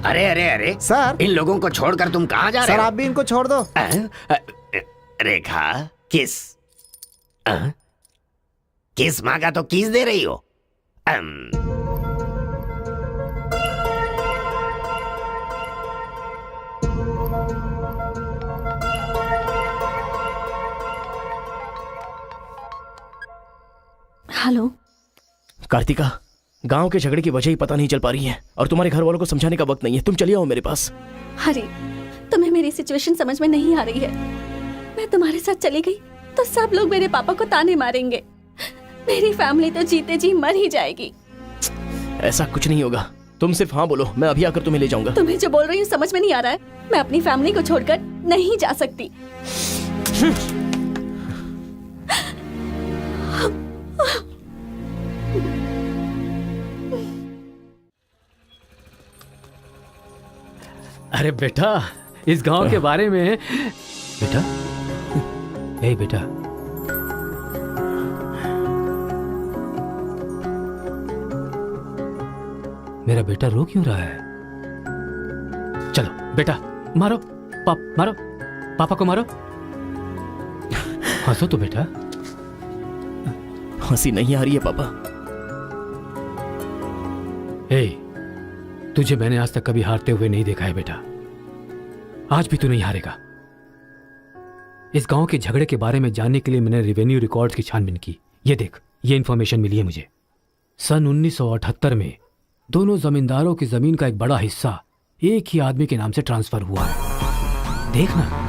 अरे अरे अरे सर, इन लोगों को छोड़कर तुम कहाँ जा रहे सर हो? आप भी इनको छोड़ दो। रेखा, किस किस मांगा तो किस दे रही हो? हेलो कार्तिका, गांव के झगड़े की वजह ही पता नहीं चल पा रही है और तुम्हारे घर वालों को समझाने का वक्त नहीं है। तुम चलिए आओ मेरे पास। हरी, तुम्हें मेरी सिचुएशन समझ में नहीं आ रही है। मैं तुम्हारे साथ चली गई तो सब लोग मेरे पापा को ताने मारेंगे। मेरी फैमिली तो जीते जी मर ही जाएगी। ऐसा कुछ नहीं होगा, तुम सिर्फ हाँ बोलो, मैं अभी आकर तुम्हें ले जाऊंगा। तुम्हें जो बोल रही हूँ समझ में नहीं आ रहा है। मैं अपनी फैमिली को छोड़कर नहीं जा सकती। अरे बेटा, इस गांव के बारे में। बेटा, ए बेटा, मेरा बेटा रो क्यों रहा है? चलो बेटा, मारो मारो, पापा को मारो। हंसो तो बेटा। हंसी नहीं आ रही है पापा। ए, तुझे मैंने आज तक कभी हारते हुए नहीं देखा है बेटा। आज भी तू नहीं हारेगा। इस गांव के झगड़े के बारे में जानने के लिए मैंने रेवेन्यू रिकॉर्ड्स की छानबीन की। ये देख, ये इंफॉर्मेशन मिली है मुझे। सन 1978 में दोनों जमींदारों की जमीन का एक बड़ा हिस्सा एक ही आदमी के नाम से ट्रांसफर हुआ है। देखना।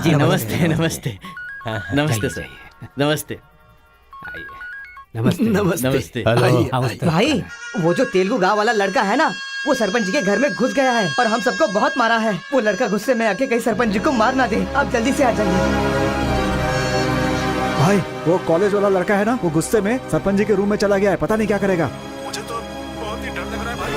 जी नमस्ते नमस्ते नमस्ते सर, नमस्ते नमस्ते नमस्ते। भाई, वो जो तेलुगु गांव वाला लड़का है ना, वो सरपंच जी के घर में घुस गया है और हम सबको बहुत मारा है। वो लड़का गुस्से में आके कहीं सरपंच जी को मार ना दे। आप जल्दी से आ जाइए। भाई, वो कॉलेज वाला लड़का है ना, वो गुस्से में सरपंच जी के रूम में चला गया है। पता नहीं क्या करेगा। मुझे तो बहुत ही डर लग रहा है भाई।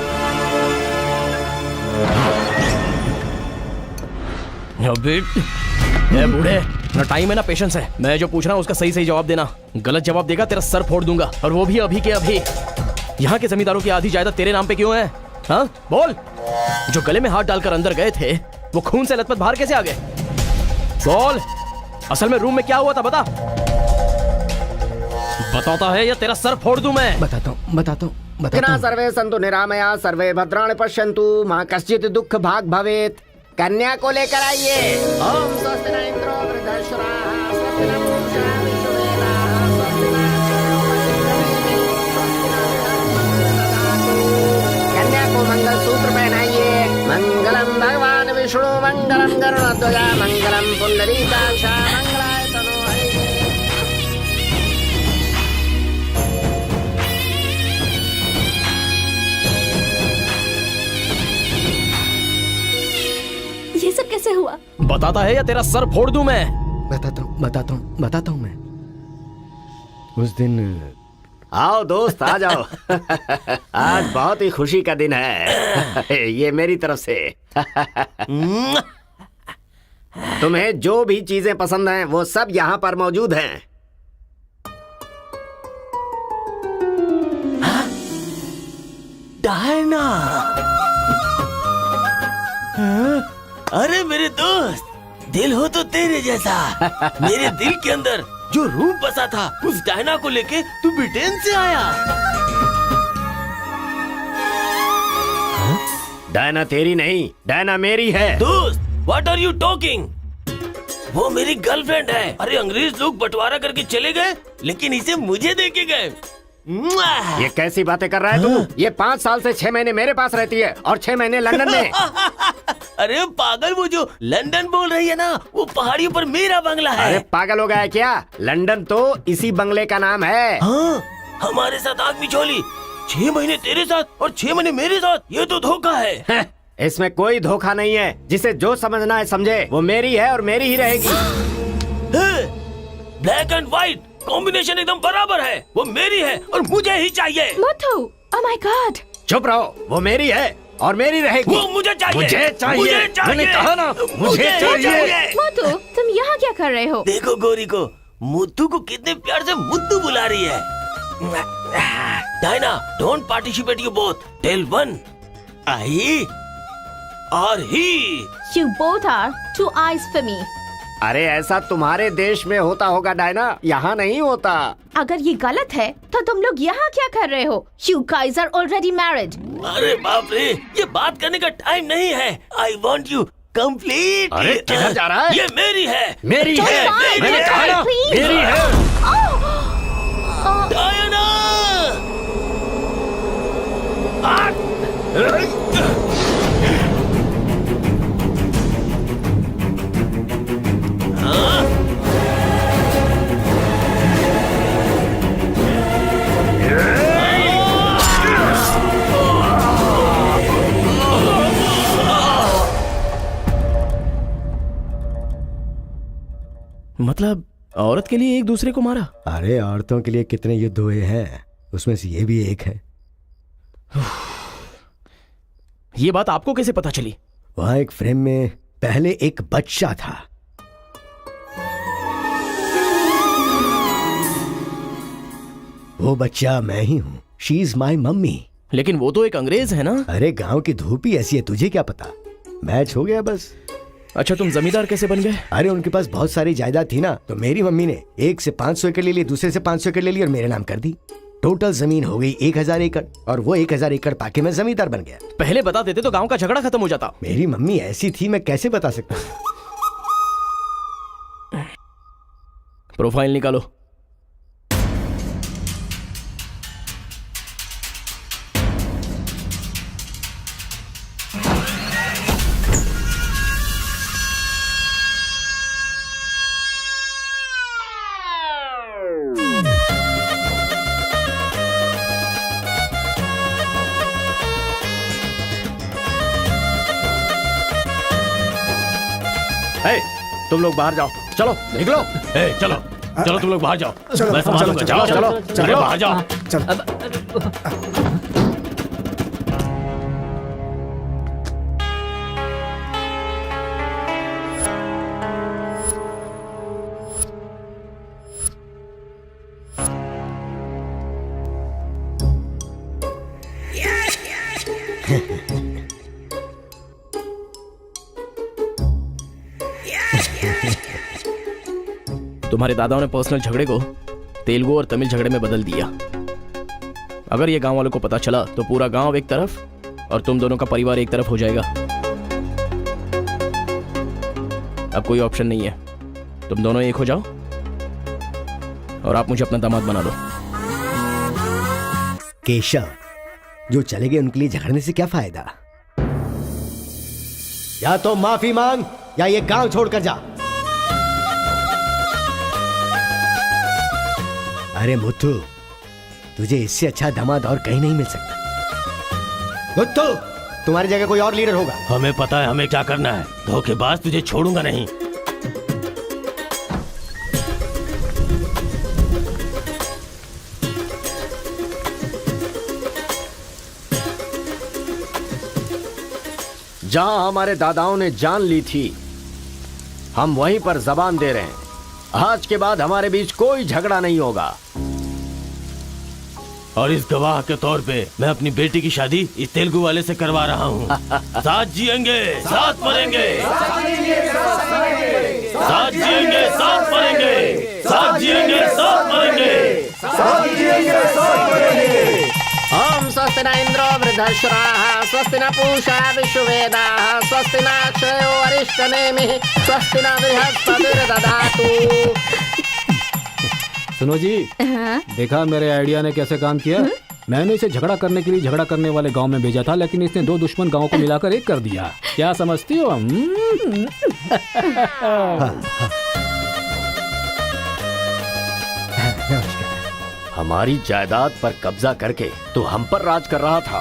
बूढ़े, ना टाइम है ना पेशेंस है। मैं जो पूछ रहा हूँ उसका सही सही जवाब देना। गलत जवाब देगा तेरा सर फोड़ दूंगा, और वो भी अभी के अभी। यहाँ के जमींदारों की आधी जायदाद तेरे नाम पे क्यों है? हाँ बोल। जो गले में हाथ डालकर अंदर गए थे वो खून से लथपथ बाहर कैसे आ गए? बोल, असल में रूम में क्या हुआ था बता। बताता है या तेरा सर फोड़ दूं मैं? बताता हूँ विना सर्वे संतु निरामया सर्वे भद्राणि पश्यन्तु मां कश्चित् दुःख भाग भवेत्। कन्या को लेकर आइए। ओम स्वस्ति न इंद्रो वृद्धश्रवाः स्वस्ति न पूषा विश्ववेदाः स्वस्ति न कन्या को मंगल सूत्र पहनाइए। मंगलम भगवान विष्णु मंगलम गरुड़ध्वजा मंगलम पुंडरीकाक्ष मंगलाय तनो हरिः। ये सब कैसे हुआ? बताता है या तेरा सर फोड़ दूं मैं? बताता हूँ मैं। उस दिन आओ दोस्त आ जाओ। आज बहुत ही खुशी का दिन है। ये मेरी तरफ से। तुम्हें जो भी चीजें पसंद हैं वो सब यहाँ पर मौजूद हैं। डायना, अरे मेरे दोस्त, दिल हो तो तेरे जैसा। मेरे दिल के अंदर जो रूप बसा था उस डायना को लेके तू ब्रिटेन से आया। डायना तेरी नहीं, डायना मेरी है। दोस्त, व्हाट आर यू टॉकिंग? वो मेरी गर्लफ्रेंड है। अरे अंग्रेज लोग बंटवारा करके चले गए, लेकिन इसे मुझे दे के गए। ये कैसी बातें कर रहा है तू? ये 5 साल से 6 महीने मेरे पास रहती है और 6 महीने लंदन में। अरे पागल, वो जो लंदन बोल रही है ना, वो पहाड़ियों पर मेरा बंगला है। अरे पागल हो गया है क्या? लंदन तो इसी बंगले का नाम है। हाँ, हमारे साथ आग बिछोली। 6 महीने तेरे साथ और 6 महीने मेरे साथ। ये तो धोखा है। इसमें कोई धोखा नहीं है। जिसे जो समझना है समझे। वो मेरी है और मेरी ही रहेगी। ब्लैक एंड व्हाइट कॉम्बिनेशन एकदम बराबर है। वो मेरी है और मुझे ही चाहिए। मोटू, ओह माय गॉड। चुप रहो। वो मेरी है और मेरी रहेगी। वो मुझे चाहिए। मुझे चाहिए। मुझे चाहिए। मैंने कहा ना, मुझे चाहिए। मोटू, तुम यहाँ क्या कर रहे हो? देखो गोरी को, मुद्दू को कितने प्यार से मुद्दू बुला रही है। Diana, don't participate you both. Tell one, I और he. You both are two eyes for me. अरे ऐसा तुम्हारे देश में होता होगा डायना, यहाँ नहीं होता। अगर ये गलत है तो तुम लोग यहाँ क्या कर रहे हो? You guys are already married. अरे बाप रे, ये बात करने का टाइम नहीं है। I want you complete. अरे किधर जा रहा है? ये मेरी है। मेरी Don't है। fight. मैंने कहा ना, Please. मेरी है। डायना! मतलब औरत के लिए एक दूसरे को मारा? अरे औरतों के लिए कितने युद्ध हुए हैं, उसमें से ये भी एक है। ये बात आपको कैसे पता चली? वहां एक फ्रेम में पहले एक बच्चा था। वो बच्चा मैं ही हूँ। She is my mummy. लेकिन वो तो एक अंग्रेज है ना? अरे गांव की धूप ही ऐसी है, तुझे क्या पता। मैच हो गया बस। अच्छा, तुम जमींदार कैसे बन गए? अरे उनके पास बहुत सारी जायदाद थी ना, तो मेरी मम्मी ने एक से 500 एकड़ ले ली, दूसरे से 500 एकड़ ले ली और मेरे नाम कर दी। टोटल जमीन हो गई 1000 एकड़ और वो 1000 एकड़ पाके मैं जमींदार बन गया। पहले बता देते तो गांव का झगड़ा खत्म हो जाता। मेरी मम्मी ऐसी थी, मैं कैसे बता सकता हूँ। प्रोफाइल निकालो। तुम लोग बाहर जाओ। चलो निकलो। चलो चलो, तुम लोग बाहर जाओ। चलो, मैं संभालूंगा। चलो, जाओ, चलो, चलो, चलो। बाहर जाओ। तुम्हारे दादाओं ने पर्सनल झगड़े को तेलुगु और तमिल झगड़े में बदल दिया। अगर ये गांव वालों को पता चला तो पूरा गांव एक तरफ और तुम दोनों का परिवार एक तरफ हो जाएगा। अब कोई ऑप्शन नहीं है, तुम दोनों एक हो जाओ और आप मुझे अपना दामाद बना दो। केशव, जो चले गए उनके लिए झगड़ने से क्या फायदा? या तो माफी मांग या ये गांव छोड़कर जा। अरे मुत्तू, तुझे इससे अच्छा दामाद और कहीं नहीं मिल सकता। मुत्तू, तुम्हारी जगह कोई और लीडर होगा। हमें पता है हमें क्या करना है। धोखेबाज, तुझे छोड़ूंगा नहीं। जहां हमारे दादाओं ने जान ली थी, हम वहीं पर जबान दे रहे हैं। आज के बाद हमारे बीच कोई झगड़ा नहीं होगा। और इस गवाह के तौर पे मैं अपनी बेटी की शादी इस तेलुगु वाले से करवा रहा हूँ। साथ जिएंगे, साथ मरेंगे, साथ जिएंगे, साथ मरेंगे, साथ जिएंगे, साथ मरेंगे, साथ जिएंगे, साथ मरेंगे। ओम स्वस्ति न इंद्रो वृद्धश्राः स्वस्ति न पूषा विश्ववेदाः स्वस्ति न अक्षयो अरिष्टनेमिः स्वस्ति न बृहस्पतिर्दधातु। सुनो जी, देखा मेरे आइडिया ने कैसे काम किया। मैंने इसे झगड़ा करने के लिए झगड़ा करने वाले गांव में भेजा था, लेकिन इसने दो दुश्मन गांवों को मिलाकर एक कर दिया। क्या समझती हो? हमारी जायदाद पर कब्जा करके तो हम पर राज कर रहा था।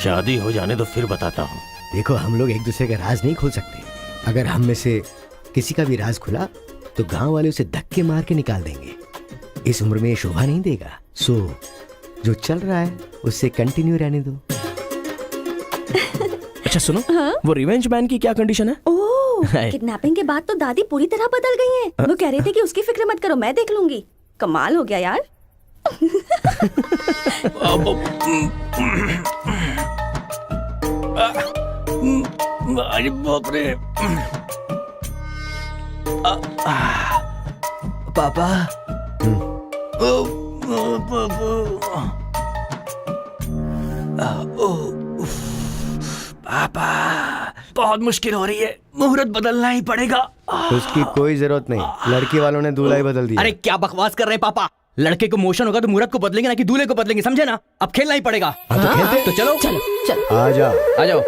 शादी हो जाने तो फिर बताता हूँ। देखो, हम लोग एक दूसरे का राज नहीं खोल सकते। अगर हम में से किसी का भी राज खुला तो गांव वाले उसे धक्के मार के निकाल देंगे। इस उम्र में ये शोभा नहीं देगा। सो जो चल रहा है उससे कंटिन्यू रहने दो। अच्छा सुनो, वो रिवेंज मैन की क्या कंडीशन है? ओह, किडनैपिंग के बाद तो दादी पूरी तरह बदल गई हैं। वो कह रही थी कि उसकी फिक्र मत करो, मैं देख लूंगी। कमाल हो गया यार। अरे बाप रे। पापा, पापा, बहुत मुश्किल हो रही है, मुहूर्त बदलना ही पड़ेगा। उसकी कोई जरूरत नहीं, लड़की वालों ने दूल्हा ही बदल दिया। अरे क्या बकवास कर रहे हैं पापा। लड़के को मोशन होगा तो मुहूर्त को बदलेंगे ना कि दूल्हे को बदलेंगे, समझे ना? अब खेलना ही पड़ेगा। तो खेलते। तो चलो चलो चलो, आ जाओ, आ जाओ।